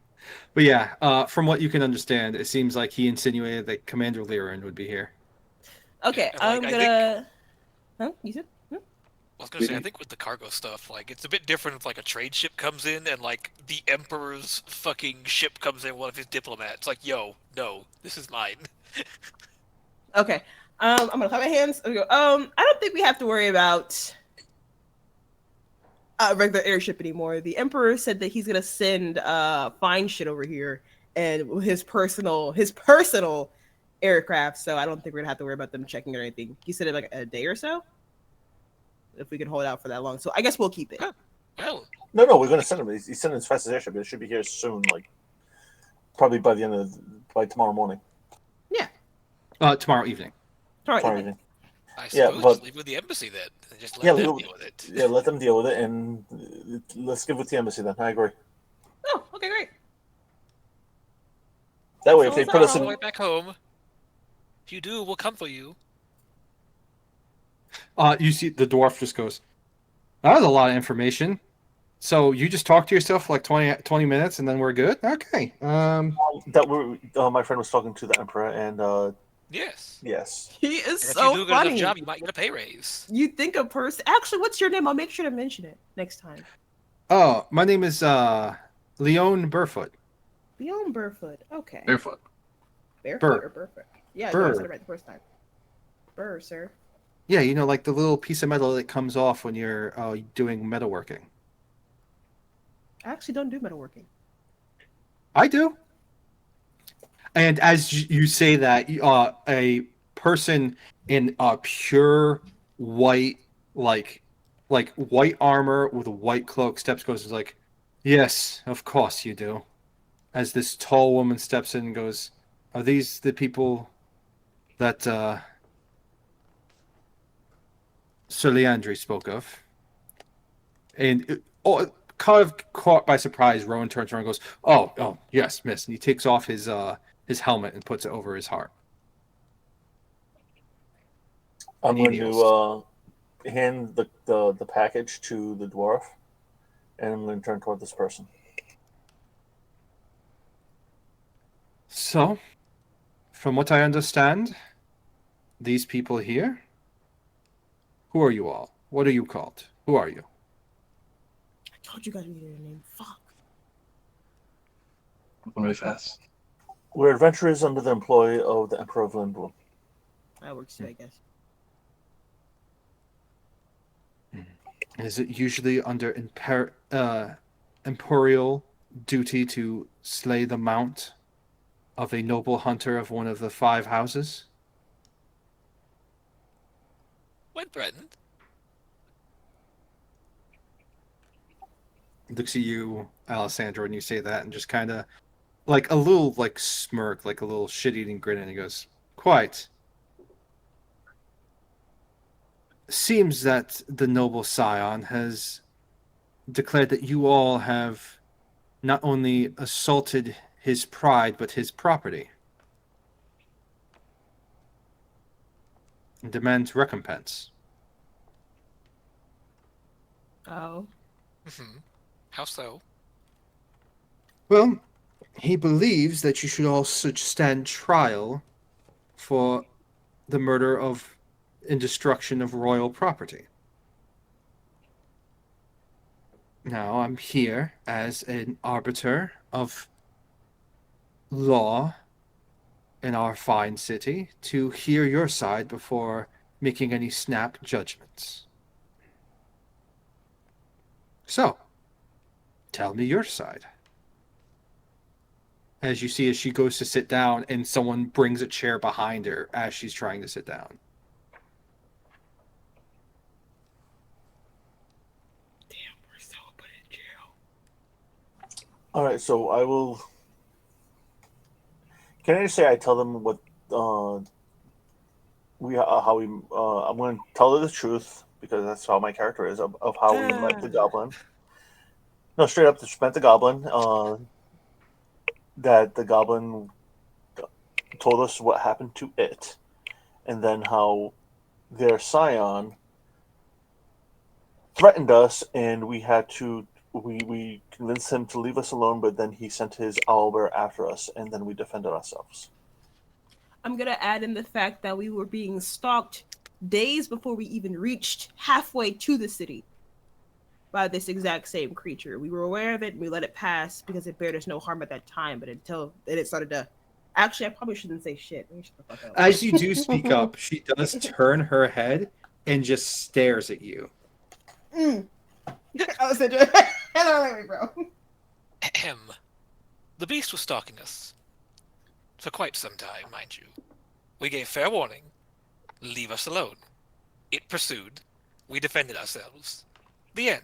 But yeah, from what you can understand, it seems like he insinuated that Commander Liren would be here. Okay, And, I'm I gonna. Huh? You said? I was gonna say, I think with the cargo stuff, like, it's a bit different if, like, a trade ship comes in and, like, the Emperor's fucking ship comes in, one of his diplomats. Like, yo, no, this is mine. Okay. I'm gonna clap my hands. I don't think we have to worry about a regular airship anymore. The Emperor said that he's gonna send fine shit over here and his personal aircraft. So I don't think we're gonna have to worry about them checking or anything. He said it like a day or so. If we can hold out for that long, so I guess we'll keep it. Well, No, we're going to send him. He's sending as fast as airship. It should be here soon, like probably by tomorrow morning. Yeah. Tomorrow evening. Tomorrow evening. I Yeah, suppose but- just leave it with the embassy then. And just let them deal with it. Yeah, let them deal with it, and let's give it to the embassy then. I agree. Oh, okay, great. That way, So if they it's put us all the in, way back home, if you do, we'll come for you. You see the dwarf just goes, that was a lot of information. So you just talk to yourself for like 20 minutes and then we're good? Okay. my friend was talking to the emperor, and Yes. yes, He is And if so you do a good funny. enough job, you might get a pay raise. You think a person? Actually, what's your name? I'll make sure to mention it next time. Oh, my name is Leon Burfoot. Beyond Burfoot. Okay. Barefoot. Barefoot Burr. or Burfoot? Yeah, Burr. I said it right the first time. Burr, sir. Yeah, like the little piece of metal that comes off when you're doing metalworking. I actually don't do metalworking. I do. And as you say that, a person in pure white, like white armor with a white cloak goes is like, yes, of course you do. As this tall woman steps in and goes, are these the people that Sir Leandri spoke of? And kind of caught by surprise, Rowan turns around and goes, oh, yes, miss. And he takes off his helmet and puts it over his heart. I'm And he going kneels. to hand the package to the dwarf, and I'm going to turn toward this person. So, from what I understand, these people here, who are you all? What are you called? Who are you? I told you guys we needed a name. Fuck. Really fast. We're adventurers under the employ of the Emperor of Lindblom. That works too, I guess. Is it usually under imperial duty to slay the mount of a noble hunter of one of the 5 houses? When threatened. Looks at you, Alessandro, and you say that, and just kind of like a little smirk, like a little shit-eating grin, and he goes, "Quite. Seems that the noble scion has declared that you all have not only assaulted his pride, but his property, and demands recompense." Oh. Mm-hmm. How so? Well, he believes that you should also stand trial for the murder of and destruction of royal property. Now, I'm here as an arbiter of law in our fine city to hear your side before making any snap judgments. So, tell me your side. As you see, as she goes to sit down, and someone brings a chair behind her as she's trying to sit down. Damn, we're so put in jail. All right, so I will. Can I just say I tell them what I'm going to tell her the truth because that's how my character is of how we met the goblin. No, straight up, just met the goblin. That the goblin told us what happened to it, and then how their scion threatened us, and we had to we convinced him to leave us alone, but then he sent his owlbear after us, and then we defended ourselves. I'm gonna add in the fact that we were being stalked days before we even reached halfway to the city by this exact same creature. We were aware of it and we let it pass because it bared us no harm at that time, but until then it started to... Actually, I probably shouldn't say shit. Let me shut the fuck up. As you do speak up, she does turn her head and just stares at you. I was enjoying it, bro. Ahem. The beast was stalking us. For quite some time, mind you. We gave fair warning. Leave us alone. It pursued. We defended ourselves. The end.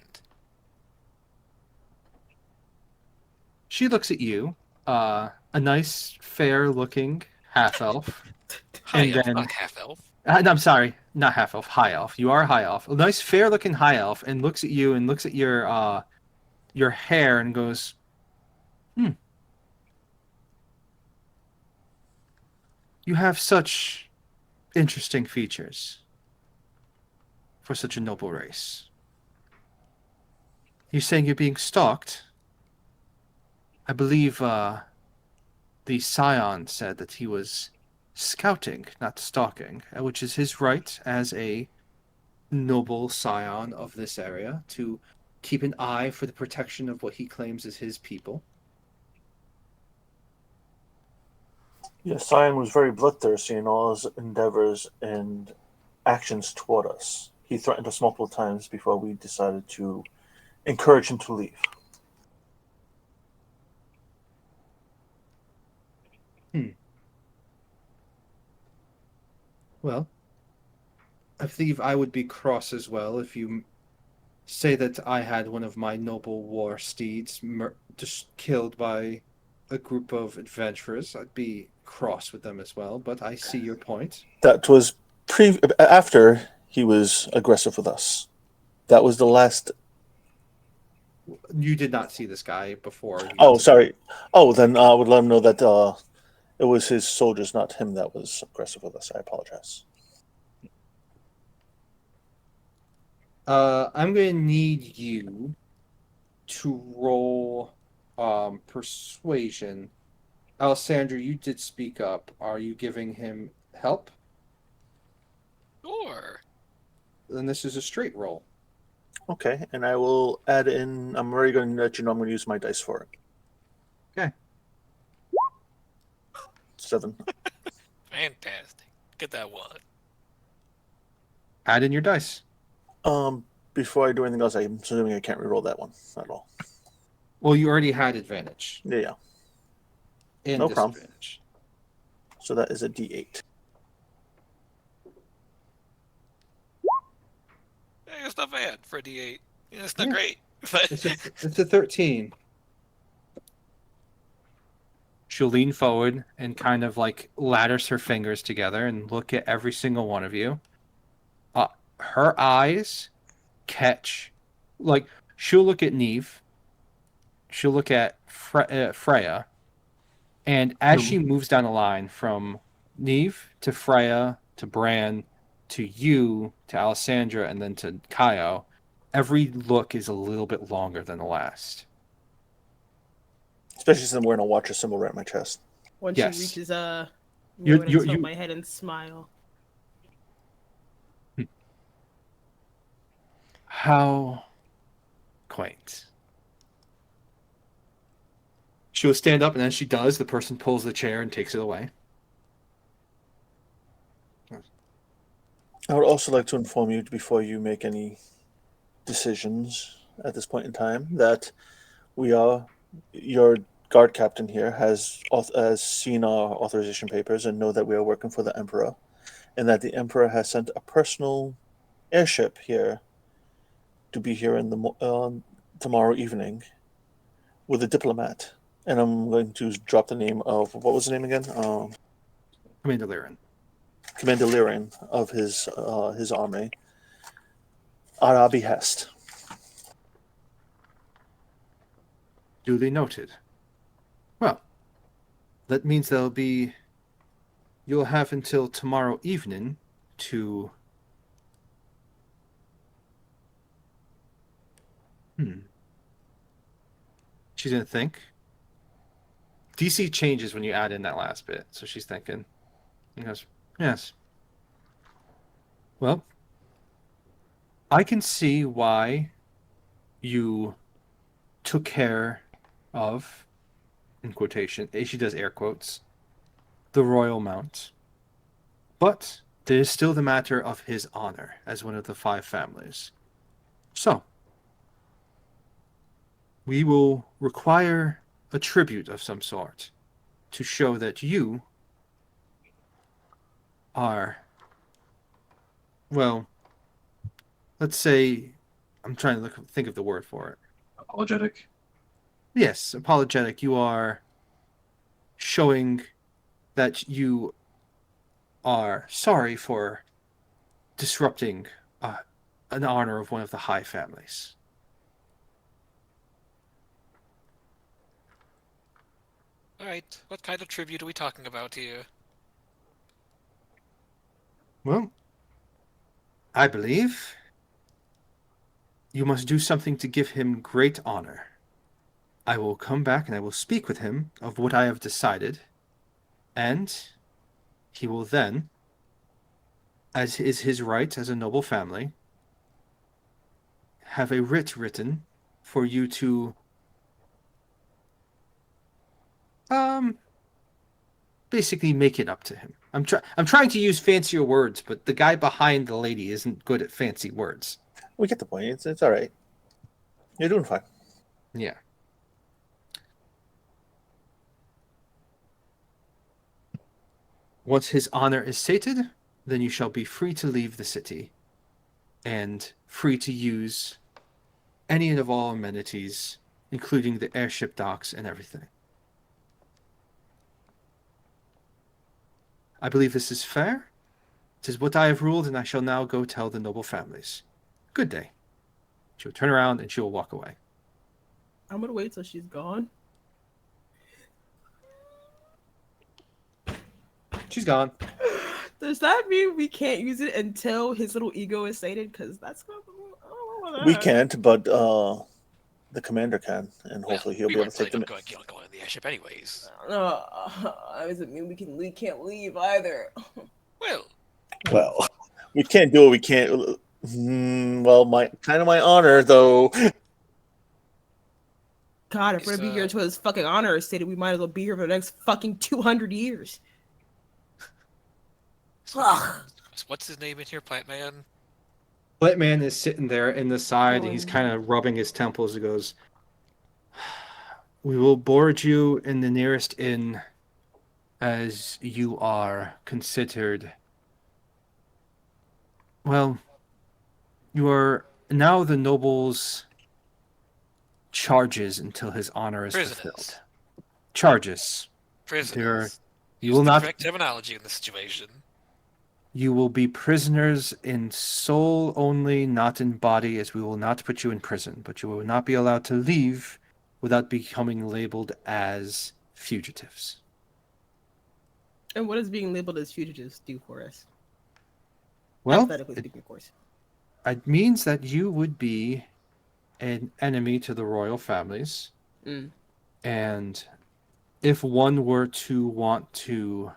She looks at you, a nice, fair-looking half-elf. High And elf, then- not half elf. No, I'm sorry, not half-elf, high-elf. You are a high-elf. A nice, fair-looking high-elf, and looks at you and looks at your hair and goes, You have such interesting features for such a noble race. You're saying you're being stalked? I believe the scion said that he was scouting, not stalking, which is his right as a noble scion of this area to keep an eye for the protection of what he claims is his people. Yes, Scion was very bloodthirsty in all his endeavors and actions toward us. He threatened us multiple times before we decided to encourage him to leave. Well, I believe I would be cross as well if you say that I had one of my noble war steeds just killed by a group of adventurers. I'd be cross with them as well, but I see your point. That was after he was aggressive with us. That was the last. You did not see this guy before. Oh, sorry. Oh, then I would let him know that it was his soldiers, not him, that was aggressive with us. I apologize. I'm going to need you to roll persuasion. Alessandra, you did speak up. Are you giving him help? Sure. Then this is a straight roll. Okay, and I will add in. I'm already going to let you know I'm going to use my dice for it. Okay. 7. Fantastic. Get that one. Add in your dice. Before I do anything else, I'm assuming I can't reroll that one at all. Well, you already had advantage. Yeah. And No problem. disadvantage. So that is a D8. Hey, it's not bad for a D8. Yeah, it's not Yeah. great. But It's a 13. She'll lean forward and kind of like ladders her fingers together and look at every single one of you. Her eyes catch, like, she'll look at Neve. She'll look at Freya. And as she moves down the line from Neve to Freya to Bran to you to Alessandra and then to Kaio, every look is a little bit longer than the last. Especially since I'm wearing a Watcher symbol right on my chest. Once Yes. she reaches, You- I'm you- gonna tilt you- my head and smile. How quaint. She'll stand up, and as she does, the person pulls the chair and takes it away. I would also like to inform you before you make any decisions at this point in time that your guard captain here has seen our authorization papers and know that we are working for the Emperor, and that the Emperor has sent a personal airship here to be here in the tomorrow evening with a diplomat. And I'm going to drop the name of, what was the name again? Commander Lyran. Commander Lyrian of his army at our behest. Duly noted. Well, that means you'll have until tomorrow evening to... She's gonna think. DC changes when you add in that last bit, so she's thinking. He goes, yes. Well, I can see why you took care of, in quotation, she does air quotes, the royal mount. But there is still the matter of his honor as one of the 5 families. So, we will require a tribute of some sort to show that you are, well, let's say, I'm trying to think of the word for it. Apologetic. Yes, apologetic. You are showing that you are sorry for disrupting an honor of one of the high families. Alright, what kind of tribute are we talking about here? Well, I believe you must do something to give him great honor. I will come back and I will speak with him of what I have decided, and he will then, as is his right as a noble family, have a writ written for you to basically make it up to him. I'm trying to use fancier words, but the guy behind the lady isn't good at fancy words. We get the point. It's all right. You're doing fine. Yeah. Once his honor is sated, then you shall be free to leave the city and free to use any and of all amenities, including the airship docks and everything. I believe this is fair. It is what I have ruled, and I shall now go tell the noble families. Good day. She'll turn around and she will walk away. I'm gonna wait till she's gone. She's gone. Does that mean we can't use it until his little ego is sated? Because that's gonna. We can't, but the commander can, and Well, hopefully he'll we be able weren't to take them. planning on going in the airship anyways. No, does it mean we can't leave either? Well, Well, We can't do it. We can't. Well, my honor though. God, if we're gonna be here until his fucking honor is stated, we might as well be here for the next fucking 200 years. Ugh. what's his name in here, Plant Man? Plant Man is sitting there in the side. He's kind of rubbing his temples. He goes, "We will board you in the nearest inn, as you are considered. Well, you are now the noble's charges until his honor is fulfilled. Charges. Prisoners. You Use will the not. correct terminology in this situation. You will be prisoners in soul only, not in body, as we will not put you in prison. But you will not be allowed to leave without becoming labeled as fugitives." And what does being labeled as fugitives do for us? Well, Hypothetically speaking, of course. it means that you would be an enemy to the royal families. Mm. And if one were to want to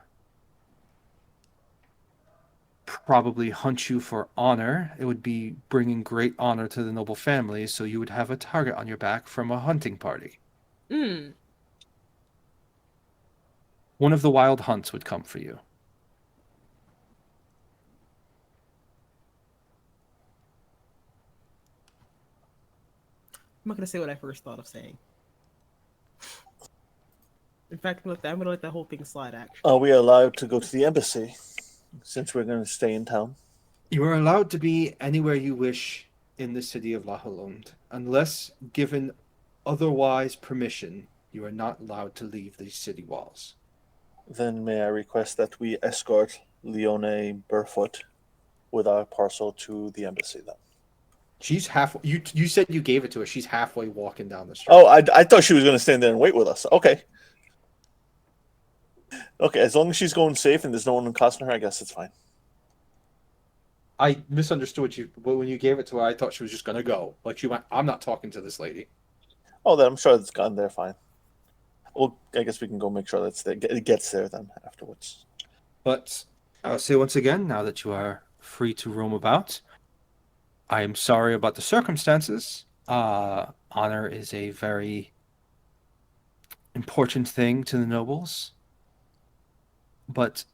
probably hunt you for honor, it would be bringing great honor to the noble families, so you would have a target on your back from a hunting party. Mm. One of the wild hunts would come for you. I'm not gonna say what I first thought of saying. In fact, I'm gonna let that whole thing slide. Actually, Are we allowed to go to the embassy since we're going to stay in town? You are allowed to be anywhere you wish in the city of Lahalund. Unless given otherwise permission, you are not allowed to leave the city walls. Then may I request that we escort Leone barefoot with our parcel to the embassy then. She's half. You said you gave it to her. She's halfway walking down the street. Oh, I thought she was going to stand there and wait with us. Okay. Okay, as long as she's going safe and there's no one accosting her, I guess it's fine. I misunderstood you, but when you gave it to her, I thought she was just gonna go. Like she went, I'm not talking to this lady. Oh, then I'm sure it's gotten there fine. Well, I guess we can go make sure it gets there then afterwards. But I'll say once again, now that you are free to roam about, I am sorry about the circumstances. Honor is a very important thing to the nobles. But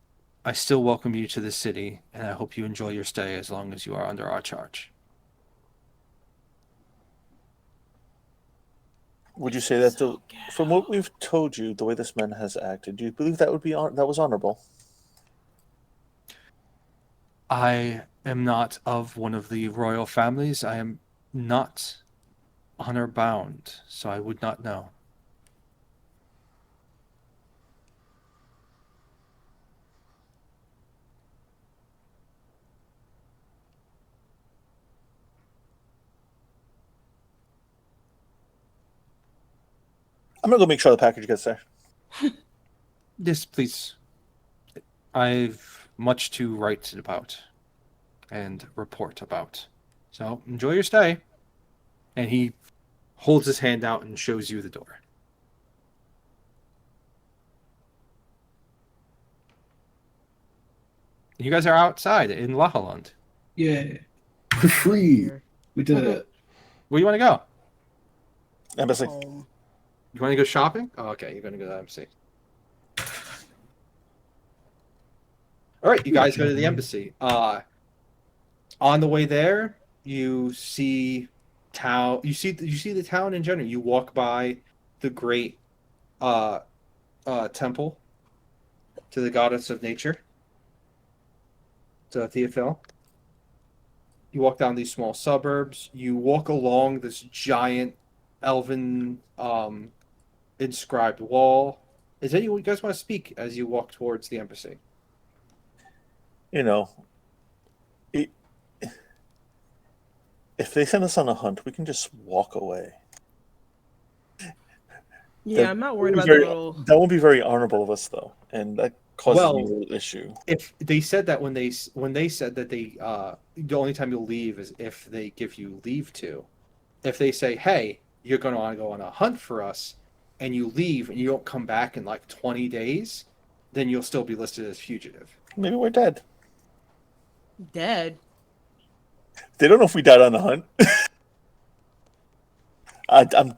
I still welcome you to the city, and I hope you enjoy your stay as long as you are under our charge. Would you say that from what we've told you, the way this man has acted, do you believe that that was honorable? I am not of one of the royal families. I am not honor bound, so I would not know. I'm gonna go make sure the package gets there. Yes, please. I've much to write about and report about. So enjoy your stay. And he holds his hand out and shows you the door. You guys are outside in Lahaland. Yeah. We're free. We did it. Where do you want to go? Embassy. You want to go shopping? Oh, okay, you're going to go to the embassy. All right, you guys go to the embassy. On the way there, you see town. You see the town in general. You walk by the great temple to the goddess of nature, to Theophil. You walk down these small suburbs. You walk along this giant elven inscribed wall. Is anyone you guys want to speak as you walk towards the embassy? You know, if they send us on a hunt, we can just walk away. Yeah, I'm not worried about very, the little. That won't be very honorable of us, though, and that causes Well, me a little issue. If they said that when they said that the only time you'll leave is if they give you leave to. If they say, hey, you're going to want to go on a hunt for us, and you leave and you don't come back in like 20 days, then you'll still be listed as fugitive. Maybe we're dead. Dead. They don't know if we died on the hunt.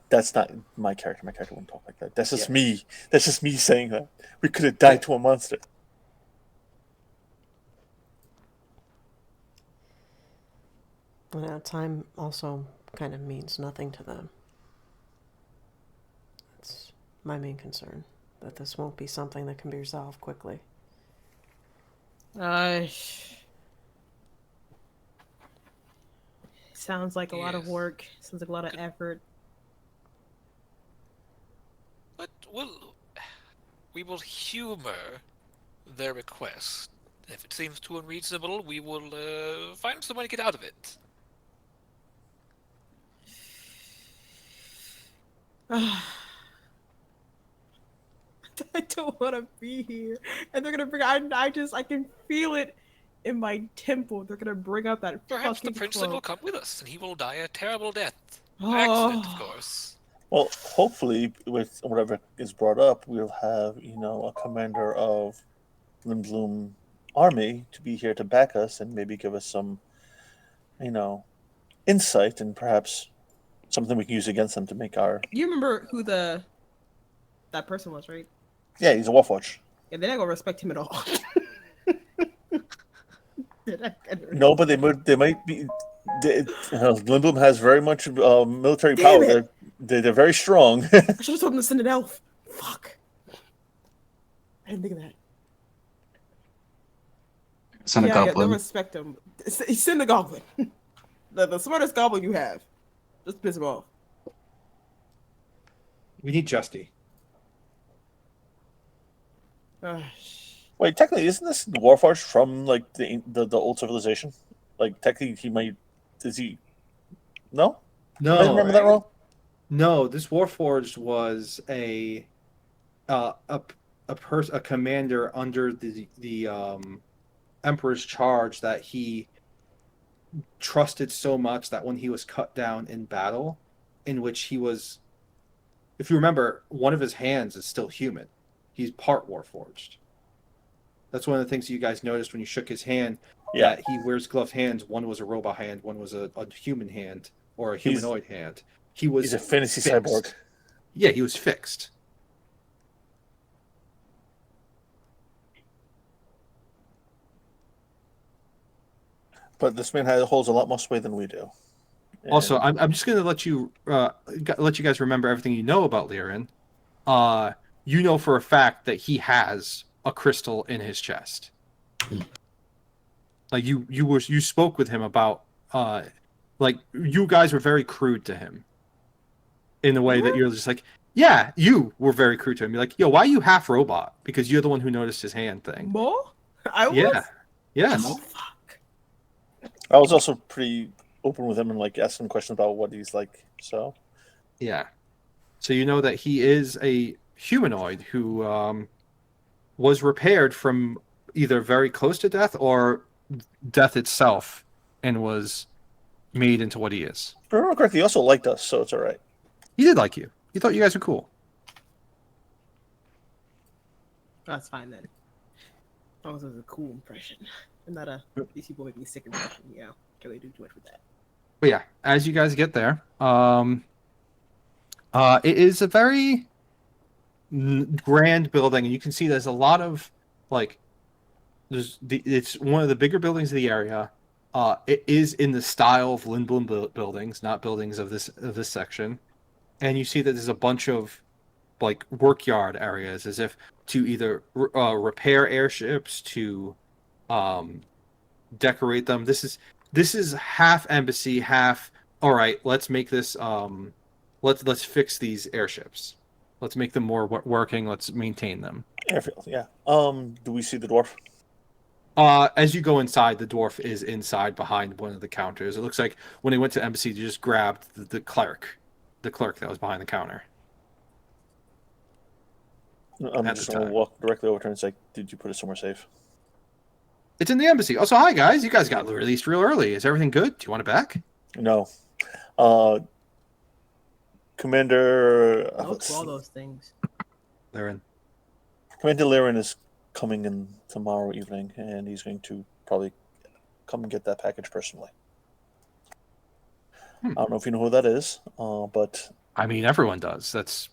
That's not my character. My character wouldn't talk like that. That's just me. That's just me saying that. We could have died to a monster. Time also kind of means nothing to them. That's my main concern. That this won't be something that can be resolved quickly. Sounds like a lot of work. Sounds like a lot of effort. But we will humor their request. If it seems too unreasonable, we will find some way to get out of it. I don't want to be here, and they're gonna bring. I can feel it in my temple. They're gonna bring out that Perhaps the fucking prince cloak. will come with us, and he will die a terrible death. Oh. Accident, of course. Well, hopefully, with whatever is brought up, we'll have a commander of Lindblom army to be here to back us and maybe give us some, insight and perhaps something we can use against them to make our. You remember who that person was, right? Yeah, he's a Warforged. Yeah, they're not gonna respect him at all. No, but they might be. Lindblom has very much military power. They're very strong. I should have told them to send an elf. Fuck. I didn't think of that. Send a Yeah, goblin. they'll respect him. Send a goblin. the smartest goblin you have. Just piss him off. We need Justy. Wait, technically, isn't this Warforged from like the old civilization? Like, technically, he might. Is he? No. Did I remember that wrong? No, this Warforged was a commander under the Emperor's charge that he trusted so much that when he was cut down in battle, in which he was, if you remember, one of his hands is still human. He's part Warforged. That's one of the things you guys noticed when you shook his hand. Yeah. That he wears gloved hands. One was a robot hand. One was a human hand or a humanoid hand. He's a fantasy fixed. cyborg. Yeah, he was fixed. But this man holds a lot more sway than we do. And Also, I'm just going to let you guys remember everything you know about Lirin. You know for a fact that he has a crystal in his chest. Like you spoke with him about like you guys were very crude to him. In the way that you're just like, yeah, you were very crude to him. You're like, yo, why are you half robot? Because you're the one who noticed his hand thing. More? I was? Yeah. Yes. Oh, fuck. I was also pretty open with him and like asking questions about what he's like. So Yeah. So you know that he is a humanoid who was repaired from either very close to death or death itself and was made into what he is. if I remember correctly, he also liked us, so it's all right. He did like you. He thought you guys were cool. That's fine then. As long as it was a cool impression. And not a these people make me sick impression. Yeah. Can't really do too much with that. But yeah, as you guys get there, it is a very grand building, and you can see there's a lot of like it's one of the bigger buildings of the area. It is in the style of Lindblom buildings, not buildings of this section. And you see that there's a bunch of like workyard areas, as if to either repair airships, to decorate them. This is half embassy, half. All right, let's make this. Let's fix these airships. Let's make them more working. Let's maintain them. Airfield, yeah. Do we see the dwarf? As you go inside, the dwarf is inside behind one of the counters. It looks like when he went to embassy, they just grabbed the clerk that was behind the counter. I'm At just the going to time. walk directly over to her and say, "Did you put it somewhere safe?" It's in the embassy. Also, hi guys. You guys got released real early. Is everything good? Do you want it back? No. Commander. Look all those things. They're in. Commander Lirin is coming in tomorrow evening, and he's going to probably come and get that package personally. I don't know if you know who that is, but I mean, everyone does. That's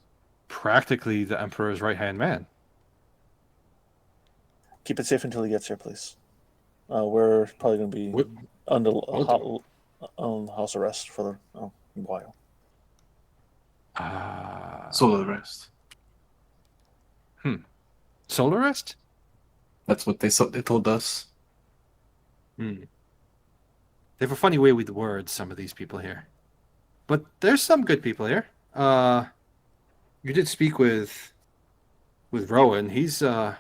practically the Emperor's right-hand man. keep it safe until he gets here, please. We're probably going to be What- under Okay. house arrest for a while. Solar rest. Solarist? That's what they told us. They have a funny way with the words, some of these people here. But there's some good people here. You did speak with Rowan. He's a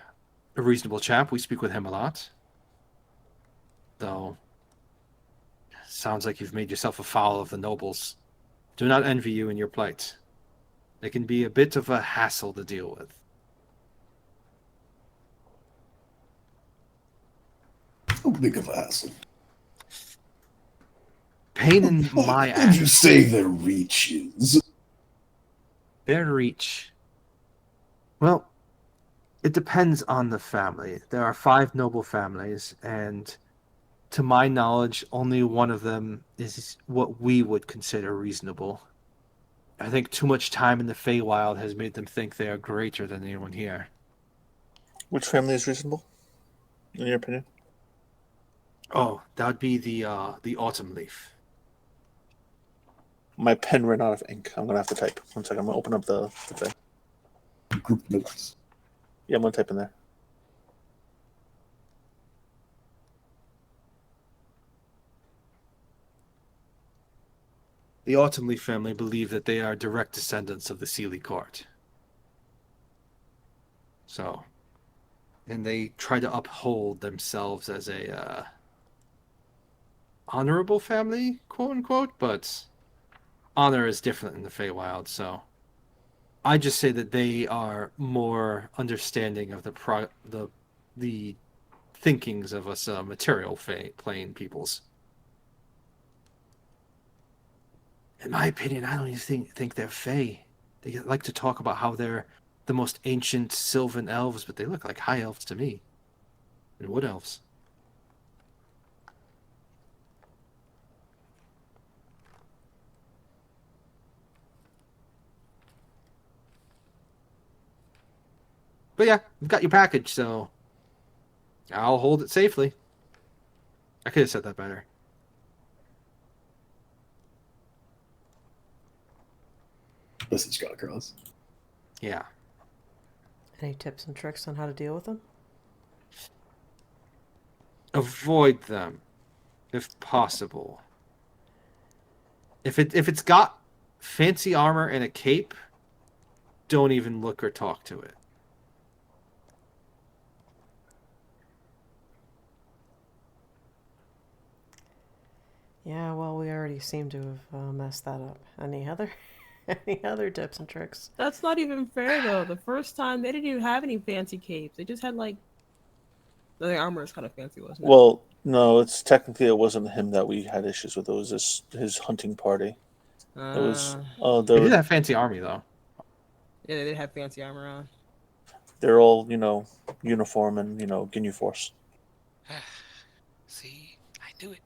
reasonable chap. We speak with him a lot. Though, sounds like you've made yourself a fowl of the nobles. Do not envy you in your plight. They can be a bit of a hassle to deal with. How big of a hassle? Pain in my What did you ass. say their reach is? Their reach. Well, it depends on the family. There are 5 noble families, and to my knowledge, only one of them is what we would consider reasonable. I think too much time in the Feywild has made them think they are greater than anyone here. Which family is reasonable, in your opinion? Oh, that would be the Autumn Leaf. My pen ran out of ink. I'm going to have to type. One second. I'm going to open up the thing. Group notes. Yeah, I'm going to type in there. The Autumn Leaf family believe that they are direct descendants of the Sealy court. So, and they try to uphold themselves as a honorable family, quote unquote. But honor is different in the Feywild, so I just say that they are more understanding of the thinkings of us material plane peoples. In my opinion, I don't even think they're Fey. They like to talk about how they're the most ancient Sylvan elves, but they look like high elves to me. And wood elves. But yeah, I've got your package, so I'll hold it safely. I could have said that better. Message got across. Yeah. Any tips and tricks on how to deal with them? Avoid them, if possible. If it's got fancy armor and a cape, don't even look or talk to it. Yeah, well, we already seem to have messed that up. Any other tips and tricks? That's not even fair though. The first time they didn't even have any fancy capes. They just had like their armor is kind of fancy, wasn't it? Well, no, it's technically it wasn't him that we had issues with. It was his hunting party. It was They did have fancy army though. Yeah, they did have fancy armor on. they're all uniform and Ginyu Force. See, I knew it.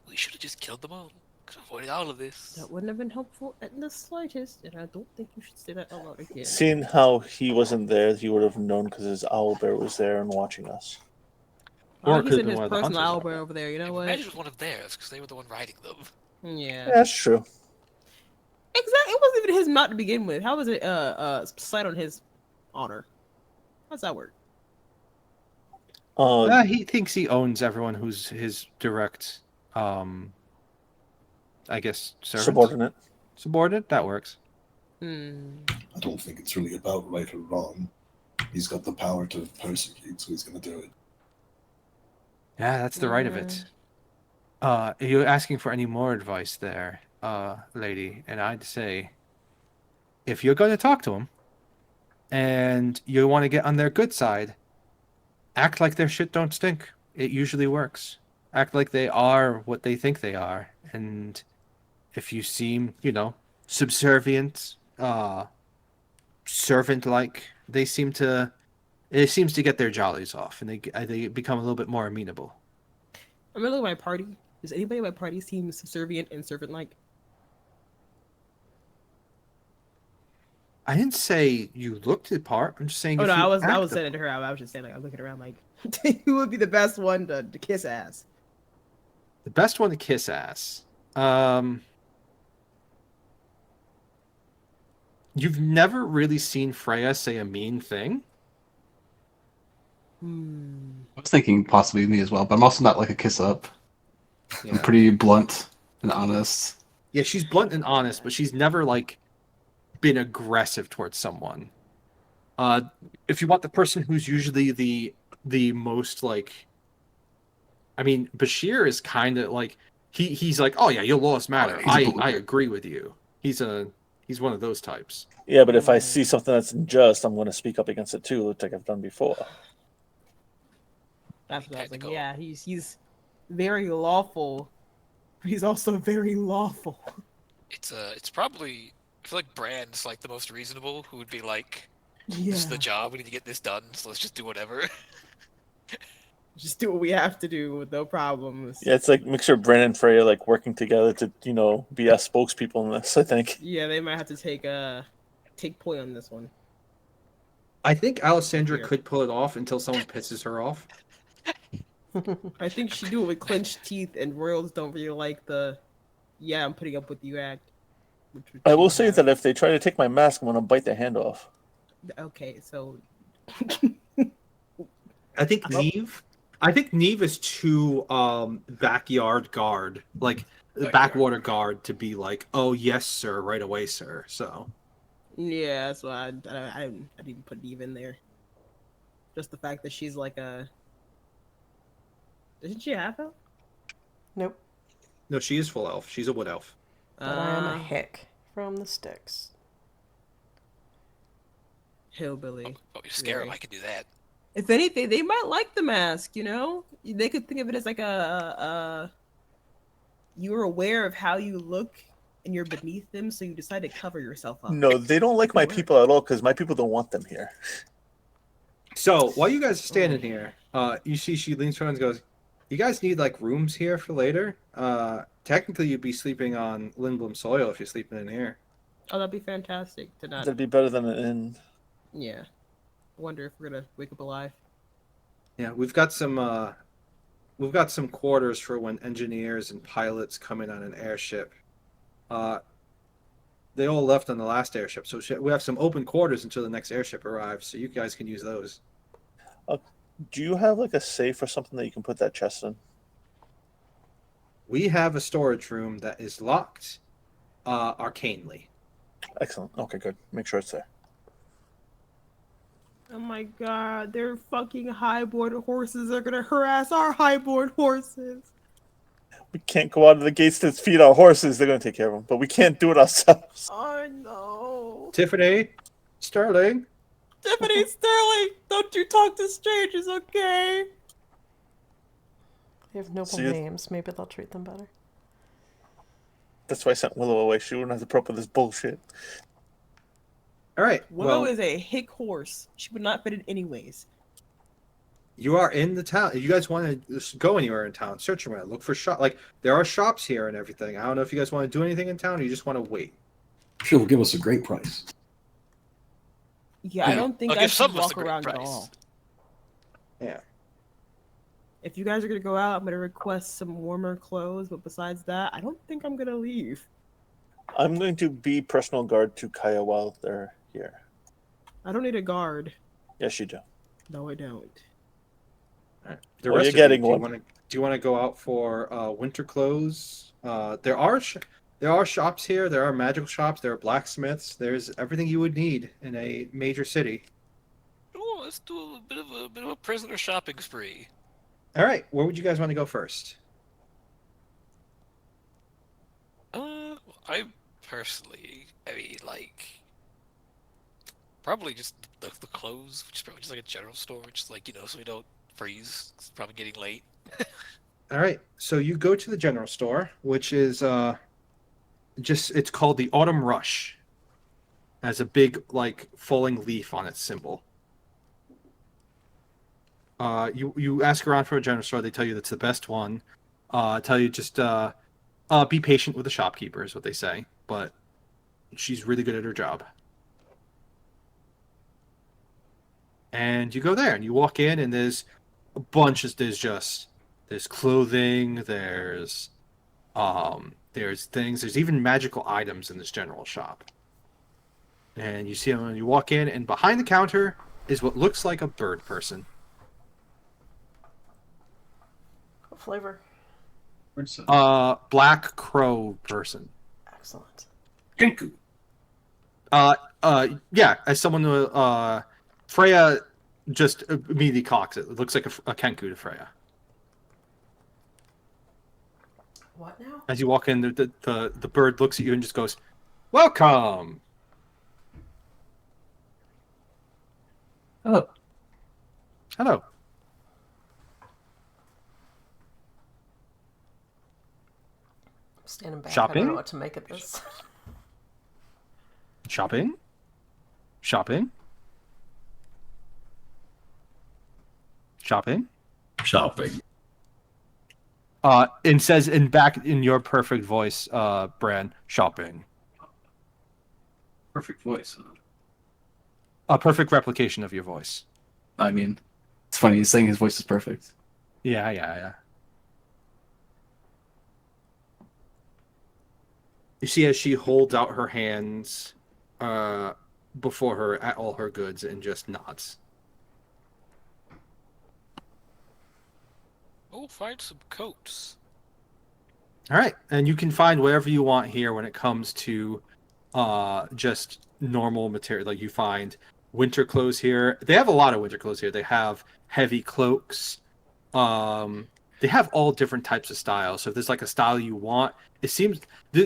We should have just killed them all. Could have avoided all of this. That wouldn't have been helpful in the slightest, and I don't think you should say that out loud again. Seeing how he wasn't there, he would have known because his owlbear was there and watching us. Or Oh, it he's could in have been his one of the personal hunters. owlbear over there. You know what? Imagine it was one of theirs because they were the one riding them. Yeah. That's true. Exactly. It wasn't even his mount to begin with. How was it slight on his honor? How's that work? He thinks he owns everyone who's his direct, I guess, servant? Subordinate? That works. I don't think it's really about right or wrong. He's got the power to persecute, so he's going to do it. Yeah, that's the right of it. You're asking for any more advice there, lady, and I'd say, if you're going to talk to him, and you want to get on their good side, act like their shit don't stink. It usually works. Act like they are what they think they are, and if you seem, subservient, servant-like, it seems to get their jollies off, and they become a little bit more amenable. I'm gonna look at my party. Does anybody in my party seem subservient and servant-like? I didn't say you looked the part. I'm just saying. Oh if no, you I was act the saying it to her. I was just saying, like, I'm looking around, like, who would be the best one to kiss ass? The best one to kiss ass. You've never really seen Freya say a mean thing. I was thinking possibly me as well, but I'm also not like a kiss up. I'm Yeah. pretty blunt and honest. Yeah, she's blunt and honest, but she's never like been aggressive towards someone. If you want the person who's usually the most like, I mean, Bashir is kind of like he's like, oh yeah, your laws matter. I agree with you. He's one of those types. Yeah, but if I see something that's unjust, I'm going to speak up against it too, like I've done before. That's what I was like. Yeah, he's very lawful. But he's also very lawful. It's probably, I feel like Brand's like the most reasonable, who would be like, Yeah. this is the job, we need to get this done, so let's just do whatever. Just do what we have to do with no problems. Yeah, it's like mixture of Brandon and Freya like working together to be as spokespeople in this. I think. Yeah, they might have to take point on this one. I think Alessandra could pull it off until someone pisses her off. I think she do it with clenched teeth, and royals don't really like the "yeah, I'm putting up with you" act. I will say that if they try to take my mask, I'm going to bite their hand off. Okay, so I think Neve is too backyard guard, like the backwater guard, to be like, oh yes sir, right away sir. So yeah, that's why I didn't put Eve in there. Just the fact that she's like a. Isn't she a half elf? Nope. No, she is full elf. She's a wood elf. But I am a hick from the sticks. Hillbilly. Oh, you're scared. Really? I could do that. If anything, they might like the mask. You know, they could think of it as like a. You're aware of how you look, and you're beneath them, so you decide to cover yourself up. No, they don't like my people at all because my people don't want them here. So while you guys are standing here, you see she leans forward and goes, "You guys need like rooms here for later. Technically, you'd be sleeping on Lindblom soil if you're sleeping in here." Oh, that'd be fantastic to not. That'd be better than an inn. Yeah. I wonder if we're gonna wake up alive. Yeah, we've got some quarters for when engineers and pilots come in on an airship. They all left on the last airship, so we have some open quarters until the next airship arrives, so you guys can use those. Do you have like a safe or something that you can put that chest in? We have a storage room that is locked arcanely. Excellent. Okay, good. Make sure it's there. Oh my god, their fucking highborn horses are gonna harass our highborn horses. We can't go out of the gates to feed our horses. They're going to take care of them, but we can't do it ourselves. Oh no. Tiffany, Sterling. Tiffany Sterling, don't you talk to strangers, okay? They have noble See you- names. Maybe they'll treat them better. That's why I sent Willow away. She wouldn't have to put up with this bullshit. All right. Willow well, is a hick horse. She would not fit in anyways. you are in the town. If you guys want to go anywhere in town, search around, look for shop. Like there are shops here and everything. I don't know if you guys want to do anything in town or you just want to wait. Sure, will give us a great price. Yeah, I don't think I'll I give some should of us walk a great around at price. all. Yeah. If you guys are gonna go out, I'm gonna request some warmer clothes, but besides that, I don't think I'm gonna leave. I'm going to be personal guard to Kaya while they're here. I don't need a guard. Yes, you do. No, I don't. All right. The Well, rest you're of getting you, one. do you want to go out for winter clothes? There are shops here. There are magical shops. There are blacksmiths. There's everything you would need in a major city. Oh, let's do a bit of a prisoner shopping spree. All right. Where would you guys want to go first? I personally, like, probably just the clothes, which is probably just like a general store, just like, so we don't freeze. It's probably getting late. All right. So you go to the general store, which is it's called the Autumn Rush. Has a big like falling leaf on its symbol. You ask around for a general store, they tell you that's the best one. Tell you just be patient with the shopkeeper is what they say, but she's really good at her job. And you go there and you walk in and there's a bunch of there's clothing, there's things, there's even magical items in this general shop. And you see them when you walk in, and behind the counter is what looks like a bird person. What flavor? Black crow person. Excellent. Kenku. Yeah, as someone Freya just immediately cocks it. It looks like a Kenku to Freya. What now? As you walk in, the bird looks at you and just goes, "Welcome." Hello. Hello. I'm standing back. I Shopping? don't know what to make of this. Shopping? Shopping? Shopping? Shopping. And says in your perfect voice, Bran, shopping. Perfect voice. A perfect replication of your voice. I mean, it's funny. He's saying his voice is perfect. Yeah. You see as she holds out her hands before her at all her goods and just nods. Oh, find some coats. All right, and you can find whatever you want here when it comes to just normal material. Like you find winter clothes here. They have a lot of winter clothes here. They have heavy cloaks. They have all different types of styles. So if there's like a style you want, it seems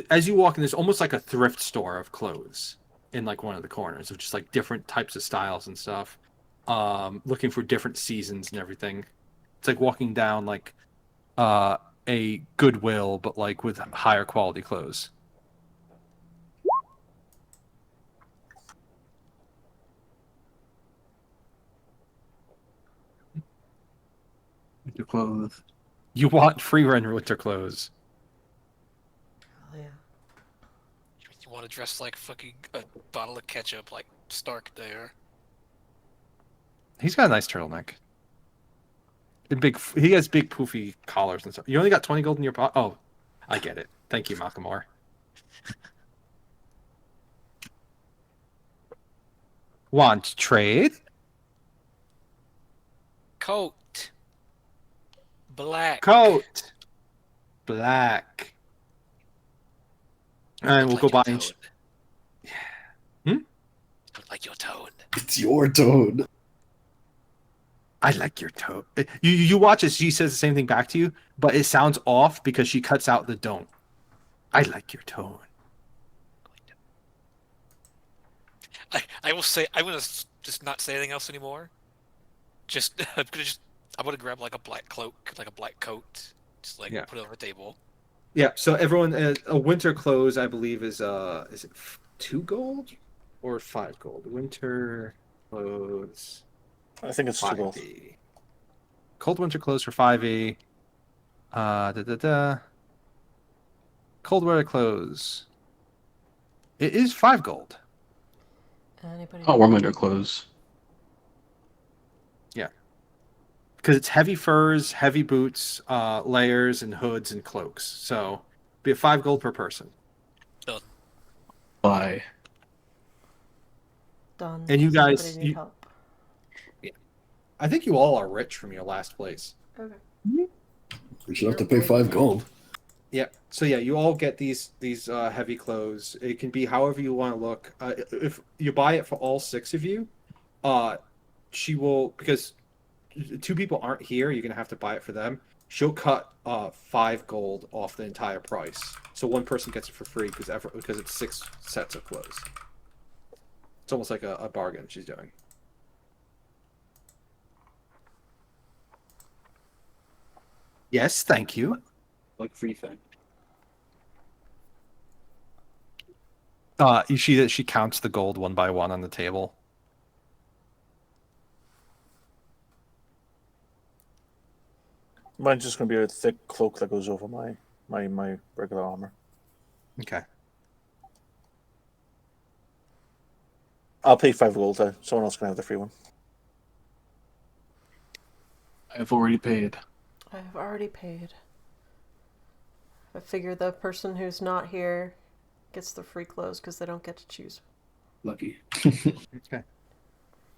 as you walk in, there's almost like a thrift store of clothes in like one of the corners of just like different types of styles and stuff. Looking for different seasons and everything. It's like walking down like a Goodwill, but like with higher quality clothes. Winter clothes. You want free run winter clothes. Oh, yeah. You want to dress like fucking a bottle of ketchup, like Stark there. He's got a nice turtleneck. He has big poofy collars and stuff. You only got 20 gold in your pot. Oh, I get it. Thank you, Macklemore. Want to trade? Coat. Black. Coat. Black. And we'll Like go your buy. And... tone. Don't like your tone. It's your tone. I like your tone. You watch as she says the same thing back to you, but it sounds off because she cuts out the don't. I like your tone. I will say I'm gonna just not say anything else anymore. I'm gonna grab like a black cloak, like a black coat, just like Yeah. put it on the table. Yeah. So everyone, a winter clothes, I believe, is it 2 gold or 5 gold? Winter clothes. I think it's 2 gold. 5e. Cold winter clothes for 5e. Cold weather clothes. It is 5 gold. Anybody? Oh, warm winter clothes. Because it's heavy furs, heavy boots, layers, and hoods and cloaks. So be 5 gold per person. Buy. Done. And you Does guys- anybody need you- help? I think you all are rich from your last place. Okay. We should have to pay 5 gold. Yeah. So yeah, you all get these heavy clothes. It can be however you want to look. If you buy it for all 6 of you, she will, because 2 people aren't here. You're gonna have to buy it for them. She'll cut 5 gold off the entire price, so one person gets it for free because it's 6 sets of clothes. It's almost like a bargain she's doing. Yes, thank you. Like free thing. You see that she counts the gold one by one on the table. Mine's just gonna be a thick cloak that goes over my regular armor. Okay. I'll pay 5 gold. Someone else can have the free one. I've already paid. I have already paid. I figure the person who's not here gets the free clothes because they don't get to choose. Lucky. Okay.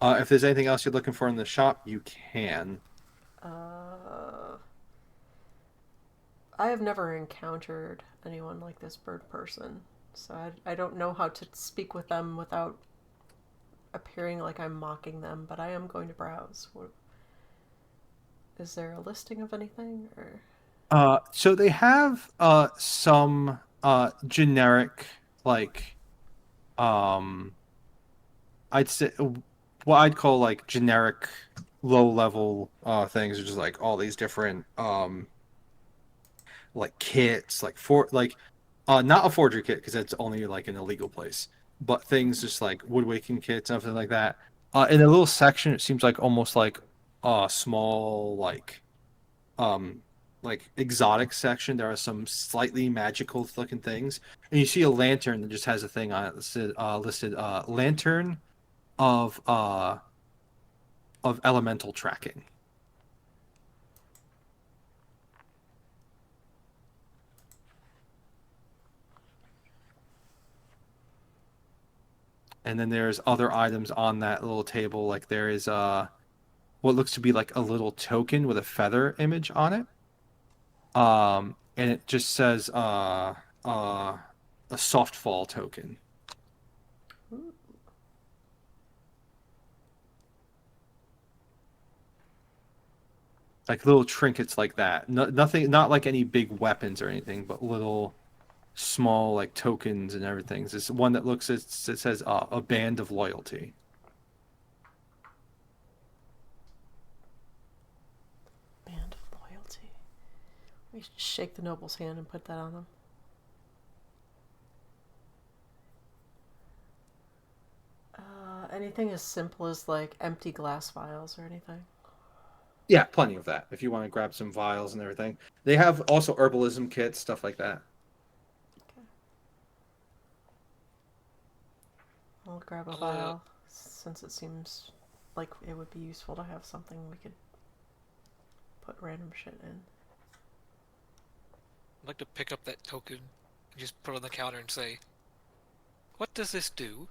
If there's anything else you're looking for in the shop, you can. I have never encountered anyone like this bird person, so I don't know how to speak with them without appearing like I'm mocking them, but I am going to browse. Is there a listing of anything, or? So they have some generic, like, I'd say what I'd call like generic low level things, which is like all these different like kits, like not a forgery kit because that's only like an illegal place, but things just like woodworking kits, something like that. In a little section, it seems like almost like a small like exotic section. There are some slightly magical looking things, and you see a lantern that just has a thing on it listed lantern of elemental tracking. And then there's other items on that little table, like there is what looks to be like a little token with a feather image on it. And it just says a soft fall token. like little trinkets like that. Nothing, not like any big weapons or anything, but little small like tokens and everything. This one that looks, it says a band of loyalty. Band of loyalty. We should shake the noble's hand and put that on them. Anything as simple as like empty glass vials or anything? Yeah, plenty of that. If you want to grab some vials and everything, they have also herbalism kits, stuff like that. Okay. I'll grab a vial since it seems like it would be useful to have something we could put random shit in. I'd like to pick up that token and just put it on the counter and say, "What does this do?"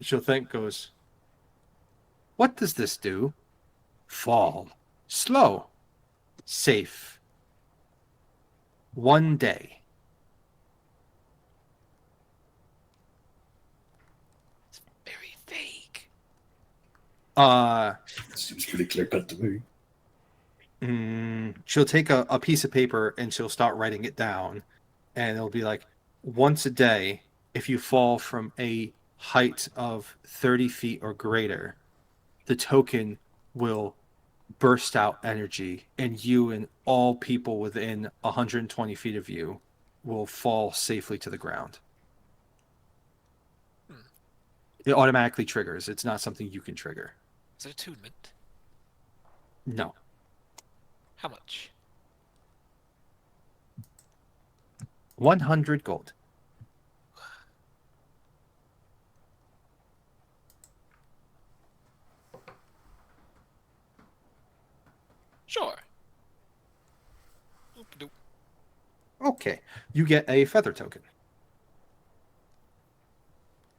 She'll think, goes, what does this do? Fall. Slow. Safe. 1 day. It's very vague. Seems pretty clear cut to me. She'll take a piece of paper and she'll start writing it down. And it'll be like, once a day, if you fall from a height of 30 feet or greater, the token will burst out energy, and you and all people within 120 feet of you will fall safely to the ground. It automatically triggers. It's not something you can trigger. Is it attunement? No. How much? 100 gold. Sure. Oop-a-doop. Okay. You get a feather token.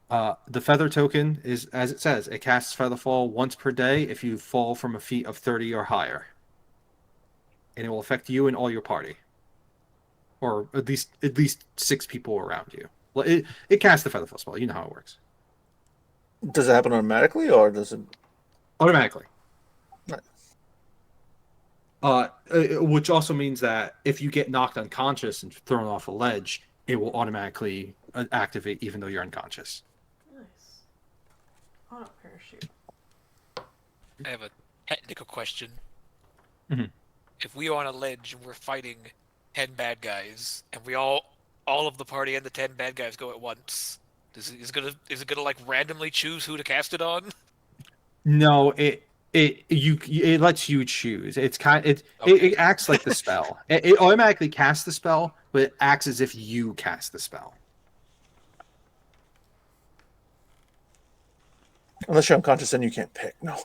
The feather token is, as it says, it casts Featherfall once per day if you fall from a feat of 30 or higher. And it will affect you and all your party. Or at least 6 people around you. Well, it casts the Featherfall spell. You know how it works. Does it happen automatically, or does it? Automatically. Right. Which also means that if you get knocked unconscious and thrown off a ledge, it will automatically activate even though you're unconscious. Nice. Auto parachute. I have a technical question. Mhm. If we are on a ledge and we're fighting 10 bad guys, and we all of the party and the 10 bad guys go at once, is it gonna like randomly choose who to cast it on? No, it lets you choose. It acts like the spell. It automatically casts the spell, but it acts as if you cast the spell. Unless you're unconscious, then you can't pick. No.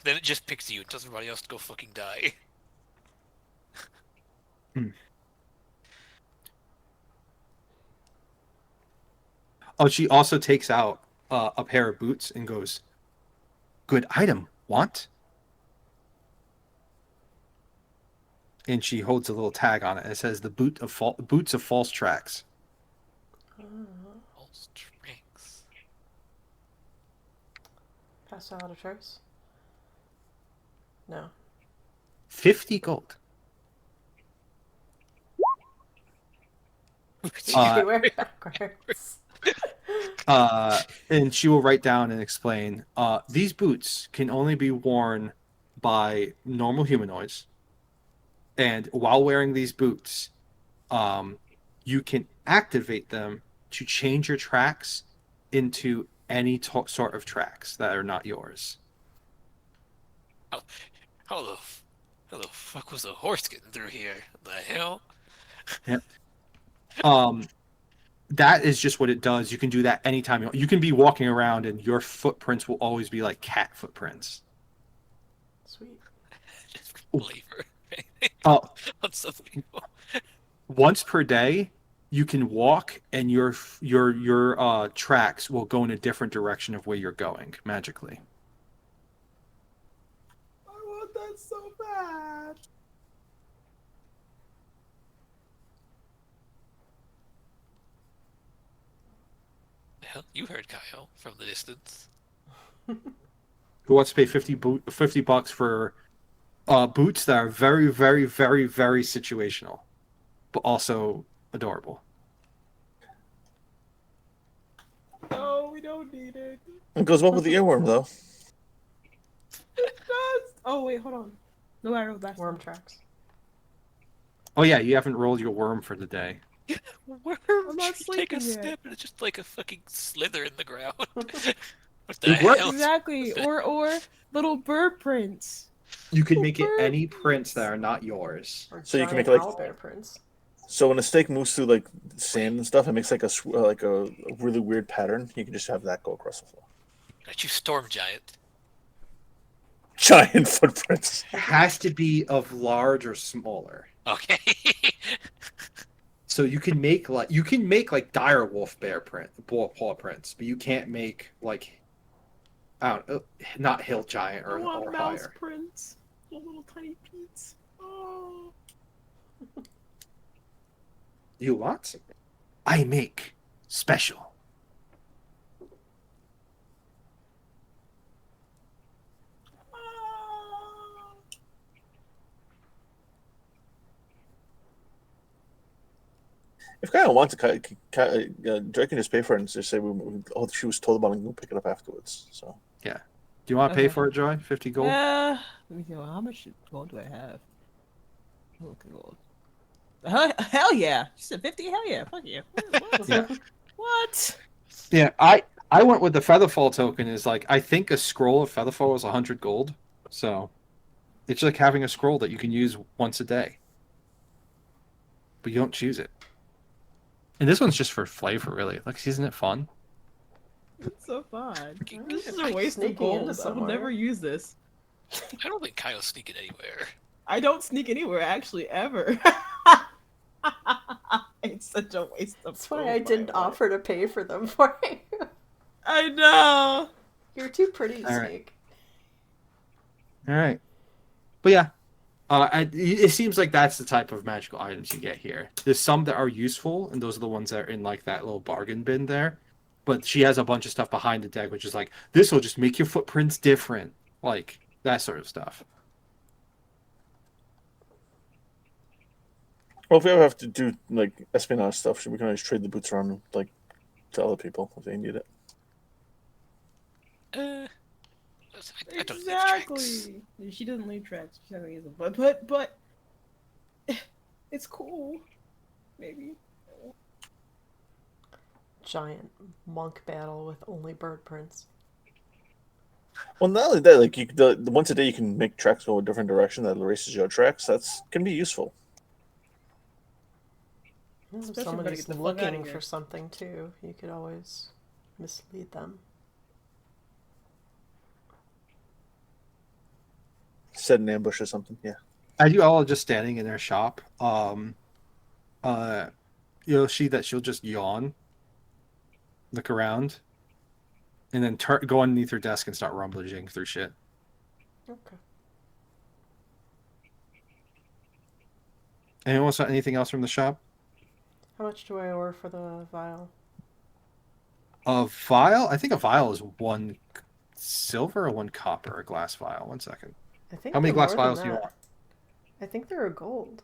Then it just picks you and tells everybody else to go fucking die. Oh, she also takes out a pair of boots and goes, "Good item. Want?" And she holds a little tag on it. It says the boots of false tracks. False tricks. Pass out a trace? No. 50 gold. You wear it backwards. And she will write down and explain, these boots can only be worn by normal humanoids. And while wearing these boots, you can activate them to change your tracks into any sort of tracks that are not yours. How the fuck was a horse getting through here? The hell? That is just what it does. You can do that anytime you can be walking around and your footprints will always be like cat footprints. Sweet. Just flavor. Oh, On some people. once per day, you can walk and your tracks will go in a different direction of where you're going magically. I want that so bad. Hell, you heard Kyle from the distance. Who wants to pay 50 bucks for boots that are very, very, very, very situational, but also adorable? No, we don't need it. It goes well with the earworm, though. It does. Oh wait, hold on. No, I wrote that. Worm tracks. Oh yeah, you haven't rolled your worm for the day. Worm, I'm not you take a sleeping yet. step and it's just like a fucking slither in the ground. What It the works. hell? Exactly. Or little bird prints. You can make it any prints that are not yours. Or So you can giant make, like- owlbear prints. So when a snake moves through like sand and stuff, it makes like a really weird pattern. You can just have that go across the floor. Aren't you storm giant? Giant footprints. It has to be of large or smaller. Okay. So you can make like dire wolf bear print, paw prints, but you can't make like I don't know, not hill giant I or want mouse higher. prints. Little tiny peats. Oh. You want? I make special. If Kyle wants to, Drake can just pay for it and just say, she was told about it and we'll pick it up afterwards. So Do you want to pay Okay. for it, Joy? 50 gold? Let me see. How much gold do I have? Okay, gold. Hell yeah! She said 50. Hell yeah! Fuck yeah! What? Yeah. What? Yeah, I went with the Featherfall token. Is like I think a scroll of Featherfall is 100 gold, so it's like having a scroll that you can use once a day, but you don't choose it. And this one's just for flavor, really. Like, isn't it fun? It's so fun. This is Like a waste of sneaking into gold. I will somewhere. never use this. I don't think Kyle's sneaking anywhere. I don't sneak anywhere actually ever. It's such a waste of That's why gold, I but didn't won't. offer to pay for them for you. I know. You're too pretty, All right. Snake. All right, but yeah, it seems like that's the type of magical items you get here. There's some that are useful, and those are the ones that are in like that little bargain bin there. But she has a bunch of stuff behind the deck, which is like this will just make your footprints different, like that sort of stuff. well, if we ever have to do like espionage stuff, we can always trade the boots around like to other people if they need it. I don't leave tracks. Exactly. She doesn't leave tracks. She's not gonna use them. But it's cool. Maybe. Giant monk battle with only bird prints. Well, not only that, like the once a day you can make tracks go a different direction that erases your tracks. That's can be useful. If Especially someone when I is get the fuck outta looking here. for something too, you could always mislead them. Set an ambush or something. Yeah. As you all are just standing in their shop, you'll see that she'll just yawn, look around, and then go underneath her desk and start rummaging through shit. Okay. Anyone want anything else from the shop? How much do I owe for the vial? A vial? I think a vial is 1 silver or 1 copper, a glass vial. 1 second. I think How many they're glass more than vials do you that. want? I think they're a gold.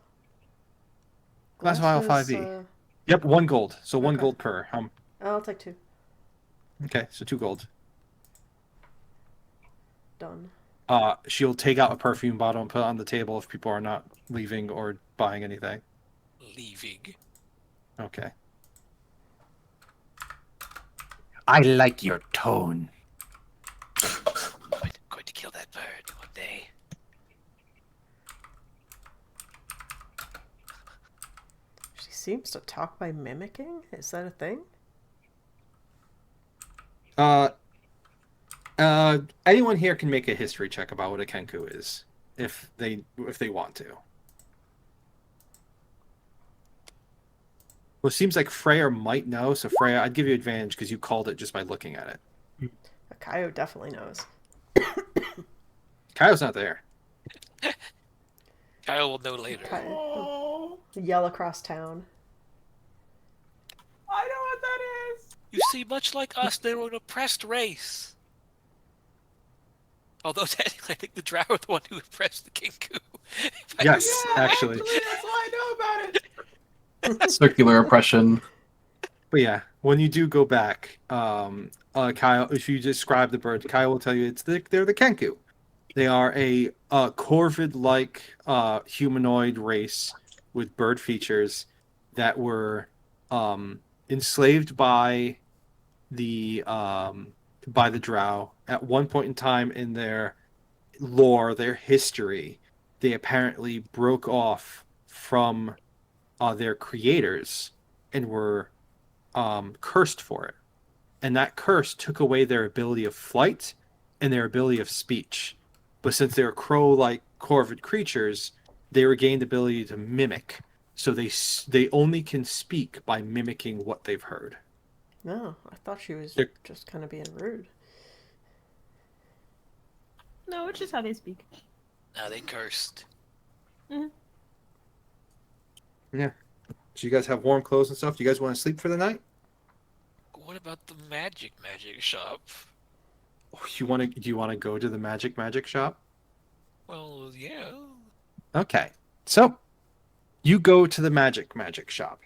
Glass vial is, 5e. Yep, 1 gold. So 1 Okay. gold per. I'll take 2. Okay, so 2 gold. Done. She'll take out a perfume bottle and put it on the table if people are not leaving or buying anything. Leaving. Okay. I like your tone. I'm going to kill that bird one day. She seems to talk by mimicking. Is that a thing? Anyone here can make a history check about what a Kenku is, if they want to. Well, it seems like Freya might know, so Freya, I'd give you advantage because you called it just by looking at it. Akayo definitely knows. Kyle's not there. Kyle will know later. Oh, Yell across town. I know what that is. You see, much like us, they were an oppressed race. Although technically, I think the drow are the one who impressed the Kinku. Yes, actually. That's all I know about it. Circular oppression. But yeah, when you do go back, Kyle, if you describe the bird, Kyle will tell you they're the Kenku. They are a corvid-like humanoid race with bird features that were enslaved by the drow at one point in time in their lore, their history. They apparently broke off from their creators and were cursed for it, and that curse took away their ability of flight and their ability of speech. But since they're crow-like corvid creatures, they regained the ability to mimic. So they only can speak by mimicking what they've heard. No, I thought she was just kind of being rude. No, it's just how they speak. Now they cursed. Yeah. So you guys have warm clothes and stuff. Do you guys want to sleep for the night? What about the magic shop? Do you want to go to the magic shop? Well, yeah. Okay. So you go to the magic shop.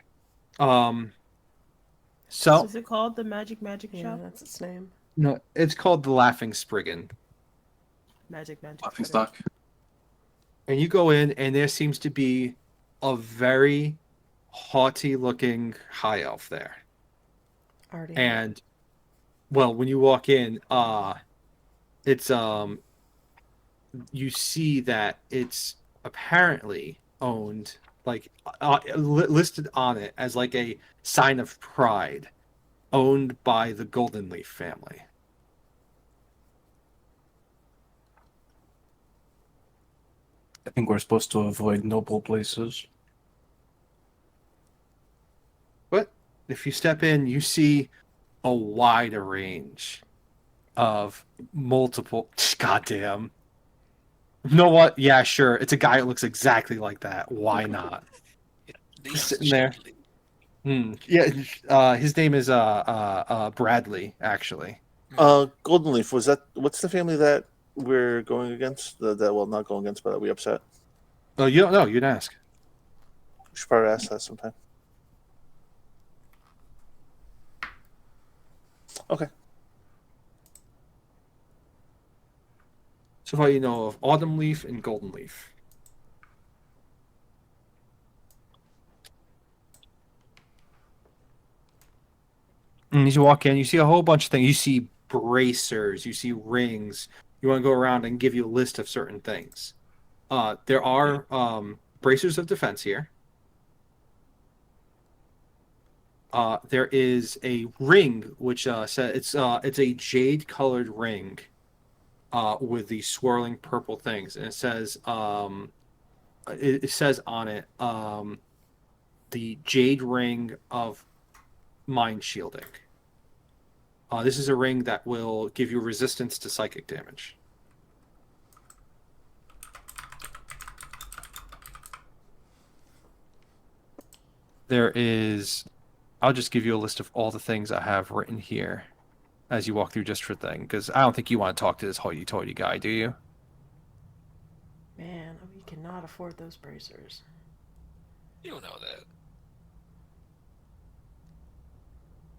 So Is it called the Magic Yeah, Shop? that's its name. no, it's called the Laughing Spriggan. Magic. Laughing stock. And you go in, and there seems to be a very haughty-looking high elf there. Already. And well, when you walk in, it's you see that it's apparently owned, like listed on it as like a sign of pride, owned by the Golden Leaf family. I think we're supposed to avoid noble places. But if you step in, you see a wider range of multiple. Goddamn. You know what? Yeah, sure. It's a guy that looks exactly like that. Why not? These Sitting there. Yeah. His name is Bradley, actually. Golden Leaf, what's the family that we're going against? Well, not going against, but that we upset. Oh, you don't know. You'd ask. We should probably ask that sometime. Okay. So far, you know of Autumn Leaf and Golden Leaf. And as you walk in, you see a whole bunch of things. You see bracers, you see rings. You want to go around and give you a list of certain things. There are bracers of defense here. There is a ring which says it's a jade-colored ring with these swirling purple things, and it says it says on it the jade ring of mind shielding. This is a ring that will give you resistance to psychic damage. There is... I'll just give you a list of all the things I have written here as you walk through just for thing, because I don't think you want to talk to this hoity-toity guy, do you? Man, we cannot afford those bracers. You don't know that.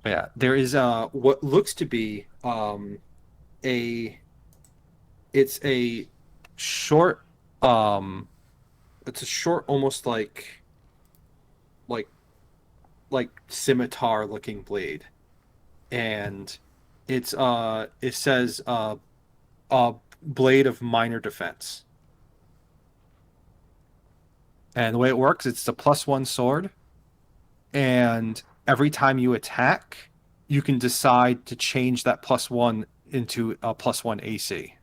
Yeah, there is what looks to be it's a short almost like scimitar looking blade, and it says a blade of minor defense. And the way it works, it's a +1 sword, and every time you attack, you can decide to change that +1 into a +1 AC.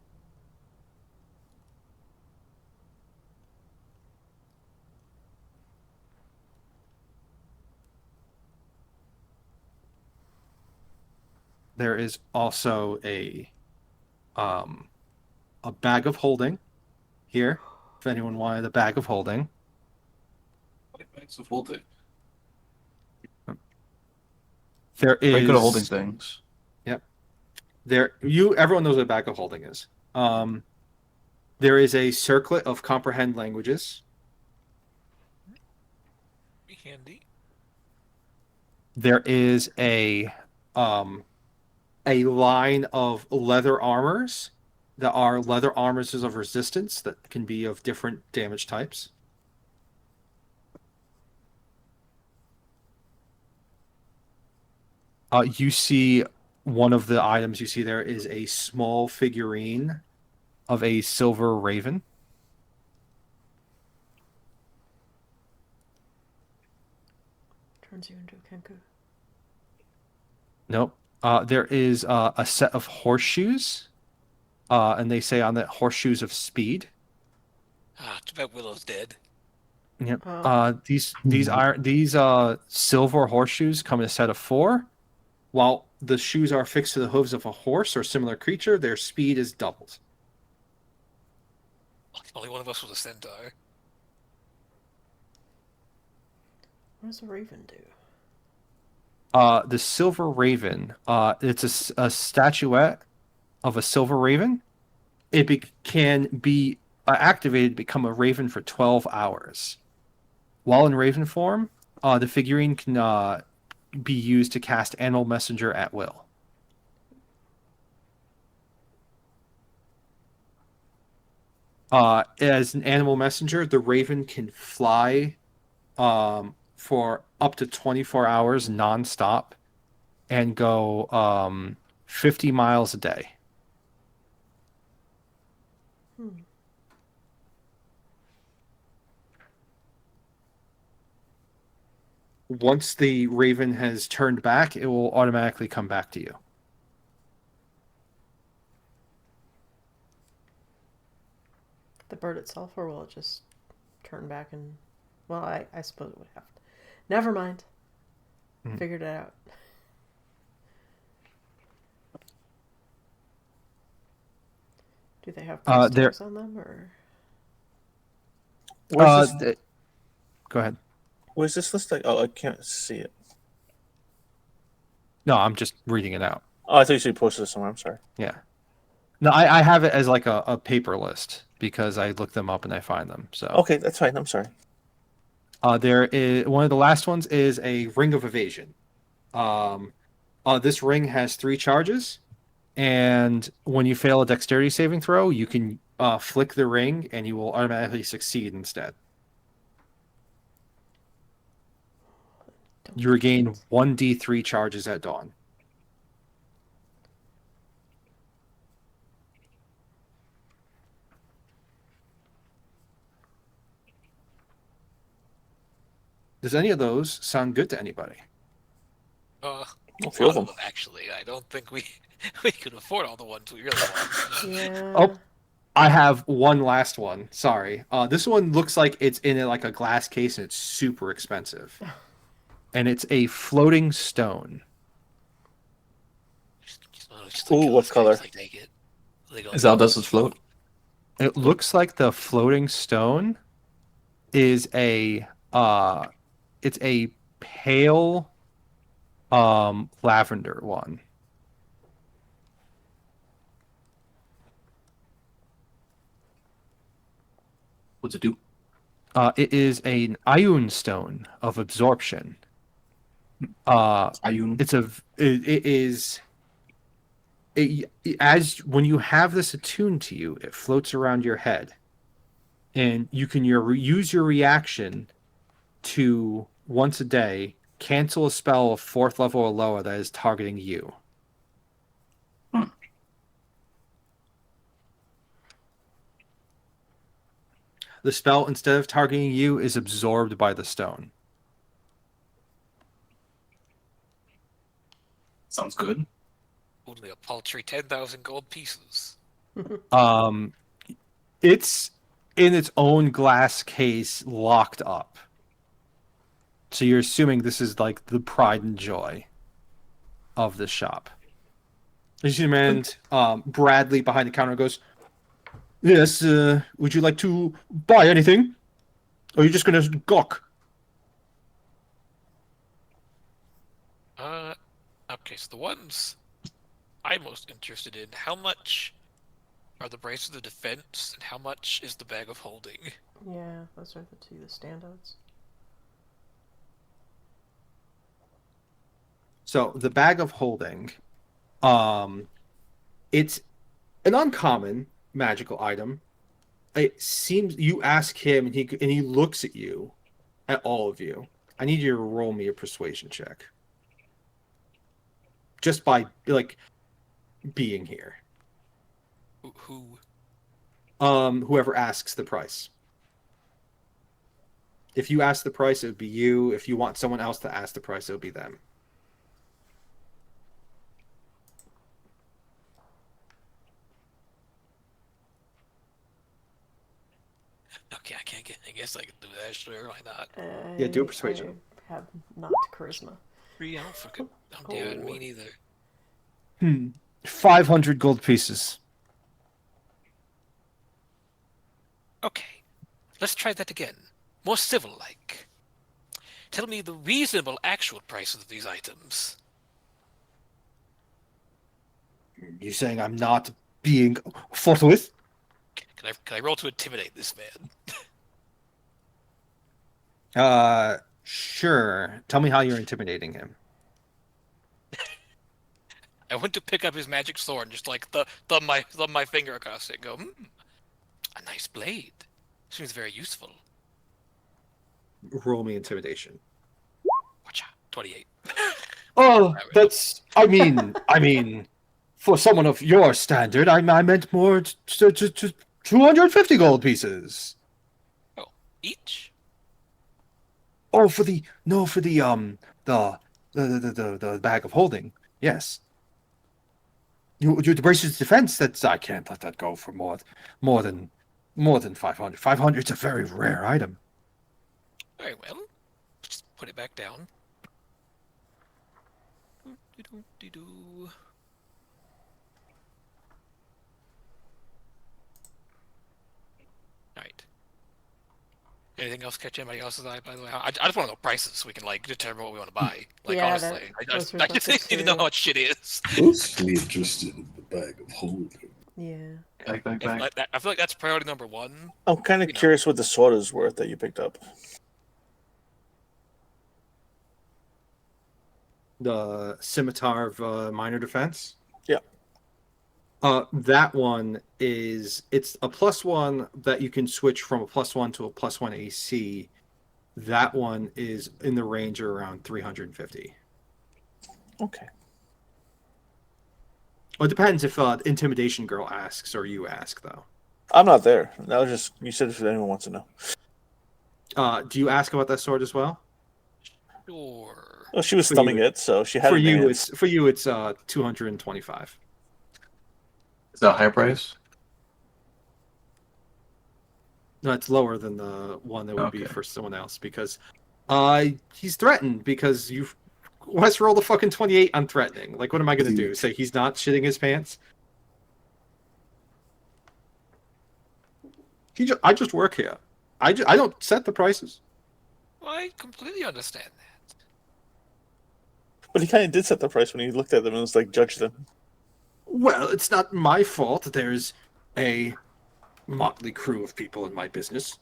There is also a bag of holding here, if anyone wanted a bag of holding. Bags of holding. There is Very good at holding things. Yep. Everyone knows what a bag of holding is. There is a circlet of comprehend languages. Be handy. There is a line of leather armors that are leather armors of resistance that can be of different damage types. You see one of the items you see there is a small figurine of a silver raven. Turns you into a Kenku. Nope. There is a set of horseshoes, and they say on that horseshoes of speed. Ah, too bad Willow's dead. Yep. Oh. These silver horseshoes come in a set of 4. While the shoes are fixed to the hooves of a horse or similar creature, their speed is doubled. Only one of us was a centaur. What does a raven do? The silver raven. It's a statuette of a silver raven. It can be activated to become a raven for 12 hours. While in raven form, the figurine can be used to cast Animal Messenger at will. As an Animal Messenger, the raven can fly for up to 24 hours nonstop and go 50 miles a day. Once the raven has turned back, it will automatically come back to you. The bird itself, or will it just turn back and... Well, I suppose it would have to. Never mind. Figured it out. Do they have price tags on them, or...? Where's this? Go ahead. Where's this list? Oh, I can't see it. No, I'm just reading it out. Oh, I thought you posted it somewhere. I'm sorry. Yeah. No, I have it as like a paper list because I look them up and I find them. So Okay, that's fine. I'm sorry. there is one of the last ones is a ring of evasion. This ring has 3 charges, and when you fail a dexterity saving throw, you can flick the ring and you will automatically succeed instead. You regain 1d3 charges at dawn. Does any of those sound good to anybody? A few of them. Actually, I don't think we could afford all the ones we really want. Yeah. Oh, I have one last one. Sorry. This one looks like it's in like a glass case and it's super expensive. And it's a floating stone. Ooh, what color? Is that how does it float? It looks like the floating stone is it's a pale lavender one. What's it do? It is an Ioun stone of absorption. Ioun. As when you have this attuned to you, it floats around your head, and you can use your reaction to once a day cancel a spell of 4th level or lower that is targeting you. The spell, instead of targeting you, is absorbed by the stone. Sounds good. Only a paltry 10,000 gold pieces. It's in its own glass case, locked up. So you're assuming this is like the pride and joy of the shop. You see the man, Bradley, behind the counter goes, "Yes, would you like to buy anything? Or are you just going to gawk?" Okay, so the ones I'm most interested in, how much are the braces of defense, and how much is the bag of holding? Yeah, those are the standouts. So the bag of holding, it's an uncommon magical item. It seems you ask him, and he looks at you, at all of you. I need you to roll me a persuasion check, just by like being here. Who? Whoever asks the price. If you ask the price, it would be you. If you want someone else to ask the price, it would be them. Okay, I guess I can do that. Sure, why not? Yeah, do a persuasion. I have not charisma. 3, I don't fucking. Oh, damn, me neither. 500 gold pieces. Okay, let's try that again. More civil-like. Tell me the reasonable actual prices of these items. You saying I'm not being forthwith? Can I roll to intimidate this man? Sure. Tell me how you're intimidating him. I went to pick up his magic sword and just like thumb my finger across it and go, a nice blade. Seems very useful. Roll me intimidation. Watch out. 28. Oh, that's. I mean, for someone of your standard, I meant more to 250 gold pieces. Oh, each? Oh, for the bag of holding. Yes. You the braces defense. That's I can't let that go for more than 500. 500 is a very rare item. Very well. Just put it back down. Do-do-do-do. Alright. Anything else catch anybody else's eye, by the way? I just want to know prices so we can, like, determine what we want to buy. Like, Yeah, honestly. those were I just buckets didn't even know too. how much shit is. Mostly interested in the bag of holding. Yeah. Back. I feel like that's priority number one. I'm kind of You know. curious what the sword is worth that you picked up. The scimitar of minor defense. Yeah. That one is it's a +1 that you can switch from a +1 to a +1 AC. That one is in the range of around 350. Okay. Well, it depends if the intimidation girl asks or you ask, though. I'm not there. That was just you said if anyone wants to know. Do you ask about that sword as well? Sure. Well, she was For thumbing you- it, so she had For it in you, hands. it's 225. Is that a high price? No, it's lower than the one that would be Okay. for someone else because he's threatened because you Wes rolled a fucking 28 on threatening. Like, what am I going to do? Say he's not shitting his pants? I just work here. I don't set the prices. Well, I completely understand that. But he kind of did set the price when he looked at them and was like, judge them. Well, it's not my fault. There's a motley crew of people in my business.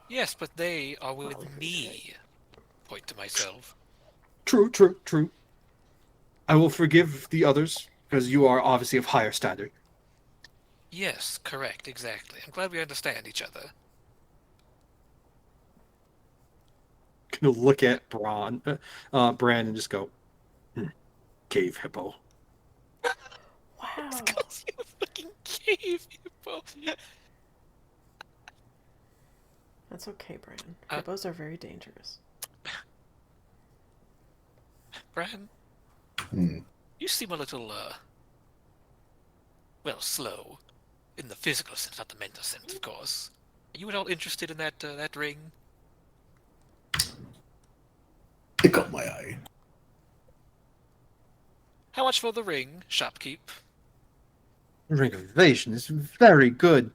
Yes, but they are with me. Point to myself. True. I will forgive the others because you are obviously of higher standard. Yes, correct, exactly. I'm glad we understand each other. Gonna look at Bran and just go, cave hippo. Wow. Calls you a fucking cave hippo. That's okay, Brandon. Hippos are very dangerous. Bran, Hmm. you seem a little, well, slow. In the physical sense, not the mental sense, of course. Are you at all interested in that ring? Pick up my eye. How much for the ring, shopkeep? Ring of Evasion is very good.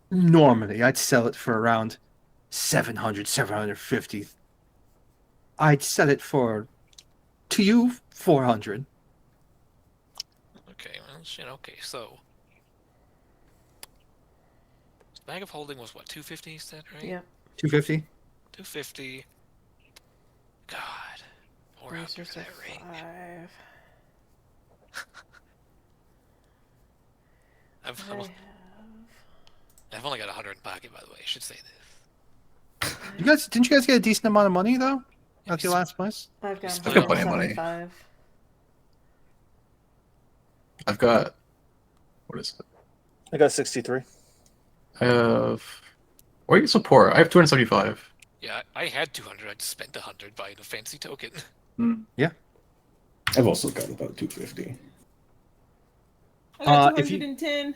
Normally I'd sell it for around 700, 750. I'd sell it for, to you, 400. Okay, well, shit. Okay, so bag of holding was what, 250? You said, right? Yep. 250. 250. God, 400 Bracers for are that ring. 5. I've only got 100 in pocket, by the way. I should say this. Didn't you guys get a decent amount of money though? At your last place? I've got I've got plenty of money. 175. I've got. What is it? I got 63. I have. Why are you so poor? I have 275. Yeah, I had 200. I just spent 100 buying a fancy token. I've also got about 250. I got if you- 210.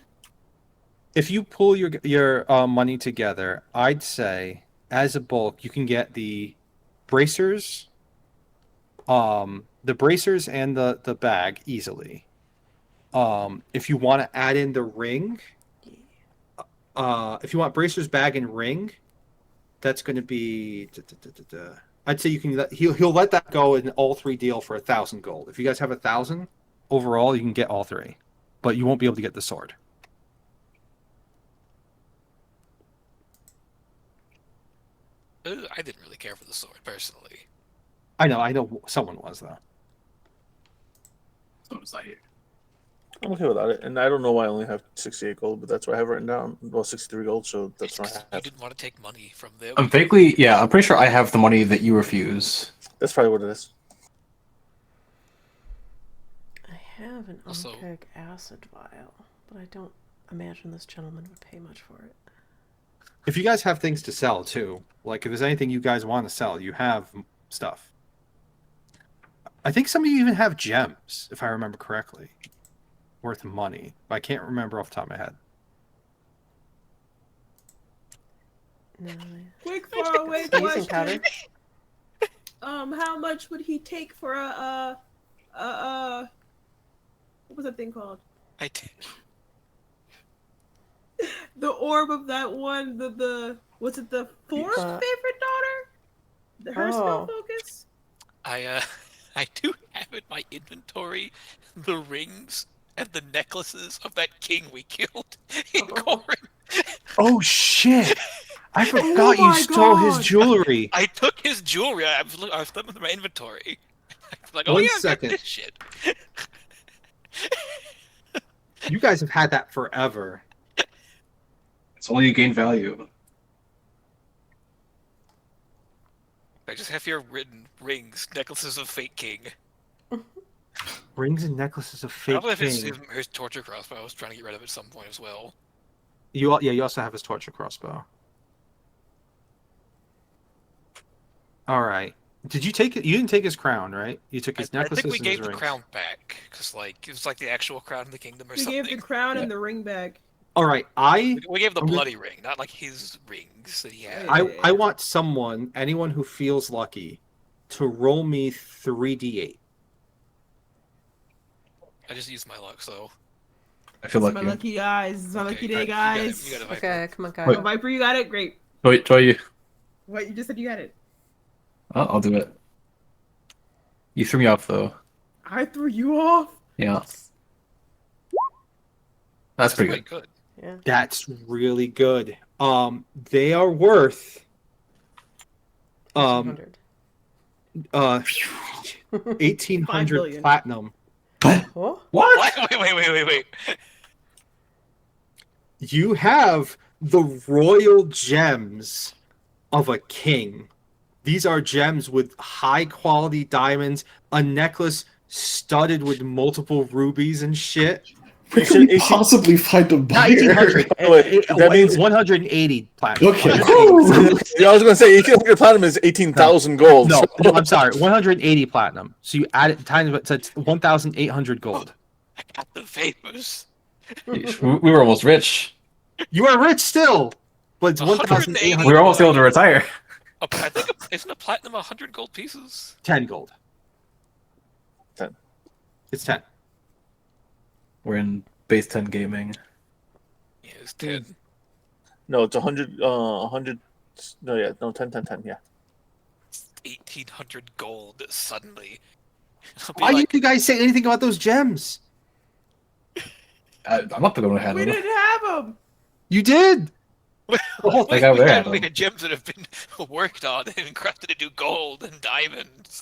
If you pull your money together, I'd say as a bulk, you can get the bracers, and the bag easily. If you want to add in the ring, if you want bracers, bag, and ring, that's going to be. I'd say you can. He'll let that go in all three deal for 1,000 gold. If you guys have 1,000 overall, you can get all three, but you won't be able to get the sword. I didn't really care for the sword, personally. I know someone was though. So it's not here. I'm okay without it, and I don't know why I only have 68 gold, but that's what I have written down. Well, 63 gold, so that's It's what 'cause I you have. didn't want to take money from them. I'm vaguely. Yeah, I'm pretty sure I have the money that you refuse. That's probably what it is. I have an Also- Unkeg acid vial, but I don't imagine this gentleman would pay much for it. If you guys have things to sell too, like if there's anything you guys want to sell, you have stuff. I think some of you even have gems, if I remember correctly, worth money. I can't remember off the top of my head. No. Quick faraway Sneezing powder. question. How much would he take for what was that thing called? I did. The orb of that one, the was it the fourth favorite daughter? Her spell focus? I do have in my inventory the rings and the necklaces of that king we killed in Corin. Oh shit! I forgot you my stole his God. jewelry. I took his jewelry. I was looking in my inventory. I was like, oh One yeah, I've got second. this shit. You guys have had that forever. It's only you gain value. I just have here written rings, necklaces of fake king. Rings and necklaces of I fake don't know if it's king. his torture crossbow. I was trying to get rid of it at some point as well. You also have his torture crossbow. All right. Did you take it? You didn't take his crown, right? You took his I necklaces think we and gave his the rings. crown back because it was like the actual crown of the kingdom or We something. gave the crown and the ring back. All right. We gave the I'm gonna- bloody ring, not like his rings that he had. I want anyone who feels lucky, to roll me 3d8. I just used my luck, so. I feel It's like my lucky guys. It's my lucky day, You got it, guys. you got it, Viper. Okay, come on, Wait. Kyle. Viper, you got it? Great. Wait, try you. What, you just said you got it. I'll do it. You threw me off though. I threw you off? Yeah. That's pretty quite good. good. Yeah. That's really good. They are worth 200. 1,800 5 billion. platinum. Oh? What? Wait. You have the royal gems of a king. These are gems with high quality diamonds, a necklace studded with multiple rubies and shit. Where can we possibly find a Not buyer? 1,800. Wait, that means- 180 platinum. Okay. 180. Yeah, I was going to say 1,800 platinum is 18,000 gold. No, so- I'm sorry. 180 platinum. So you add it times it, so it's 1,800 gold. I got the favors. We were almost rich. You are rich still, but it's 180. 1,800. We were almost able to retire. I think isn't a platinum 100 gold pieces? 10 gold. 10. It's 10. We're in base 10 gaming. Yeah, it's 10. No, it's 100, 100, no, yeah, no, 10, 10, 10, yeah. 1,800 gold suddenly. I'll be Why like, didn't you guys say anything about those gems? I'm not going to hand We them. didn't have him. You did. whole thing over there, we though. had gems that have been worked on and crafted into gold and diamonds.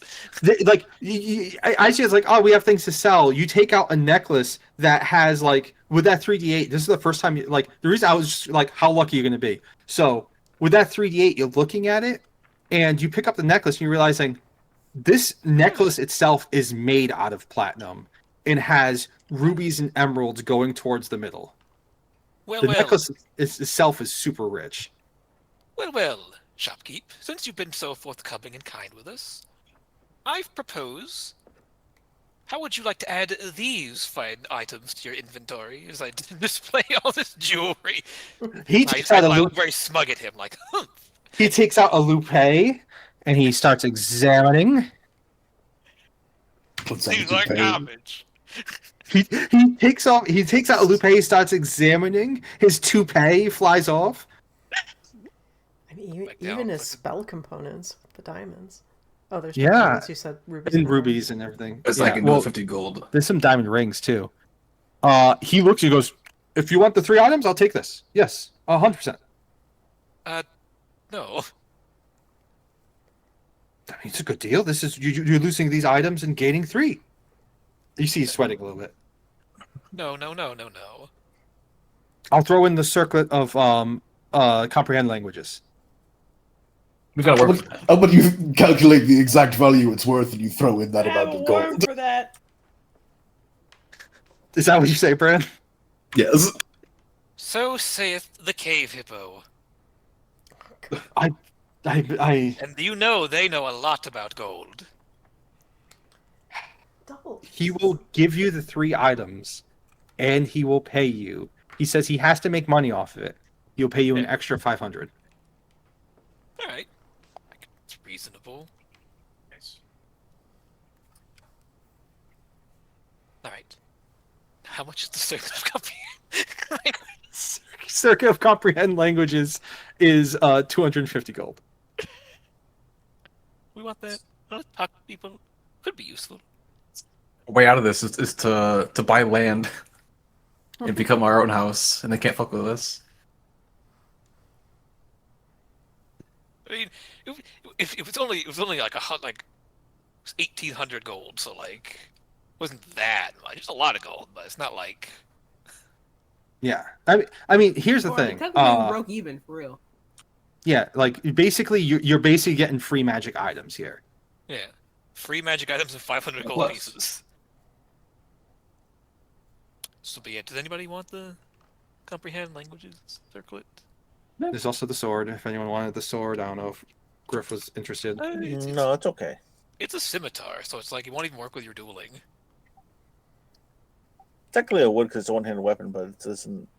Like, Aisha is like, oh, we have things to sell. You take out a necklace that has like with that 3d8. This is the first time you like. The reason I was just like, how lucky you're gonna be. So with that 3d8, you're looking at it, and you pick up the necklace, and you're realizing this necklace itself is made out of platinum and has rubies and emeralds going towards the middle. Well, The well, necklace itself is super rich. well, shopkeep. Since you've been so forthcoming and kind with us, I've proposed. How would you like to add these fine items to your inventory as I display all this jewelry? He takes out a I loupe. look very smug at him, like, He takes out a loupe and he starts examining. Puts on seems the like toupee. garbage. He takes out a loupe, he starts examining. His toupee flies off. I mean, Like down, even his like- spell components, the diamonds. Oh, there's Yeah. diamonds. You said rubies. And emeralds. rubies and everything. It's Yeah, like well, 50 gold. there's some diamond rings too. He looks, he goes, if you want the 3 items, I'll take this. Yes, 100%. No. I mean, it's a good deal. This is you're losing these items and gaining 3. You see he's sweating a little bit. No. I'll throw in the circlet of comprehend languages. We gotta work. How about you calculate the exact value it's worth and you throw in that I have amount a of worm gold? for that. Is that what you say, Bran? Yes. So saith the cave hippo. I And you know they know a lot about gold. Double. he will give you the 3 items and he will pay you. He says he has to make money off of it. He'll pay you an extra 500. Alright. It's reasonable. Alright. How much is the circle of comprehend? Circuit of comprehend languages is 250 gold. We want that. Let's talk to people. Could be useful. Way out of this is to buy land and become our own house, and they can't fuck with us. I mean, if it was only like 1,800 gold, so like wasn't that much. It's a lot of gold, but it's not like Yeah, I mean, here's the Or thing. technically, we broke even for real. Yeah, like basically, you're basically getting free magic items here. yeah, free magic items and 500 gold Plus. pieces. So, but yeah, does anybody want the comprehend languages circlet? There's also the sword. If anyone wanted the sword, I don't know if Griff was interested. No, it's okay. It's a scimitar, so it's like it won't even work with your dueling. Technically, I would because it's a one-handed weapon, but it doesn't.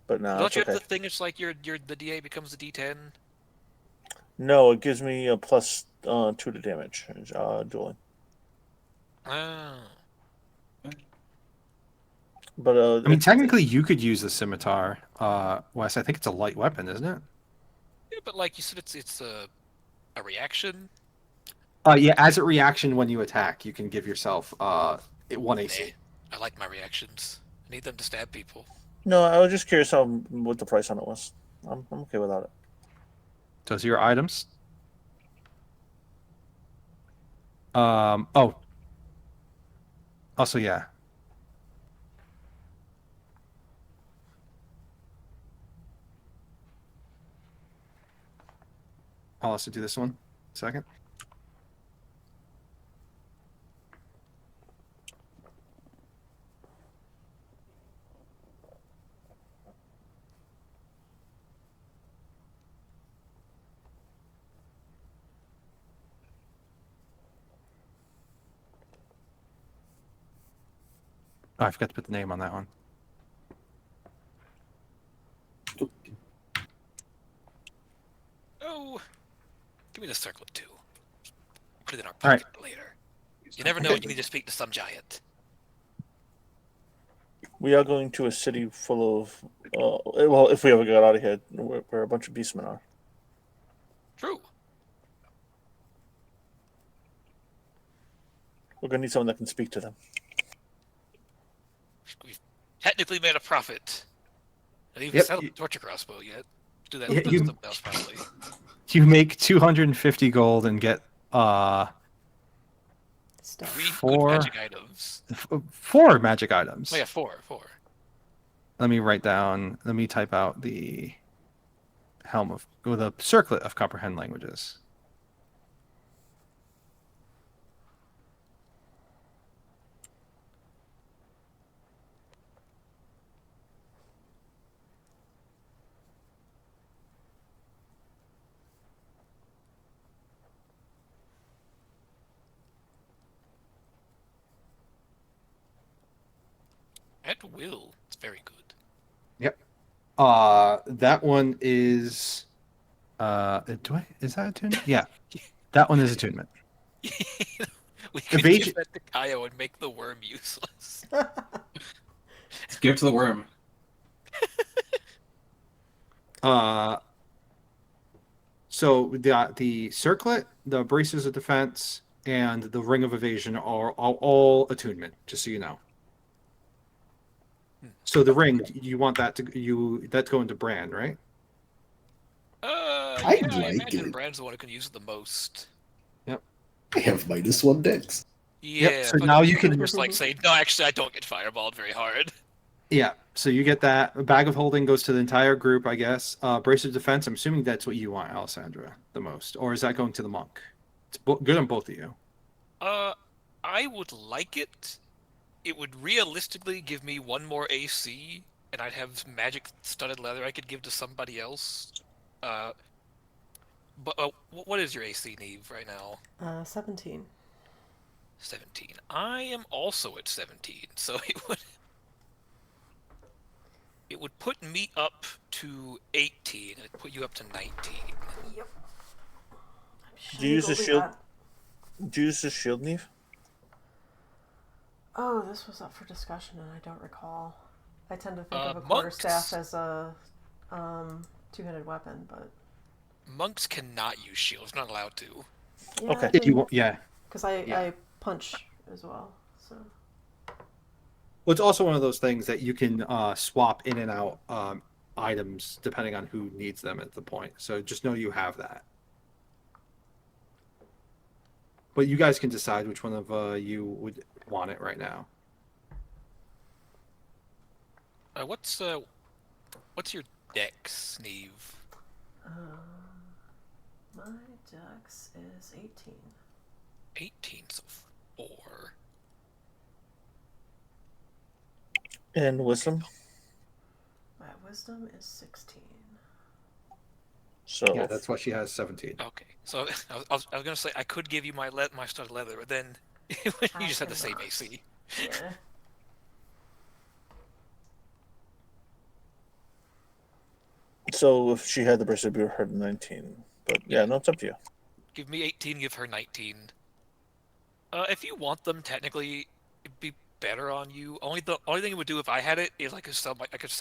But no, Don't it's you okay. have the thing? It's like the DA becomes a D10. No, it gives me a plus 2 to damage. Dueling. Ah. But I mean, technically, you could use the scimitar, Wes. I think it's a light weapon, isn't it? Yeah, but like you said, it's a reaction. Yeah, as a reaction when you attack, you can give yourself 1 AC. Nah, I like my reactions. I need them to stab people. no, I was just curious what the price on it was. I'm okay without it. Those are your items. Oh. Also, yeah. I'll also do this one. Second. Oh, I forgot to put the name on that one. Oh, give me the circlet too. Put it in our All right. pocket later. You never know when you need to speak to some giant. We are going to a city full of. Well, if we ever got out of here, where a bunch of beastmen are. True. We're gonna need someone that can speak to them. We've technically made a profit. I didn't even Yep, sell the you- torture crossbow yet. Do that Yeah, with you- something else, probably. You make 250 gold and get Stuff. 3 good Four. magic items. 4 magic items. Oh yeah, 4. Let me type out the helm of with a circlet of comprehend languages. At will. It's very good. That one is is that attunement? Yeah. That one is attunement. We could Evasion- give that to Kaio and make the worm useless. Give it to the worm. So the circlet, the braces of defense, and the ring of evasion are all attunement, just so you know. So the ring, you want that that's going to Brand, right? I Yeah, I like imagine it. Brand's the one who can use it the most. I have -1 dex. Yeah, so but now you can- just like say, no, actually, I don't get fireballed very hard. Yeah. So you get that. A bag of holding goes to the entire group, I guess. Brace of defense. I'm assuming that's what you want, Alessandra, the most, or is that going to the monk? It's good on both of you. I would like it. It would realistically give me 1 more AC, and I'd have magic studded leather I could give to somebody else. But what is your AC, Neve, right now? 17. 17. I am also at 17, so it would put me up to 18, and it'd put you up to 19. Yep. Do you use a shield? Do you use the shield, Neve? Oh, this was up for discussion, and I don't recall. I tend to think of a Monks. quarterstaff as a two-handed weapon, but Monks cannot use shields, not allowed to. yeah, Okay. If you want, yeah. because Yeah. I punch as well. So Well, it's also one of those things that you can swap in and out items depending on who needs them at the point. So just know you have that. But you guys can decide which one of you would want it right now. What's your dex, Neve? my dex is 18. 18, so 4. And wisdom. My wisdom is 16. So Yeah, that's why she has 17. Okay, so I was gonna say I could give you my studded leather, but then you just had the same cannot. AC. Yeah. So if she had the bracelet, it'd be her 19. But yeah, no, it's up to you. Give me 18, give her 19. If you want them, technically, it'd be better on you. Only thing it would do if I had it is I could sell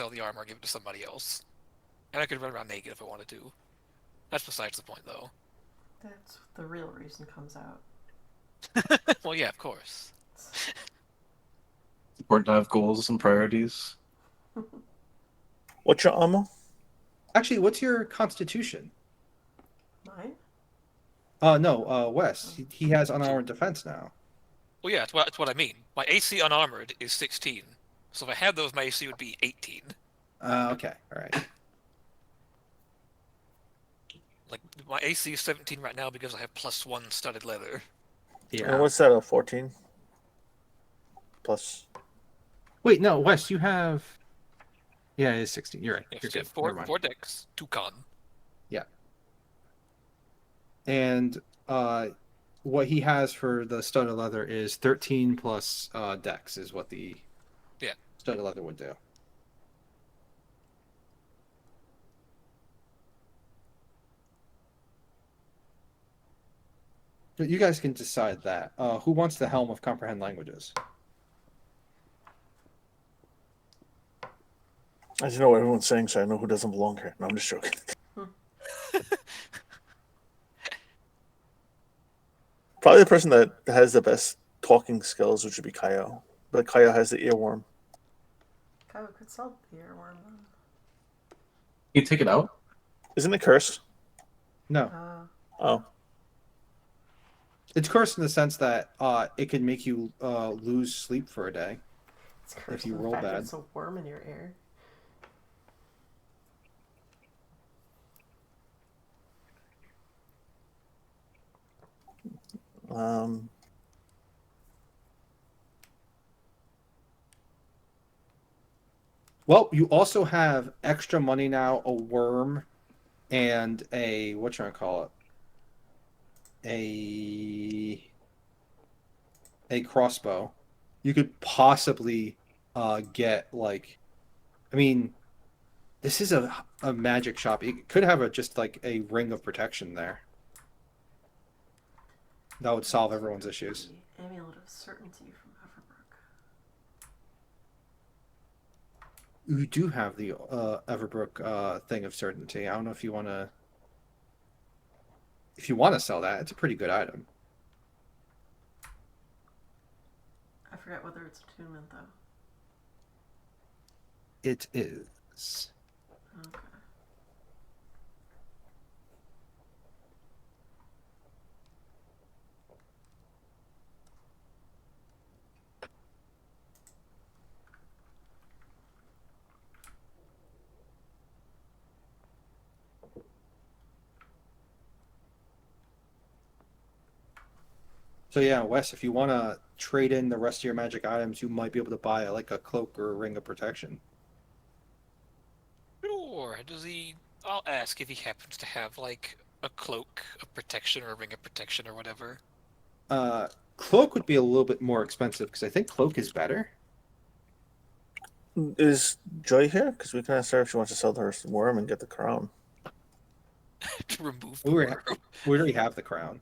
the armor, and give it to somebody else, and I could run around naked if I wanted to. That's besides the point, though. That's the real reason comes out. Well, yeah, of course. It's important to have goals and priorities. What's your armor? Actually, what's your constitution? Mine? No, Wes. He has unarmed defense now. Well, yeah, that's what I mean. My AC unarmored is 16, so if I had those, my AC would be 18. Okay, all right. Like my AC is 17 right now because I have +1 studded leather. Yeah. And what's that? A 14 plus. Wait, no, Wes, you have. Yeah, it is 16. You're right. Yeah, You're so good. four Never mind. dex, 2 con. And what he has for the studded leather is 13 plus dex is what the studded leather would do. But you guys can decide that. Who wants the helm of comprehend languages? I just know what everyone's saying, so I know who doesn't belong here. No, I'm just joking. Probably the person that has the best talking skills, which would be Kaio. But Kaio has the earworm. Kyle could sell the earworm then. You take it out? Isn't it cursed? No, Oh, it's cursed in the sense that it can make you lose sleep for a day. It's cursed you with the roll fact that bad. it's a worm in your ear. um, Well, you also have extra money now, a worm, and a what you want to call it? A crossbow. You could possibly get like, I mean, this is a magic shop. It could have just like a ring of protection there. That would solve everyone's issues. The Amulet of Certainty from Everbrook. You do have the Everbrook thing of certainty. I don't know if you want to. If you want to sell that, it's a pretty good item. I forget whether it's attunement though. It is. Okay. So yeah, Wes, if you want to trade in the rest of your magic items, you might be able to buy like a cloak or a ring of protection. Sure. I'll ask if he happens to have, like, a cloak of protection or a ring of protection or whatever. Cloak would be a little bit more expensive because I think cloak is better. is Joy here? Because we can ask her if she wants to sell her worm and get the crown. To remove We the were- worm. We already have the crown.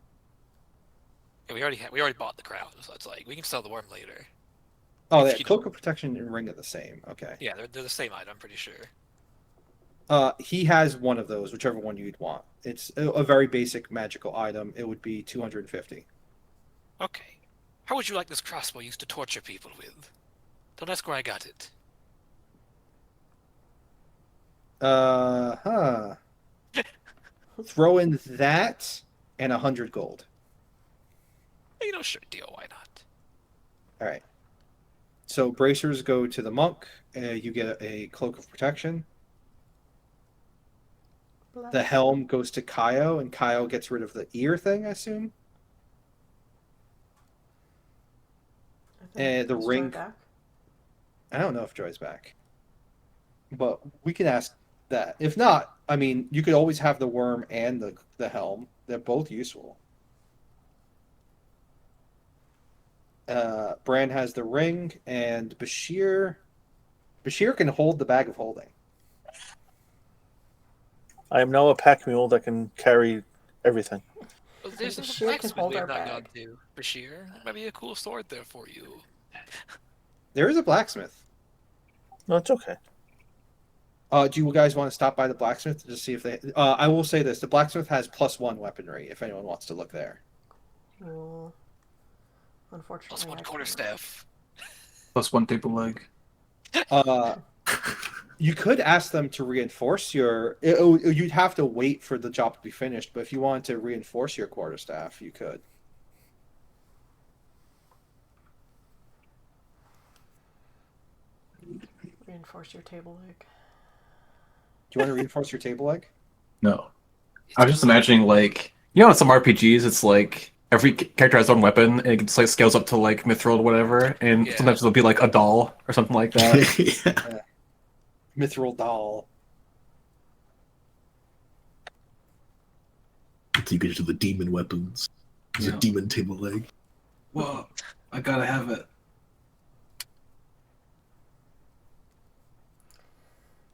Yeah, we already bought the crown, so it's like, we can sell the worm later. Oh, If yeah, you cloak of protection and ring are the same. Okay. Yeah, they're the same item, I'm pretty sure. He has one of those, whichever one you'd want. It's a very basic magical item. It would be 250. Okay. How would you like this crossbow used to torture people with? Don't ask where I got it. Throw in that and 100 gold. You know, sure deal, why not? All right. So bracers go to the monk. You get a cloak of protection. The helm goes to Kaio, and Kaio gets rid of the ear thing, I assume. I think the is Joy ring- back? I don't know if Joy's back, but we can ask that. If not, I mean, you could always have the worm and the helm. They're both useful. Bran has the ring, and Bashir can hold the bag of holding. I am now a pack mule that can carry everything. Well, there's a Bashir can blacksmith hold we have our not gone bag. to. Bashir, that might be a cool sword there for you. There is a blacksmith. No, it's okay. Do you guys want to stop by the blacksmith to see if they? I will say this: the blacksmith has +1 weaponry. If anyone wants to look there. Well, unfortunately, Plus one I quarterstaff. Plus one table leg. You could ask them to reinforce your. You'd have to wait for the job to be finished, but if you wanted to reinforce your quarterstaff, you could. reinforce your table leg. Do you want to reinforce your table leg? No. I was just imagining, like, you know, in some RPGs, it's like every character has their own weapon, and it just, like, scales up to, like, mithril or whatever, and Yeah. sometimes it'll be, like, a doll or something like that. Yeah. Mithril doll. Until you get to the demon weapons. There's Yeah. a demon table leg. Whoa, I gotta have it.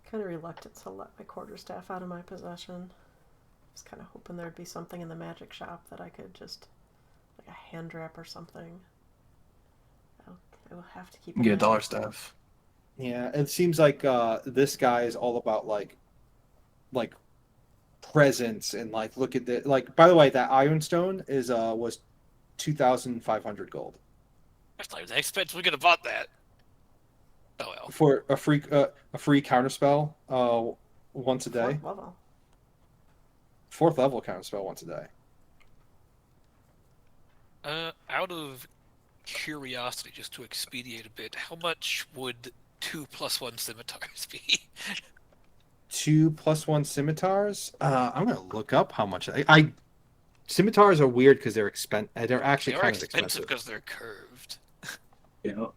Kind of reluctant to let my quarterstaff out of my possession. I was kind of hoping there'd be something in the magic shop that I could just, like a hand wrap or something. I will have to keep. You get a an eye dollar out for it. staff. Yeah, it seems like this guy is all about like presents and like look at the like. By the way, that ironstone is was 2,500 gold. That's not even that expensive. We could have bought that. Oh well. for a free counterspell once a day. 4th level. 4th level counterspell once a day. Out of curiosity, just to expedite a bit, how much would 2 + 1 scimitars be? 2 + 1 scimitars. I'm gonna look up how much. I scimitars are weird because they're expensive. They're actually They are kind of expensive expensive. because they're curved. Yeah.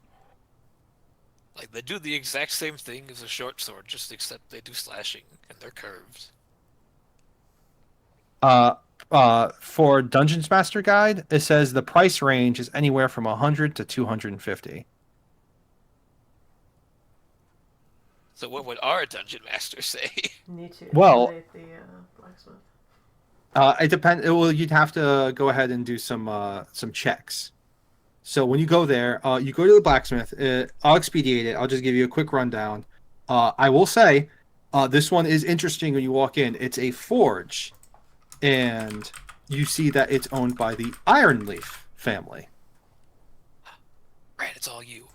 Like, they do the exact same thing as a short sword, just except they do slashing, and they're curved. For Dungeons Master Guide, it says the price range is anywhere from 100 to 250. So what would our dungeon master say? Need to Well- intimidate the blacksmith. It depends. Well, you'd have to go ahead and do some checks. So when you go there, you go to the blacksmith. I'll expedite it. I'll just give you a quick rundown. I will say, this one is interesting when you walk in. It's a forge, and you see that it's owned by the Ironleaf family. Right, it's all you.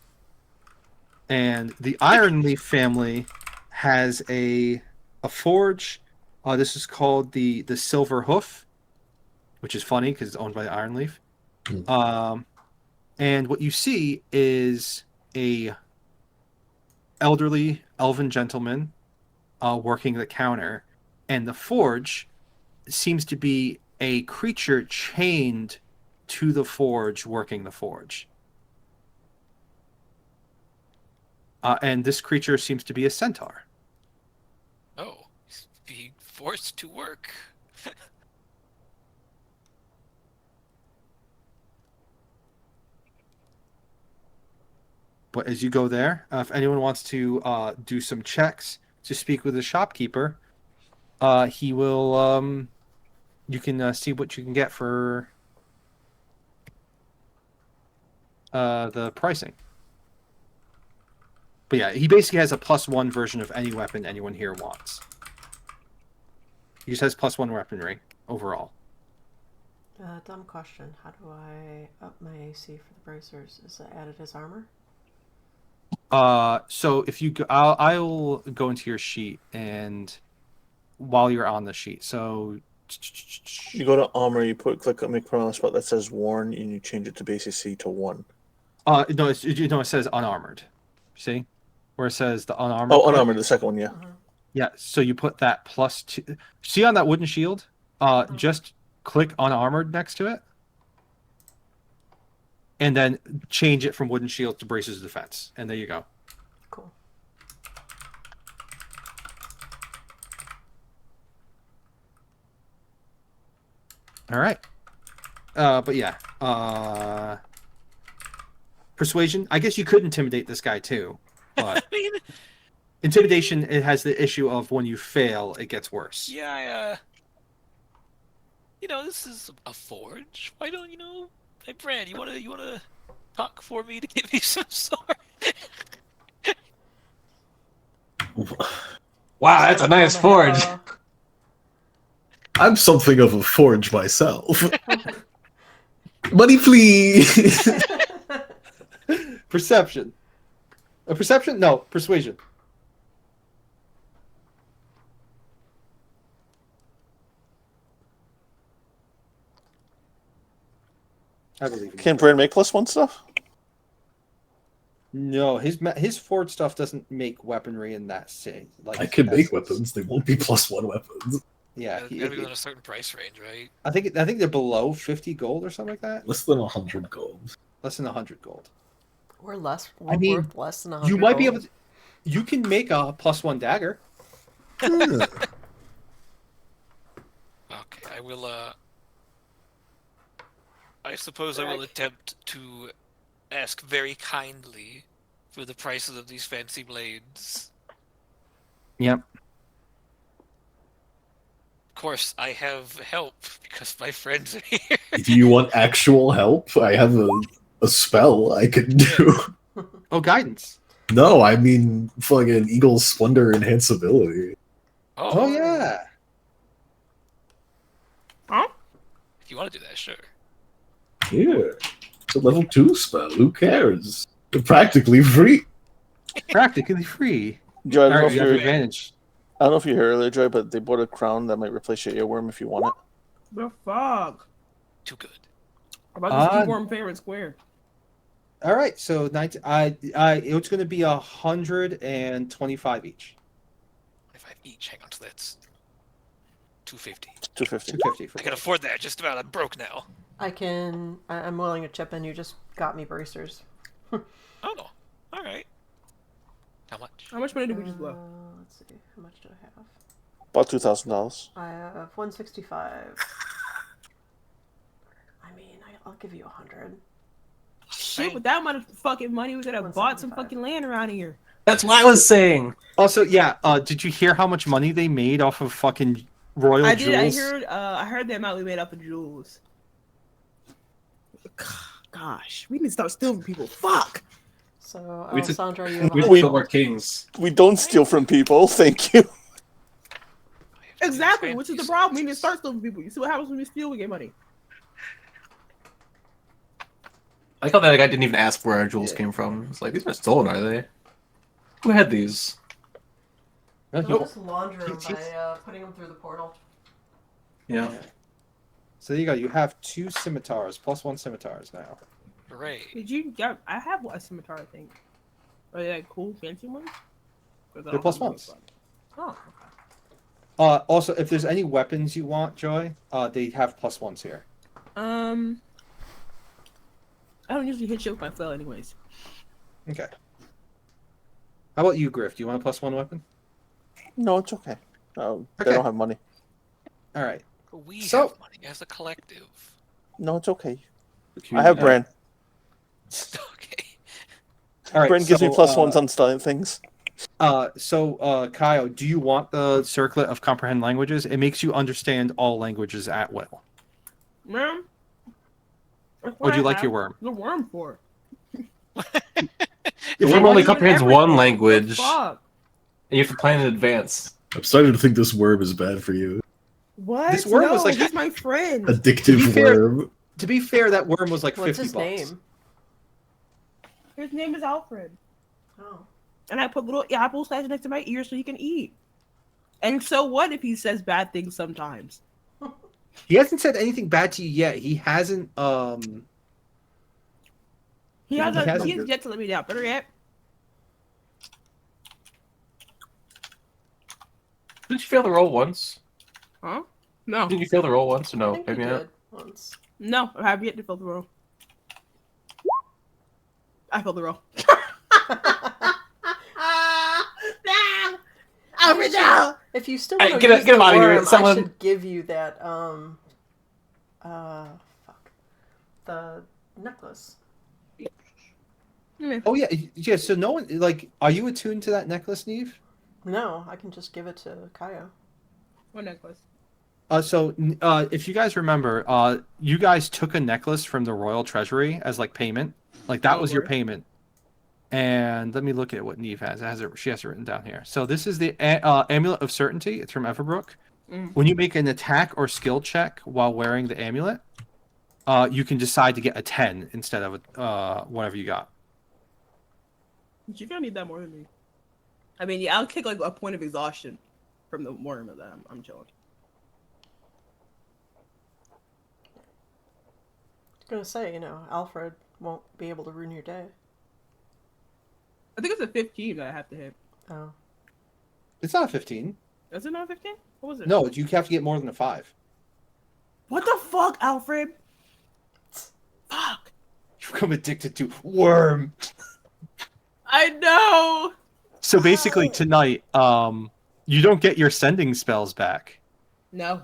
And the Ironleaf family has a forge. This is called the Silver Hoof, which is funny because it's owned by the Ironleaf. And what you see is a elderly elven gentleman working the counter, and the forge seems to be a creature chained to the forge working the forge. And this creature seems to be a centaur. Oh, he's being forced to work. But as you go there, if anyone wants to do some checks to speak with the shopkeeper, he will. You can see what you can get for the pricing. But yeah, he basically has a +1 version of any weapon anyone here wants. He just has +1 weaponry overall. Dumb question. How do I up my AC for the bracers? Is it added as armor? So if you go, I'll go into your sheet, and while you're on the sheet, so You go to armor, you click on make on the spot that says worn, and you change it to basic C to 1. no, it says unarmored. See, where it says the unarmored. Oh, part? unarmored, the second one, yeah. Yeah. So you put that +2. See on that wooden shield, just click unarmored next to it, and then change it from wooden shield to braces of defense, and there you go. Cool. All right. But yeah. Persuasion. I guess you could intimidate this guy too, but I mean, intimidation, it has the issue of when you fail, it gets worse. yeah, this is a forge. Why don't hey Brand, you wanna talk for me to give me some sword? Wow, that's a nice forge. I'm something of a forge myself. Money, please. Perception. A perception? No, persuasion. I believe in you. Can Brand make +1 stuff? No, his forge stuff doesn't make weaponry in that same. Like I can make essence. weapons. They won't be +1 weapons. Yeah, Gotta be within a certain price range, right? I think they're below 50 gold or something like that. Less than 100 gold. Less than 100 gold. We're less. I mean, worth less than 100 You might be gold. able to. You can make a +1 dagger. Yeah. Okay, I will. I suppose I will attempt to ask very kindly for the prices of these fancy blades. Yep. Of course, I have help because my friends are here. Do you want actual help? I have a spell I can do. Oh, guidance. No, I mean fucking Eagle's Splendor Enhanceability. Oh yeah. If you want to do that, sure. Yeah. It's a level 2 spell. Who cares? They're practically free. Practically free. Joy, I don't know Alright, if you have the you're. advantage. I don't know if you heard earlier, Joy, but they bought a crown that might replace your earworm if you want it. The fuck? Too good. About Uh, this warm favorite square. All right, so it's going to be 125 each. 25 each. Hang on to that's 250. 250. 250 for I can both. afford that. Just about. I'm broke now. I'm willing to chip in. You just got me bracers. Oh, all right. How much? How much money did we just blow? Let's see. How much do I have? About $2,000. I have 165. I mean, I'll give you 100. Shit, with that amount of fucking money, we could have bought some 175. fucking land around here. That's what I was saying. Also, yeah, did you hear how much money they made off of fucking royal I did. jewels? I heard the amount we made up of jewels. Gosh, we need to start stealing from people. Fuck. So, We took- Alessandra, you have We 100. still are kings. We don't steal from people. Thank you. Exactly, which is the problem. We need to start stealing from people. You see what happens when we steal? We get money. I like how that guy didn't even ask where our jewels came from. It's like, these are stolen, are they? Who had these? No, I'll you- just launder them by putting them through the portal. Yeah. So there you go. You have 2 scimitars, plus 1 scimitars now. Hooray. Did you get? I have a scimitar, I think. Are they like cool, fancy ones? They're plus ones. Oh, okay. Also, if there's any weapons you want, Joy, they have plus 1s here. I don't usually hit shit with my flail, anyways. Okay. How about you, Griff? Do you want a plus 1 weapon? No, it's okay. They Okay. don't have money. All right. We So- have money as a collective. No, it's okay. I have Bran. Okay. All right. Bran gives me so, plus ones on studying things. Kyle, do you want the circlet of comprehend languages? It makes you understand all languages at will. Man. Or do you like your worm? The worm for? The worm only comprehends one language, and Fuck. you have to plan in advance. I'm starting to think this worm is bad for you. What? This worm no, was like- he's my friend. Addictive fair- worm. To be fair, that worm was like What's 50 his bucks. name? His name is Alfred. Oh. And I put little apple slices next to my ear so he can eat. And so what if he says bad things sometimes? He hasn't said anything bad to you yet. He hasn't. He has hasn't- yet to let me down. Better yet, Didn't you fail the roll once? huh? No, Didn't you fail the roll once? Or I no, think he maybe not. did once. no, I have yet to fill the roll. I filled the roll. Alfred, no! If you still Hey, want to get use him the out of here, worm, I someone- should give you that the necklace. Oh yeah, yeah. So no one like. Are you attuned to that necklace, Neve? No, I can just give it to Kaya. What necklace? If you guys remember, you guys took a necklace from the royal treasury as like payment. Like that Oh, was your word. payment. And let me look at what Neve has. She has it written down here. So this is the amulet of certainty. It's from Everbrook. Mm. When you make an attack or skill check while wearing the amulet, you can decide to get a 10 instead of whatever you got. You're gonna need that more than me. I mean, yeah, I'll take like a point of exhaustion from the worm of that. I'm chilling. I was gonna say, Alfred won't be able to ruin your day. I think it's a 15 that I have to hit. Oh. It's not a 15. Is it not 15? What was it? No, you have to get more than a 5. What the fuck, Alfred? Fuck. You become addicted to worm. I know. So basically tonight, you don't get your sending spells back. No.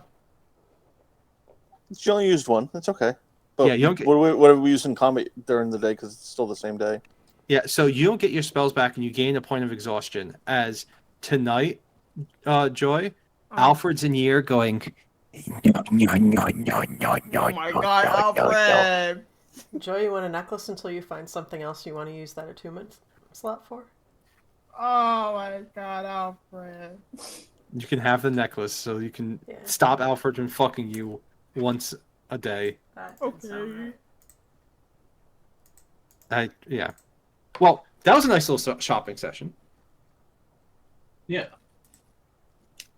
She only used one. That's okay. But Yeah, you don't get- what have we used in combat during the day? Because it's still the same day. Yeah, so you don't get your spells back and you gain a point of exhaustion. As tonight, Joy, Alfred's in here going. Oh my god, Alfred. Joy, you want a necklace until you find something else you want to use that attunement slot for? Oh my god, Alfred. You can have the necklace, so you can Yeah. stop Alfred from fucking you once a day. That didn't sound Okay. right. Yeah. Well, that was a nice little shopping session. Yeah.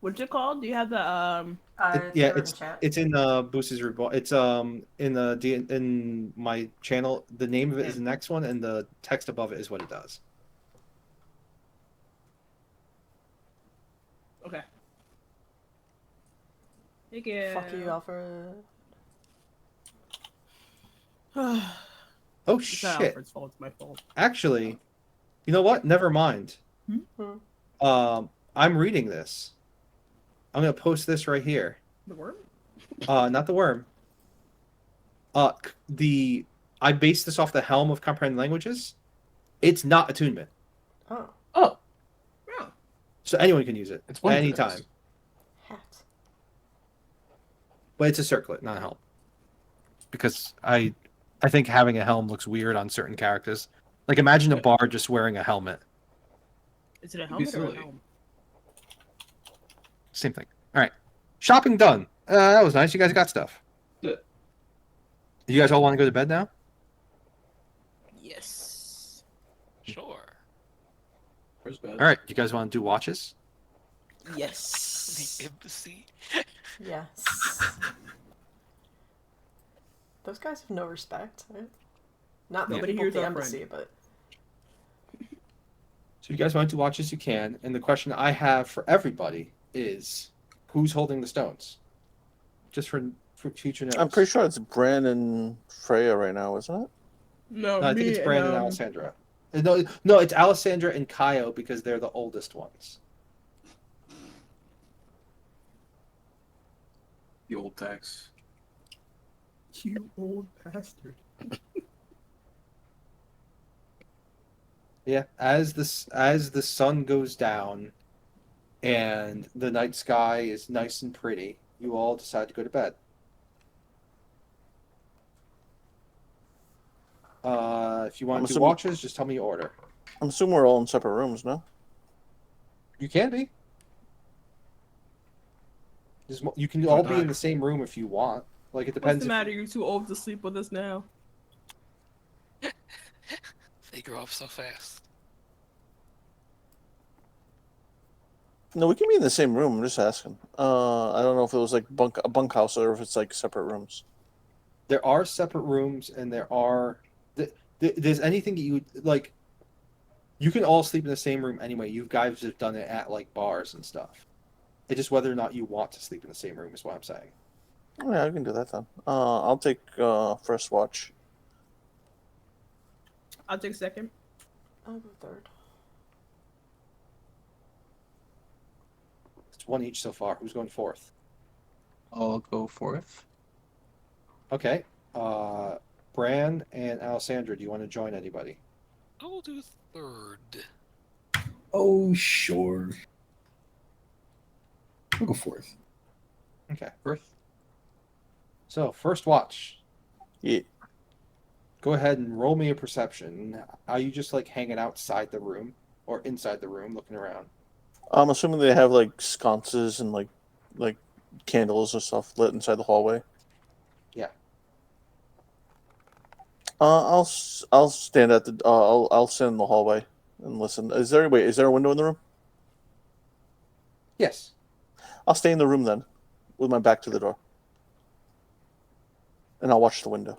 What's it called? Do you have the Yeah, throw it in chat. it's in Boost's report. It's in my channel. The name of it is the next one, and the text above it is what it does. Okay. Thank you. Fuck you, Alfred. Oh It's not shit! Alfred's fault. It's my fault. Actually, you know what? Never mind. I'm reading this. I'm gonna post this right here. The worm? Not the worm. I based this off the Helm of Comprehend Languages. It's not attunement, Oh, Oh, Yeah. so anyone can use it it's at one any of those. time. hat. But it's a circlet, not a helm. Because I think having a helm looks weird on certain characters. Like imagine a bard just wearing a helmet. Is it a It'd be helmet or a silly. helm? Same thing. All right, shopping done. That was nice. You guys got stuff. Yeah. You guys all want to go to bed now? Yes. Sure. Where's bed? All right. You guys want to do watches? Yes. The embassy. Yes. Those guys have no respect. Right? Not the Nobody people here's at the our embassy, friend. but So you guys want to do watches? You can. And the question I have for everybody is, who's holding the stones? Just for future notes. I'm pretty sure it's Bran and Freya right now, isn't it? No, No, I think it's Brandon and Alessandra. No, it's Alessandra and Kaio because they're the oldest ones. The old tax. You old bastard. Yeah, as the sun goes down and the night sky is nice and pretty, you all decide to go to bed. If you want I'm to do assuming- watches, just tell me your order. I'm assuming we're all in separate rooms, no? You can be. You can all be in the same room if you want. Like it What's depends. the matter? You're too old to sleep with us now. They grow up so fast. No, we can be in the same room. I'm just asking. I don't know if it was like a bunkhouse or if it's like separate rooms. There are separate rooms, and there's anything that you would like. You can all sleep in the same room anyway. You guys have done it at like bars and stuff. It's just whether or not you want to sleep in the same room is what I'm saying. Oh, yeah, I can do that then. I'll take first watch. I'll take second. I'll go third. It's one each so far. Who's going fourth? I'll go fourth. Okay. Bran and Alessandra, do you want to join anybody? I'll do third. Oh, sure. I'll go fourth. Okay. So, first watch. Yeah. Go ahead and roll me a perception. Are you just like hanging outside the room or inside the room looking around? I'm assuming they have like sconces and like candles or stuff lit inside the hallway. Yeah. I'll stand at the I'll stand in the hallway and listen. Is there a window in the room? Yes. I'll stay in the room then, with my back to the door, and I'll watch the window.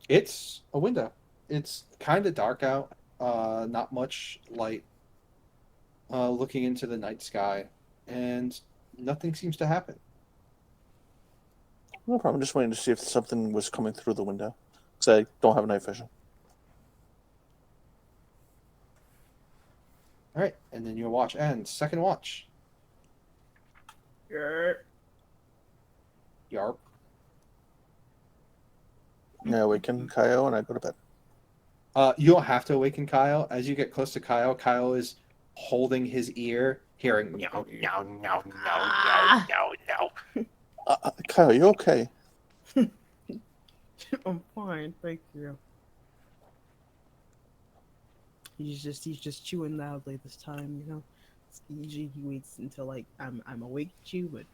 It's a window. It's kind of dark out. Not much light. Looking into the night sky, and nothing seems to happen. No problem. I'm just waiting to see if something was coming through the window, because I don't have night vision. All right, and then your watch ends. Second watch. Yarp. Yarp. Yeah, awaken Kaio and I go to bed. You don't have to awaken Kyle. As you get close to Kyle, Kyle is holding his ear, hearing meow, meow, meow, meow, meow, meow, meow. Kaio, you okay? I'm fine, thank you. He's just chewing loudly this time, you know. Usually he waits until like I'm awake to chew, but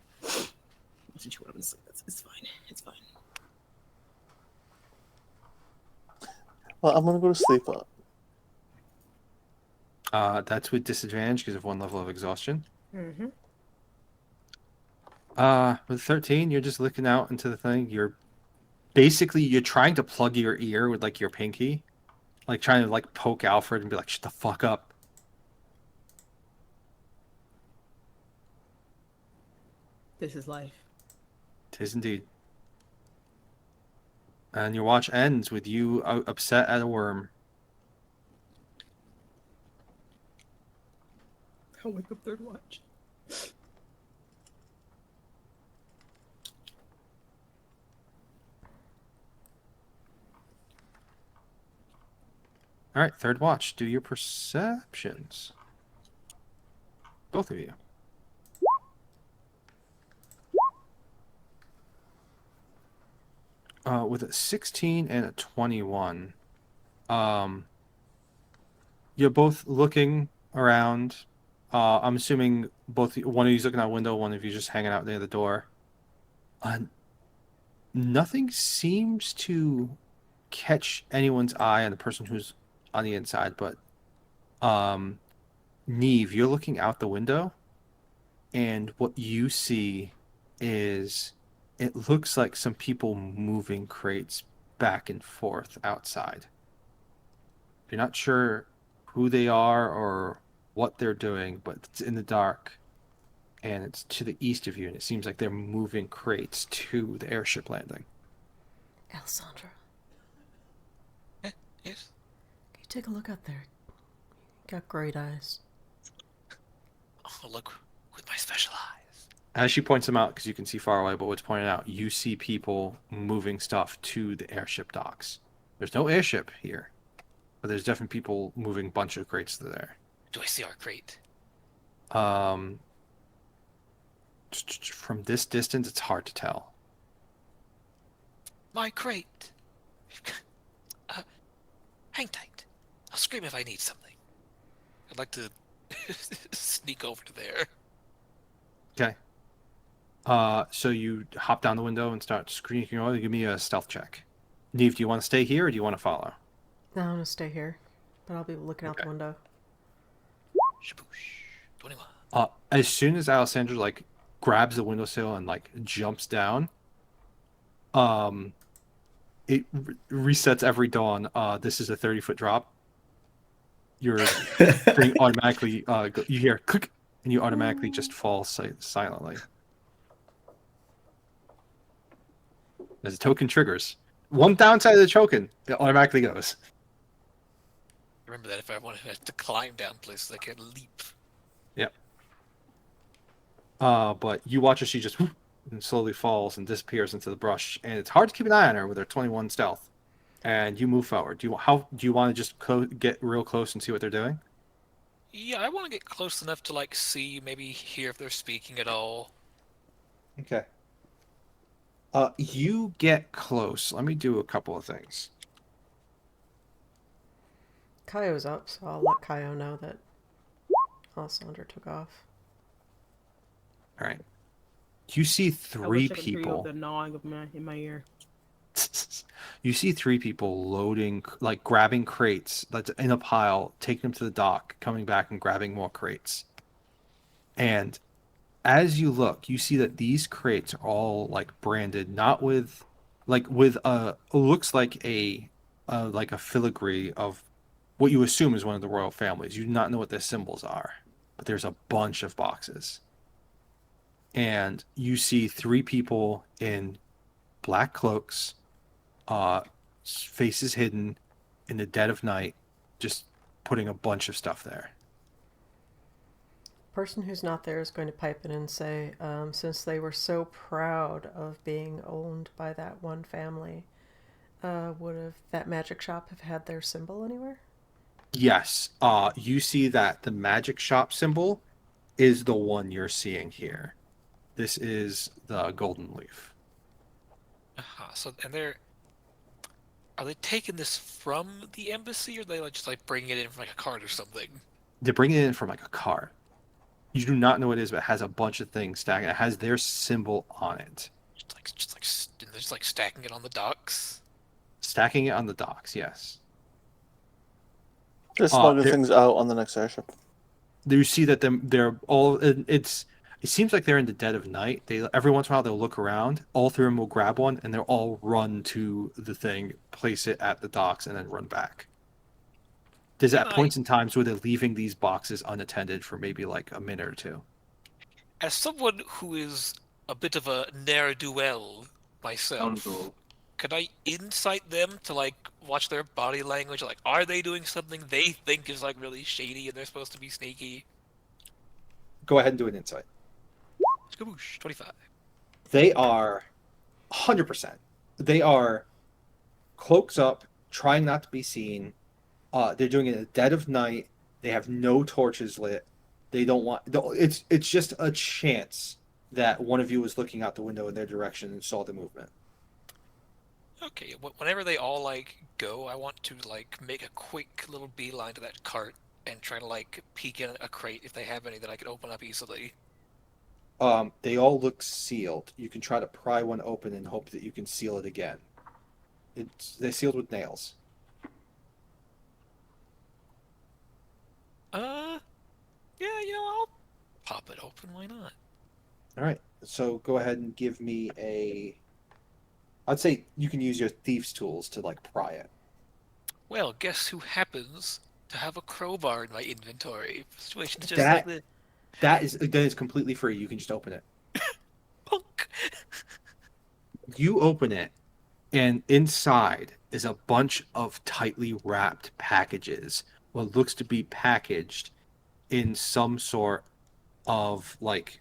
Since you want to sleep, it's fine. It's fine. Well, I'm gonna go to sleep. That's with disadvantage because of 1 level of exhaustion. Mm-hmm. With 13, you're just looking out into the thing. You're trying to plug your ear with like your pinky, like trying to like poke Alfred and be like, "Shut the fuck up." This is life. Tis indeed. And your watch ends with you upset at a worm. I'll wake up third watch. All right, third watch. Do your perceptions. Both of you. With a 16 and a 21, you're both looking around. I'm assuming one of you's looking out a window, one of you just hanging out near the door. Nothing seems to catch anyone's eye on the person who's on the inside, but Neve, you're looking out the window, and what you see is it looks like some people moving crates back and forth outside. You're not sure who they are or what they're doing, but it's in the dark, and it's to the east of you, and it seems like they're moving crates to the airship landing. Alessandra, Yes? can you take a look out there? You got great eyes. Oh, look with my special eyes. As she points them out, because you can see far away, but what's pointed out, you see people moving stuff to the airship docks. There's no airship here, but there's definitely people moving a bunch of crates to there. Do I see our crate? From this distance, it's hard to tell. My crate. Hang tight. I'll scream if I need something. I'd like to sneak over to there. Okay. So you hop down the window and start screaming over. Give me a stealth check. Neve, do you want to stay here or do you want to follow? No, I'm gonna stay here, but I'll be looking out the window. Shaboosh. 21. As soon as Alessandra like grabs the windowsill and like jumps down, it resets every dawn. This is a 30-foot drop. Your thing automatically you hear click and you automatically just fall silently. As a token triggers. One downside of the token, it automatically goes. Remember that if I wanted to climb down places, I can leap. Yep. But you watch as she just and slowly falls and disappears into the brush, and it's hard to keep an eye on her with her 21 stealth. And you move forward. Do you want to just get real close and see what they're doing? Yeah, I want to get close enough to like see, maybe hear if they're speaking at all. Okay. You get close. Let me do a couple of things. Kaio's up, so I'll let Kaio know that Alessandra took off. All right. You see I three wish I could hear people. the gnawing of in my ear. You see three people loading, like grabbing crates that's in a pile, taking them to the dock, coming back and grabbing more crates. And as you look, you see that these crates are all like branded, not with, looks like a filigree of what you assume is one of the royal families. You do not know what their symbols are, but there's a bunch of boxes. And you see three people in black cloaks, faces hidden in the dead of night, just putting a bunch of stuff there. Person who's not there is going to pipe in and say, since they were so proud of being owned by that one family, would that magic shop have had their symbol anywhere? Yes. You see that the magic shop symbol is the one you're seeing here. This is the golden leaf. So, and are they taking this from the embassy, or are they just like bringing it in from like a cart or something? They're bringing it in from like a cart. You do not know what it is, but it has a bunch of things stacked. It has their symbol on it. They're just like stacking it on the docks. Stacking it on the docks, yes. Just smuggling there- things out on the next airship. You see that they're all. It seems like they're in the dead of night. Every once in a while they'll look around. All three of them will grab one, and they'll all run to the thing, place it at the docks, and then run back. There's at points in times where they're leaving these boxes unattended for maybe like a minute or two. As someone who is a bit of a ne'er-do-well myself, could I insight them to like watch their body language? Like, are they doing something they think is like really shady and they're supposed to be sneaky? Go ahead and do an insight. Skaboosh, 25. They are 100%. They are cloaks up, trying not to be seen. They're doing it in the dead of night. They have no torches lit. They don't want. It's just a chance that one of you was looking out the window in their direction and saw the movement. Okay, whenever they all like go, I want to like make a quick little beeline to that cart and try to like peek in a crate if they have any that I could open up easily. They all look sealed. You can try to pry one open and hope that you can seal it again. They're sealed with nails. Yeah, I'll pop it open. Why not? All right. So go ahead and give me a. I'd say you can use your thieves' tools to like pry it. Well, guess who happens to have a crowbar in my inventory? Situations just That- like this. That is completely free. You can just open it. Punk. You open it, and inside is a bunch of tightly wrapped packages. What looks to be packaged in some sort of like,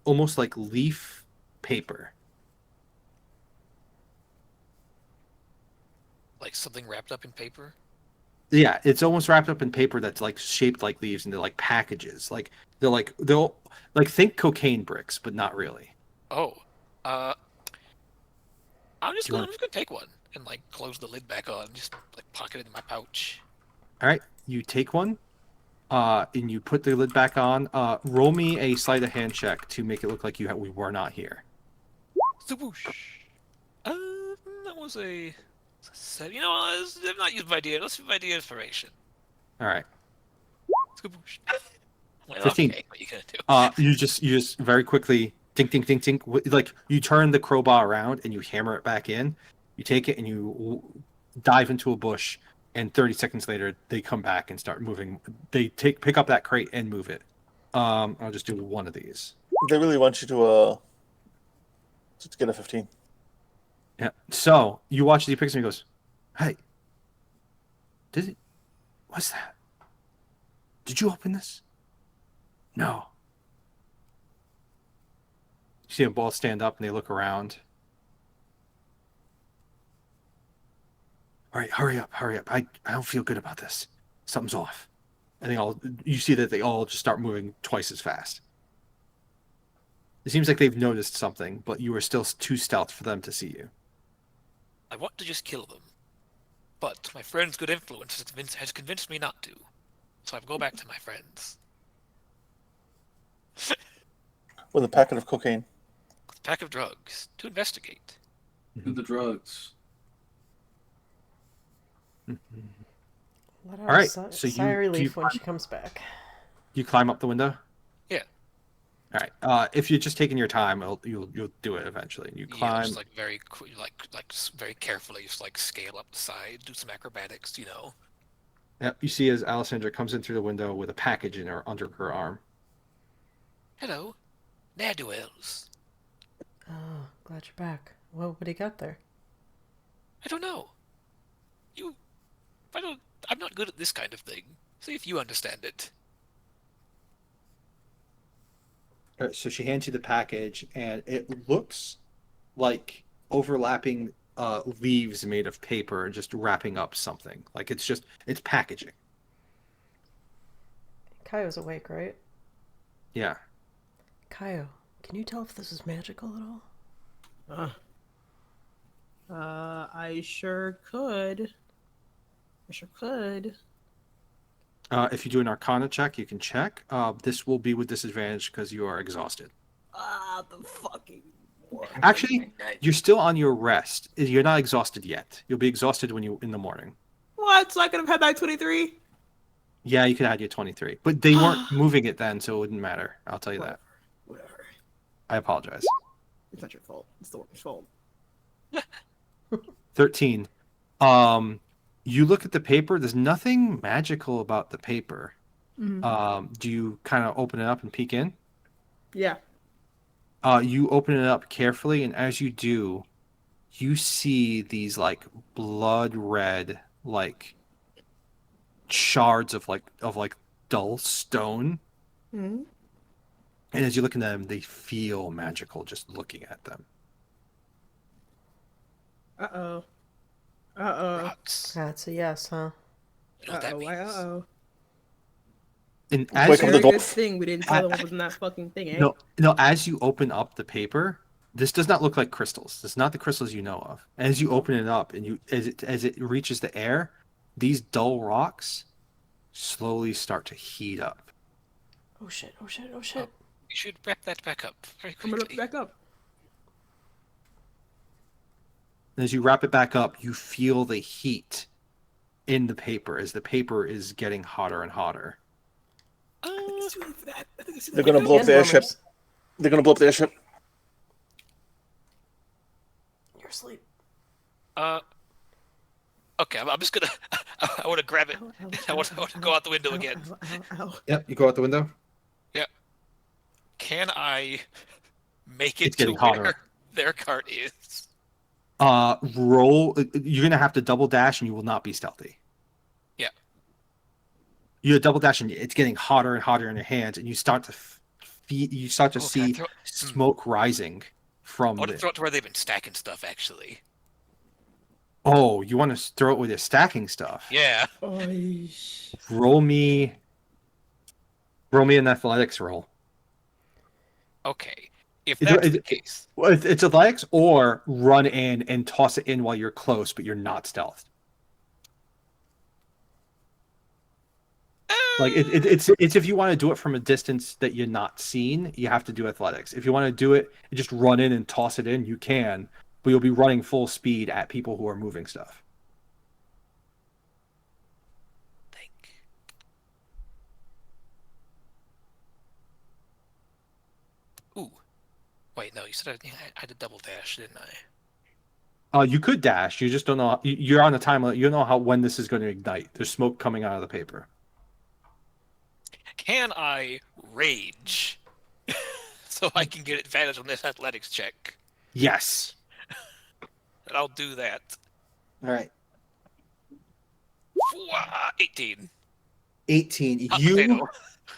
almost like leaf paper. Like something wrapped up in paper. Yeah, it's almost wrapped up in paper that's like shaped like leaves, and they're like packages. Like they'll like think cocaine bricks, but not really. Oh, I'm just Do you gonna, want- I'm just gonna take one and like close the lid back on, just like pocket it in my pouch. All right, you take one, and you put the lid back on. Roll me a sleight of hand check to make it look like we were not here. Swoosh. That was a. You know, I've not used my idea. Let's use my idea inspiration. All right. Skaboosh. Well, 15. okay, what are you gonna do? You just very quickly dink dink dink dink, like you turn the crowbar around and you hammer it back in. You take it and you dive into a bush, and 30 seconds later they come back and start moving. They pick up that crate and move it. I'll just do one of these. They really want you to get a 15. Yeah. So you watch as he picks and he goes, "Hey, what's that? Did you open this?" "No." You see them both stand up and they look around. "All right, hurry up. I don't feel good about this. Something's off." And you see that they all just start moving twice as fast. It seems like they've noticed something, but you are still too stealth for them to see you. I want to just kill them, but my friend's good influence has convinced me not to. So I go back to my friends. With a packet of cocaine. With a pack of drugs to investigate. Do the drugs. Let All right, out so sigh you- relief do you when she comes back. You climb up the window? Yeah. All right. If you're just taking your time, you'll do it eventually. You Yeah, climb. just like very just very carefully, just like scale up the side, do some acrobatics, you know. Yep, you see as Alessandra comes in through the window with a package under her arm. Hello, ne'er-do-wells. Oh, glad you're back. Well, what do you got there? I don't know. I'm not good at this kind of thing. See if you understand it. So she hands you the package, and it looks like overlapping leaves made of paper, just wrapping up something. Like it's packaging. Kaio's awake, right? Yeah. Kaio, can you tell if this is magical at all? I sure could. If you do an Arcana check, you can check. This will be with disadvantage because you are exhausted. Ah, the fucking. Actually, you're still on your rest. You're not exhausted yet. You'll be exhausted when you in the morning. What? So I could have had that 23? Yeah, you could add your 23, but they weren't moving it then, so it wouldn't matter. I'll tell you that. Whatever. I apologize. It's not your fault. It's the workers' fault. 13. You look at the paper. There's nothing magical about the paper. Mhm. Do you kind of open it up and peek in? Yeah. You open it up carefully, and as you do, you see these like blood red like shards of dull stone. Hmm. And as you look at them, they feel magical just looking at them. Uh-oh. Uh-oh. Rocks. That's a yes, huh? You know what that Uh-oh. means? Uh-oh. And Wake as up Very the good dolphin. thing we didn't tell them what was in that fucking thing, eh? no, as you open up the paper, this does not look like crystals. It's not the crystals you know of. As you open it up and as it reaches the air, these dull rocks slowly start to heat up. Oh shit, oh shit, oh shit. You should wrap that back up very I'm gonna quickly. back up. And as you wrap it back up, you feel the heat in the paper as the paper is getting hotter and hotter. I think it's too late for that. I think it's too They're late gonna for blow that. up the airship. They're gonna blow up the airship. You're asleep. Okay, I'm just gonna. I want to grab it. Ow, ow, I want ow, to go out the window ow, again. ow, ow, ow. Yep, you go out the window. Can I make it It's to getting hotter. where their cart is? Roll. You're gonna have to double dash, and you will not be stealthy. Yeah. You double dash, and it's getting hotter and hotter in your hands, and you start to you start to Oh, can I see throw- smoke rising from I want to it. throw it to where they've been stacking stuff. Actually, Oh, you want to throw it with your stacking stuff? yeah. Oish. Roll me an athletics roll. Okay, if Is- that's is- the case, Well, it's athletics or run in and toss it in while you're close, but you're not stealthed. Like it's if you want to do it from a distance that you're not seen, you have to do athletics. If you want to do it, you just run in and toss it in, you can, but you'll be running full speed at people who are moving stuff. think. Ooh, wait, no. You said I had to double dash, didn't I? You could dash, you just don't know. You're on a time limit. You don't know when this is going to ignite. There's smoke coming out of the paper. Can I rage so I can get advantage on this athletics check? Yes. And I'll do that. All right. 18. 18. Hot You potato.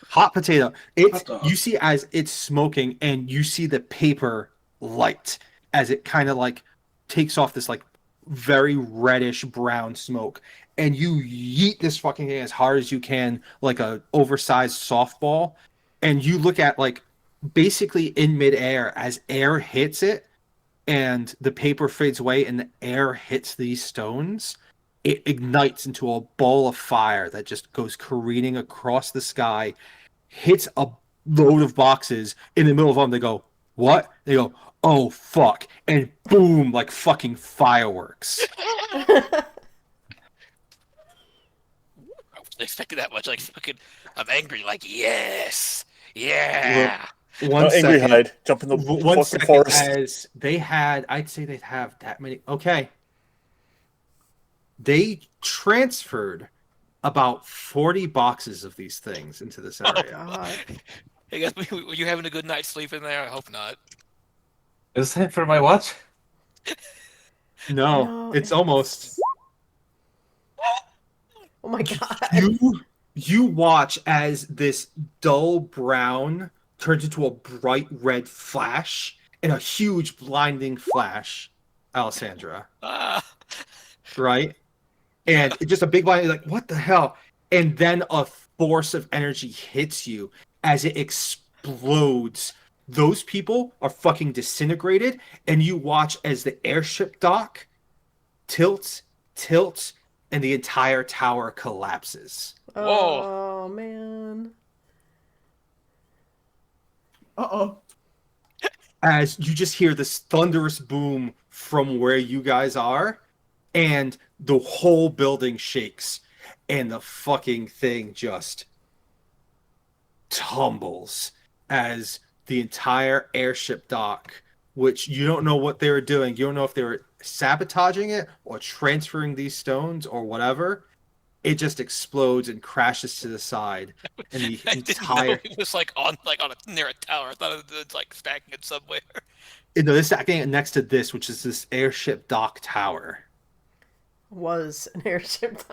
hot potato. It's Hot dog. you see as it's smoking, and you see the paper light as it kind of like takes off this like very reddish brown smoke, and you yeet this fucking thing as hard as you can, like a oversized softball, and you look at like basically in midair as air hits it, and the paper fades away, and the air hits these stones. It ignites into a ball of fire that just goes careening across the sky, hits a load of boxes. In the middle of them, they go, "What?" They go, "Oh, fuck." And boom, like fucking fireworks. I wasn't expecting that much. Like, fucking, I'm angry. Like, yes! Yeah! One Angry second. Hyde, jump in the One fucking second forest. as they had, I'd say they'd have that many. Okay. They transferred about 40 boxes of these things into this Oh, area. God. I guess, were you having a good night's sleep in there? I hope not. Is that for my watch? No, No, it's almost. Oh my god. You watch as this dull brown turns into a bright red flash and a huge blinding flash, Alessandra, Ah! right? And it's just a big blind, like, what the hell? And then a force of energy hits you as it explodes. Those people are fucking disintegrated, and you watch as the airship dock tilts, and the entire tower collapses. Oh man. Uh-oh. As you just hear this thunderous boom from where you guys are, and the whole building shakes, and the fucking thing just tumbles as the entire airship dock, which you don't know what they were doing. You don't know if they were sabotaging it or transferring these stones or whatever. It just explodes and crashes to the side, and the I didn't know entire it was like on near a tower. I thought it was like stacking it somewhere. this stacking next to this, which is this airship dock tower. Was an airship.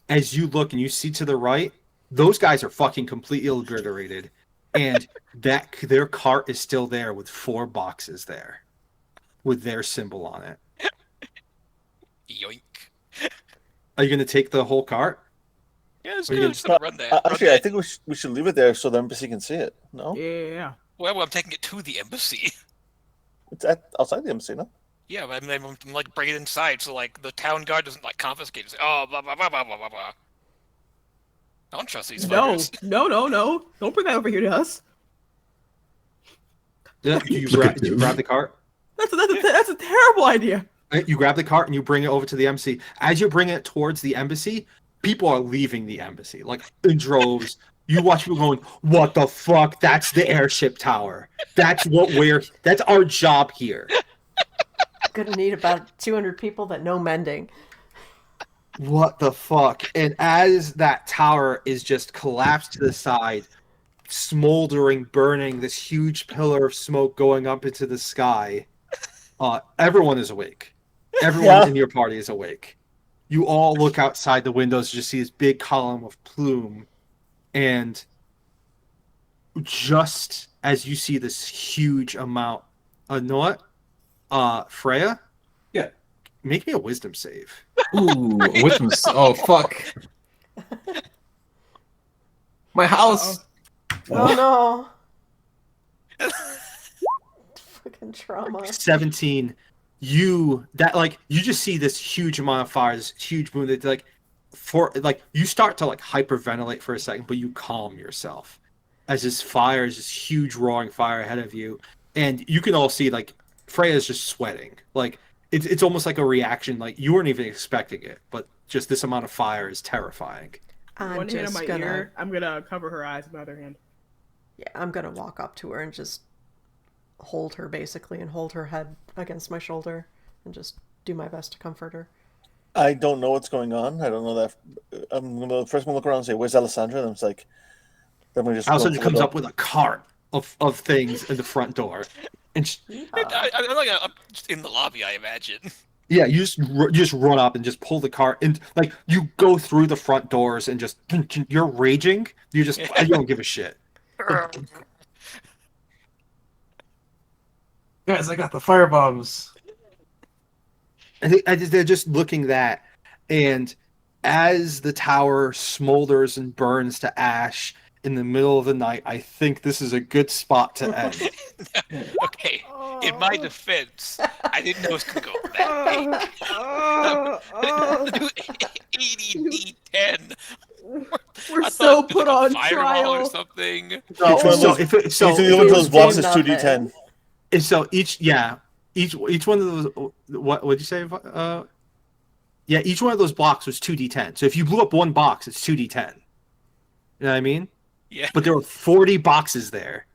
As you look and you see to the right, those guys are fucking completely obliterated, and that their cart is still there with 4 boxes there, with their symbol on it. Yoink. Are you gonna take the whole cart? Yeah, it's Are you good. gonna Just gonna run that. Actually, I think we should leave it there so the embassy can see it. No, Yeah. Well, I'm taking it to the embassy. it's outside the embassy. No. Yeah, but I'm like bring it inside so like the town guard doesn't like confiscate it. Say, oh, blah blah blah blah blah blah blah. I don't trust these No. fuckers. No. Don't bring that over here to us. Yeah, do you Look at grab the cart? That's a terrible idea. You grab the cart and you bring it over to the embassy. As you bring it towards the embassy, people are leaving the embassy, like in droves. You watch people going, "What the fuck? That's the airship tower. That's our job here." Gonna need about 200 people that know mending. What the fuck? And as that tower is just collapsed to the side, smoldering, burning, this huge pillar of smoke going up into the sky, everyone is awake. Everyone in your party is awake. You all look outside the windows to just see this big column of plume. And just as you see this huge amount, know what? Freya? Yeah. Make me a wisdom save. Ooh, wisdom. Oh fuck. My house. Oh no. Fucking trauma. 17. You just see this huge amount of fire, this huge boom that you start to like hyperventilate for a second, but you calm yourself as this fire is this huge roaring fire ahead of you, and you can all see like Freya's just sweating. Like it's almost like a reaction, like you weren't even expecting it, but just this amount of fire is terrifying. One hand on my ear. I'm gonna cover her eyes with my other hand. Yeah, I'm gonna walk up to her and just hold her basically and hold her head against my shoulder and just do my best to comfort her. I don't know what's going on. I don't know that. I'm gonna first look around and say, "Where's Alessandra?" And it's like, then we just. Alessandra comes up with a cart of things in the front door, and I'm just in the lobby, I imagine. yeah, you just run up and just pull the cart, and like you go through the front doors and just you're raging. You don't give a shit. Guys, I got the fire bombs. They're just looking that, and as the tower smolders and burns to ash in the middle of the night, I think this is a good spot to end. Okay, in my defense, I didn't know it was gonna go that way. 80d10. We're so put on firewall or trial. something. No, So each one of those blocks is 2d10. And so each one of those, what would you say? Yeah, each one of those blocks was 2d10. So if you blew up one box, it's 2d10. You know what I mean? Yeah. But there were 40 boxes there.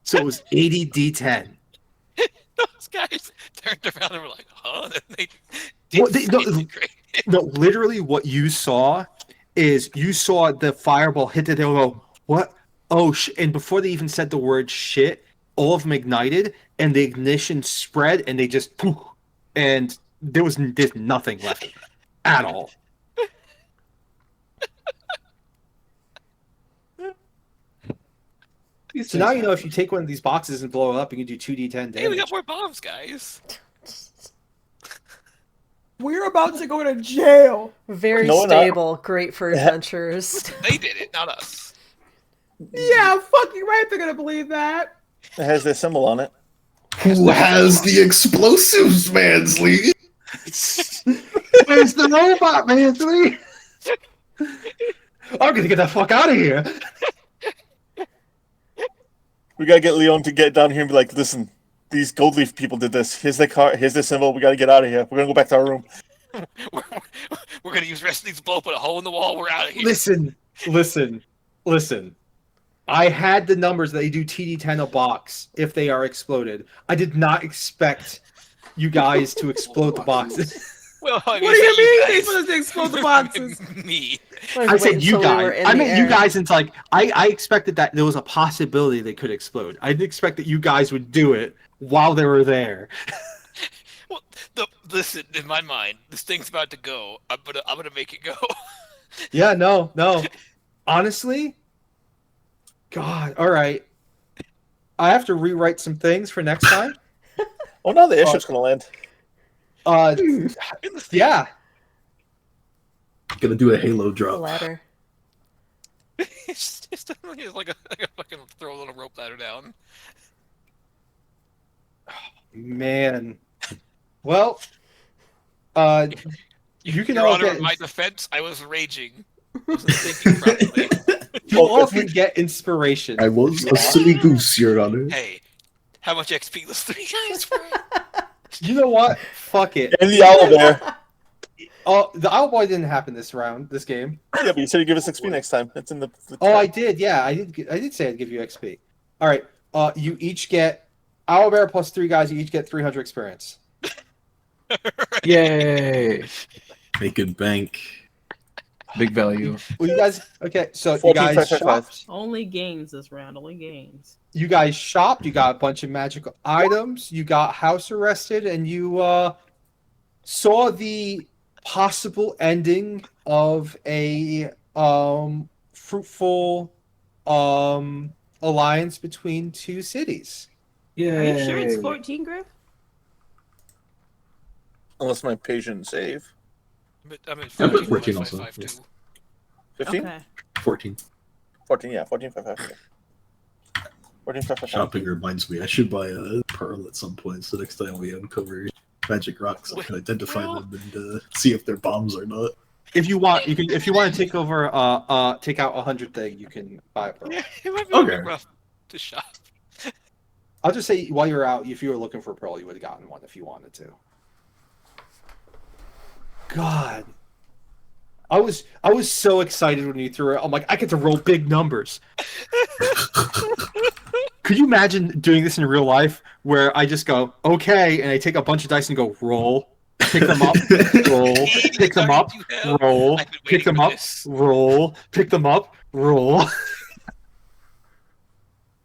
So it was 80d10. Those guys turned around and were like, huh? And they did No, literally what you saw is you saw the fireball hit it. They go, what? Oh, and before they even said the word shit, all of them ignited, and the ignition spread, and they just poof, and there's nothing left at all. So now you know if you take one of these boxes and blow it up, you can do 2d10 damage. Hey, we got more bombs, guys. We're about to go to jail. Very No, stable, great for adventures. They did it, not us. Yeah, fucking right. They're gonna believe that. It has their symbol on it. Who has the explosives, Mansley? Where's the robot, Mansley? I'm gonna get the fuck out of here. We gotta get Leon to get down here and be like, listen, these gold leaf people did this. Here's the car. Here's the symbol. We gotta get out of here. We're gonna go back to our room. We're gonna use Wrestling's blow, put a hole in the wall. We're out of here. Listen. I had the numbers that they do TD10 a box if they are exploded. I did not expect you guys to explode the boxes. Well, I What do you mean they guys- supposed to explode the boxes? Me. I said you guys. I meant you guys. It's like I expected that there was a possibility they could explode. I didn't expect that you guys would do it while they were there. Well, listen, in my mind, this thing's about to go. I'm gonna make it go. Yeah, no. Honestly, God. All right. I have to rewrite some things for next time. Oh, now the airship's gonna land. Yeah. Gonna do a Halo The drop. ladder. It's like a fucking throw a little rope ladder down. Man. Well, you can Your all Honor, get in my defense, I was raging. I wasn't thinking properly. you all can get inspiration. I was a silly goose, Your Honor. Hey, how much XP those 3 guys for? You know what? Fuck it. And the owl bear. Oh, the Owl Boy didn't happen this game. Yeah, but you said you give us XP next time. It's in the Oh, I did. Yeah, I did say I'd give you XP. All right. You each get Owl Bear plus 3 guys. You each get 300 experience. Yay! Making bank. Big value. Well, you guys. Okay, so you 14, guys 5, 5, 5. shopped. Only games this round. Only games. You guys shopped. You got a bunch of magical items. You got house arrested, and you saw the possible ending of a fruitful alliance between 2 cities. Are you sure it's 14, Griff? Unless my patient save. I'm at Yeah, but 14 14 also, 5, yes. 15? Okay. 14. 14, yeah. 14, 5, 5. 14, 5, 5, 5. Shopping reminds me, I should buy a pearl at some point, so next time we uncover magic rocks, I can identify them and see if they're bombs or not. If you want, you can. If you want to take over, take out 100 thing, you can buy a pearl. Yeah, it might be Okay. rough to shop. I'll just say while you were out, if you were looking for a pearl, you would have gotten one if you wanted to. God, I was so excited when you threw it. I'm like, I get to roll big numbers. Could you imagine doing this in real life, where I just go okay, and I take a bunch of dice and go roll, pick them up, roll, pick them up, roll, I've been pick waiting them for up, this. roll, pick them up, roll.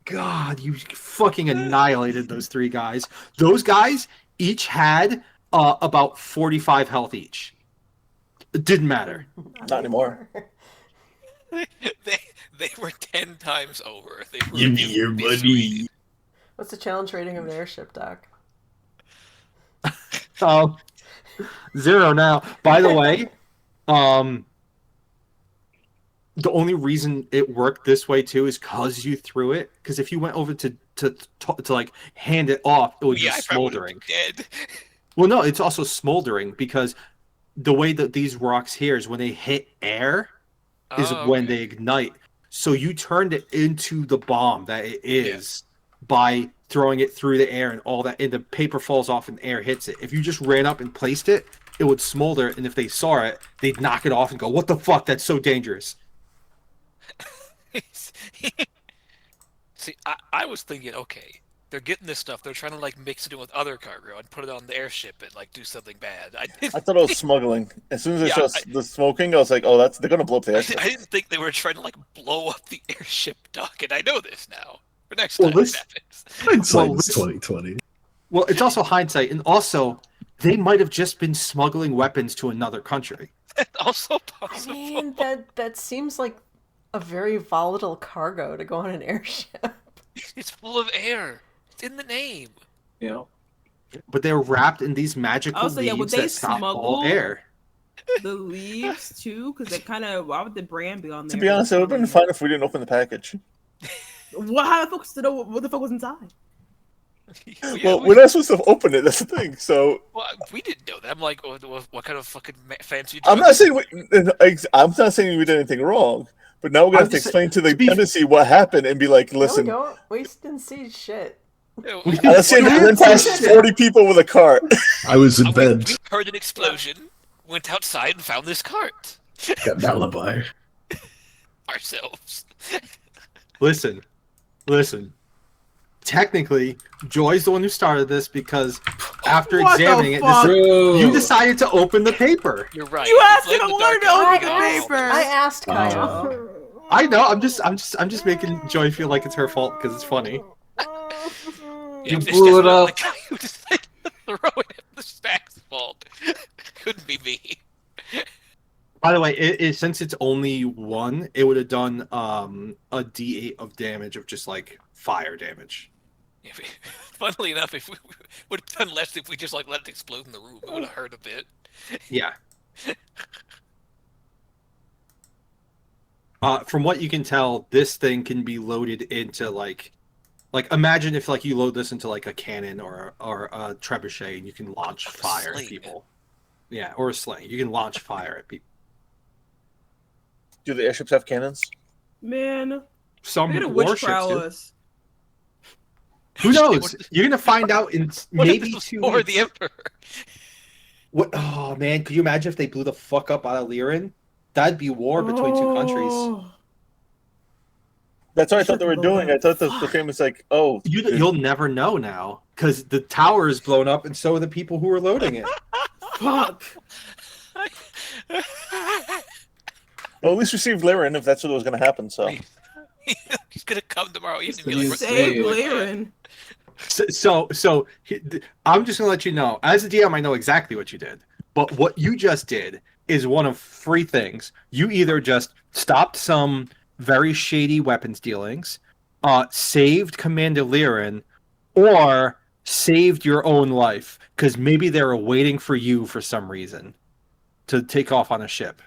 God, you fucking annihilated those 3 guys. Those guys each had about 45 health each. It didn't matter. Not anymore. They were 10 times over. They were Give me your be money. sweet. What's the challenge rating of an airship, Doc? Oh, 0 now. By the way, the only reason it worked this way too is because you threw it. Because if you went over to like hand it off, it would Yeah, be I probably smoldering. would've been dead. Well, no, it's also smoldering because the way that these rocks here is when they hit air is Oh, when okay. they ignite. So you turned it into the bomb that it is by throwing it through the air and all that, and the paper falls off and air hits it. If you just ran up and placed it, it would smolder, and if they saw it, they'd knock it off and go, "What the fuck? That's so dangerous." See, I was thinking, okay, they're getting this stuff. They're trying to like mix it in with other cargo and put it on the airship and like do something bad. I I thought it was smuggling. As soon as I Yeah, saw the smoking, I was like, oh, they're going to blow up the airship. didn't think they were trying to like blow up the airship, Doc, and I know this now. For next Well, time this- it happens. Hindsight Well, is 2020. Well, it's also hindsight, and also they might have just been smuggling weapons to another country. Also I possible. mean, that seems like a very volatile cargo to go on an airship. It's full of air. It's in the name. You know. But they're wrapped in these magical Also, yeah, would leaves they that stop all smuggle- air. The leaves too, because they kind of. Why would the brand be on To there? be honest, it would have been fine if we didn't open the package. What? How the fuck to know what the fuck was inside? Yeah, Well, we're not supposed to open it. That's the thing. So well, we didn't know that. I'm like, what kind of fucking fancy? I'm not saying I'm not saying we did anything wrong, but now we're gonna I'm have to just explain to the to be- embassy what happened and be like, No, we listen, don't. We didn't see shit. let's say they went past 40 people with a cart. I was in bed. We heard an explosion, went outside and found this cart Got an alibi. ourselves. Listen. Technically, Joy's the one who started this because after What the examining it, fuck? you decided to open the paper. You're right. You asked played me in to the learn dark to open alley. the I paper. I asked Kyle. I know. I'm just making Joy feel like it's her fault because it's funny. Yeah, You it's blew it definitely up. The guy who decided to throw it at the Spack's fault. Couldn't be me. By the way, since it's only one, it would have done a D8 of damage of just like fire damage. Yeah, funnily enough, if we would have done less if we just like let it explode in the room, it would have hurt a bit. Yeah. From what you can tell, this thing can be loaded into like imagine if like you load this into like a cannon or a trebuchet and you can launch fire at sling. people. Yeah, or a sling. You can launch fire at people. Do the airships have cannons? Man, Some they're gonna witch warships trial do. us. Who knows? You're gonna find out in What if maybe this was 2 for weeks. the Emperor? What? Oh man, could you imagine if they blew the fuck up out of Lirin? That'd be war between two countries. Oh. That's what I thought they were doing. I thought the thing was like, oh, You'll never know now because the tower is blown up, and so are the people who are loading it. Fuck. well, at least receive Lirin if that's what was going to happen. So He's gonna come tomorrow evening. the and be new like, Save Save Lyran. So I'm just gonna let you know. As a DM, I know exactly what you did, but what you just did is one of 3 things. You either just stopped some very shady weapons dealings, saved Commander Lirin, or saved your own life because maybe they were waiting for you for some reason to take off on a ship.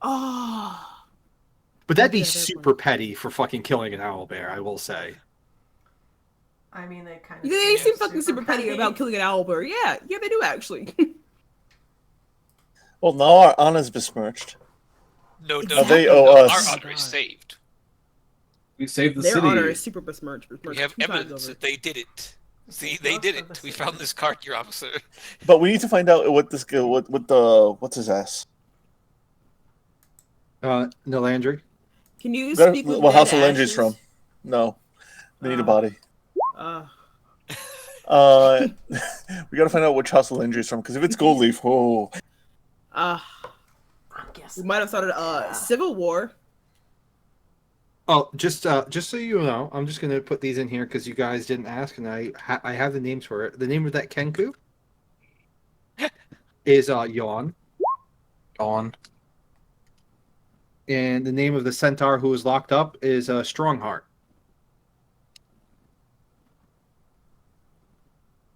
Oh. But that'd be Yeah, they're super petty for fucking killing an owlbear, I will say. I mean, they kind of. They seem fucking super petty about killing an owlbear. Yeah, they do actually. well, now our honor's besmirched. No, Now they owe us. Our honor is saved. We saved the Their city. honor is super besmirched. We have 2 times evidence over. that they did it. See, they did it. We found this cart, your officer. But we need to find out what what's his ass. Nalandry? Can you What speak with House of dead Landry's ashes? from? No, they need a Oh. body. We gotta find out which House of Landry's from because if it's Gold Leaf, oh, I'm We guessing. might have started a civil war. Oh, just so you know, I'm just gonna put these in here because you guys didn't ask, and I have the names for it. The name of that Kenku is Yawn, On. and the name of the centaur who was locked up is Strongheart.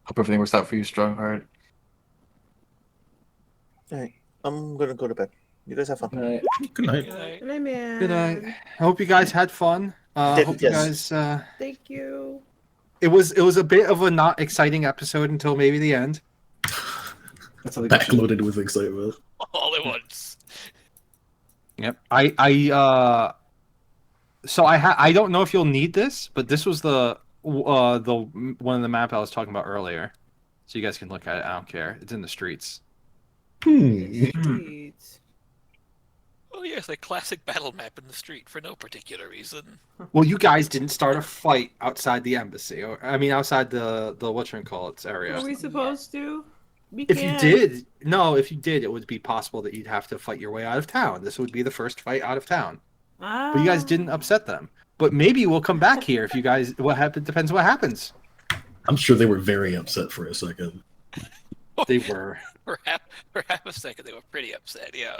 Hope everything works out for you, Strongheart. hey, I'm gonna go to bed. You guys have fun. Good night. Good night, man. Good night. I hope you guys had fun. Hope you Yes. guys. Thank you. It was a bit of a not exciting episode until maybe the end. That's how they get you. Backloaded with excitement. All at once. Yep. So I don't know if you'll need this, but this was the one of the map I was talking about earlier. So you guys can look at it. I don't care. It's in the streets. Sweet. Oh yes, a classic battle map in the street for no particular reason. Well, you guys didn't start a fight outside the embassy, or I mean, outside the whatchamacallits area. Are we supposed to? We If you can't. did, if you did, it would be possible that you'd have to fight your way out of town. This would be the first fight out of town. But you guys didn't upset them. But maybe we'll come back here if you guys. What happens depends what happens. I'm sure they were very upset for a second. They were. For half a second, they were pretty upset. Yeah.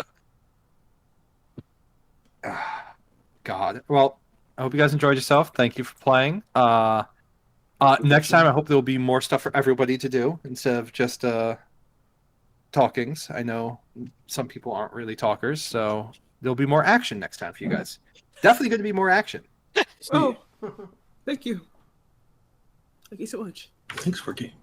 God. Well, I hope you guys enjoyed yourself. Thank you for playing. Next time, I hope there will be more stuff for everybody to do instead of just talkings. I know some people aren't really talkers, so there'll be more action next time for you guys. Definitely going to be more action. Oh, thank you. Thank you so much. Thanks, Ricky.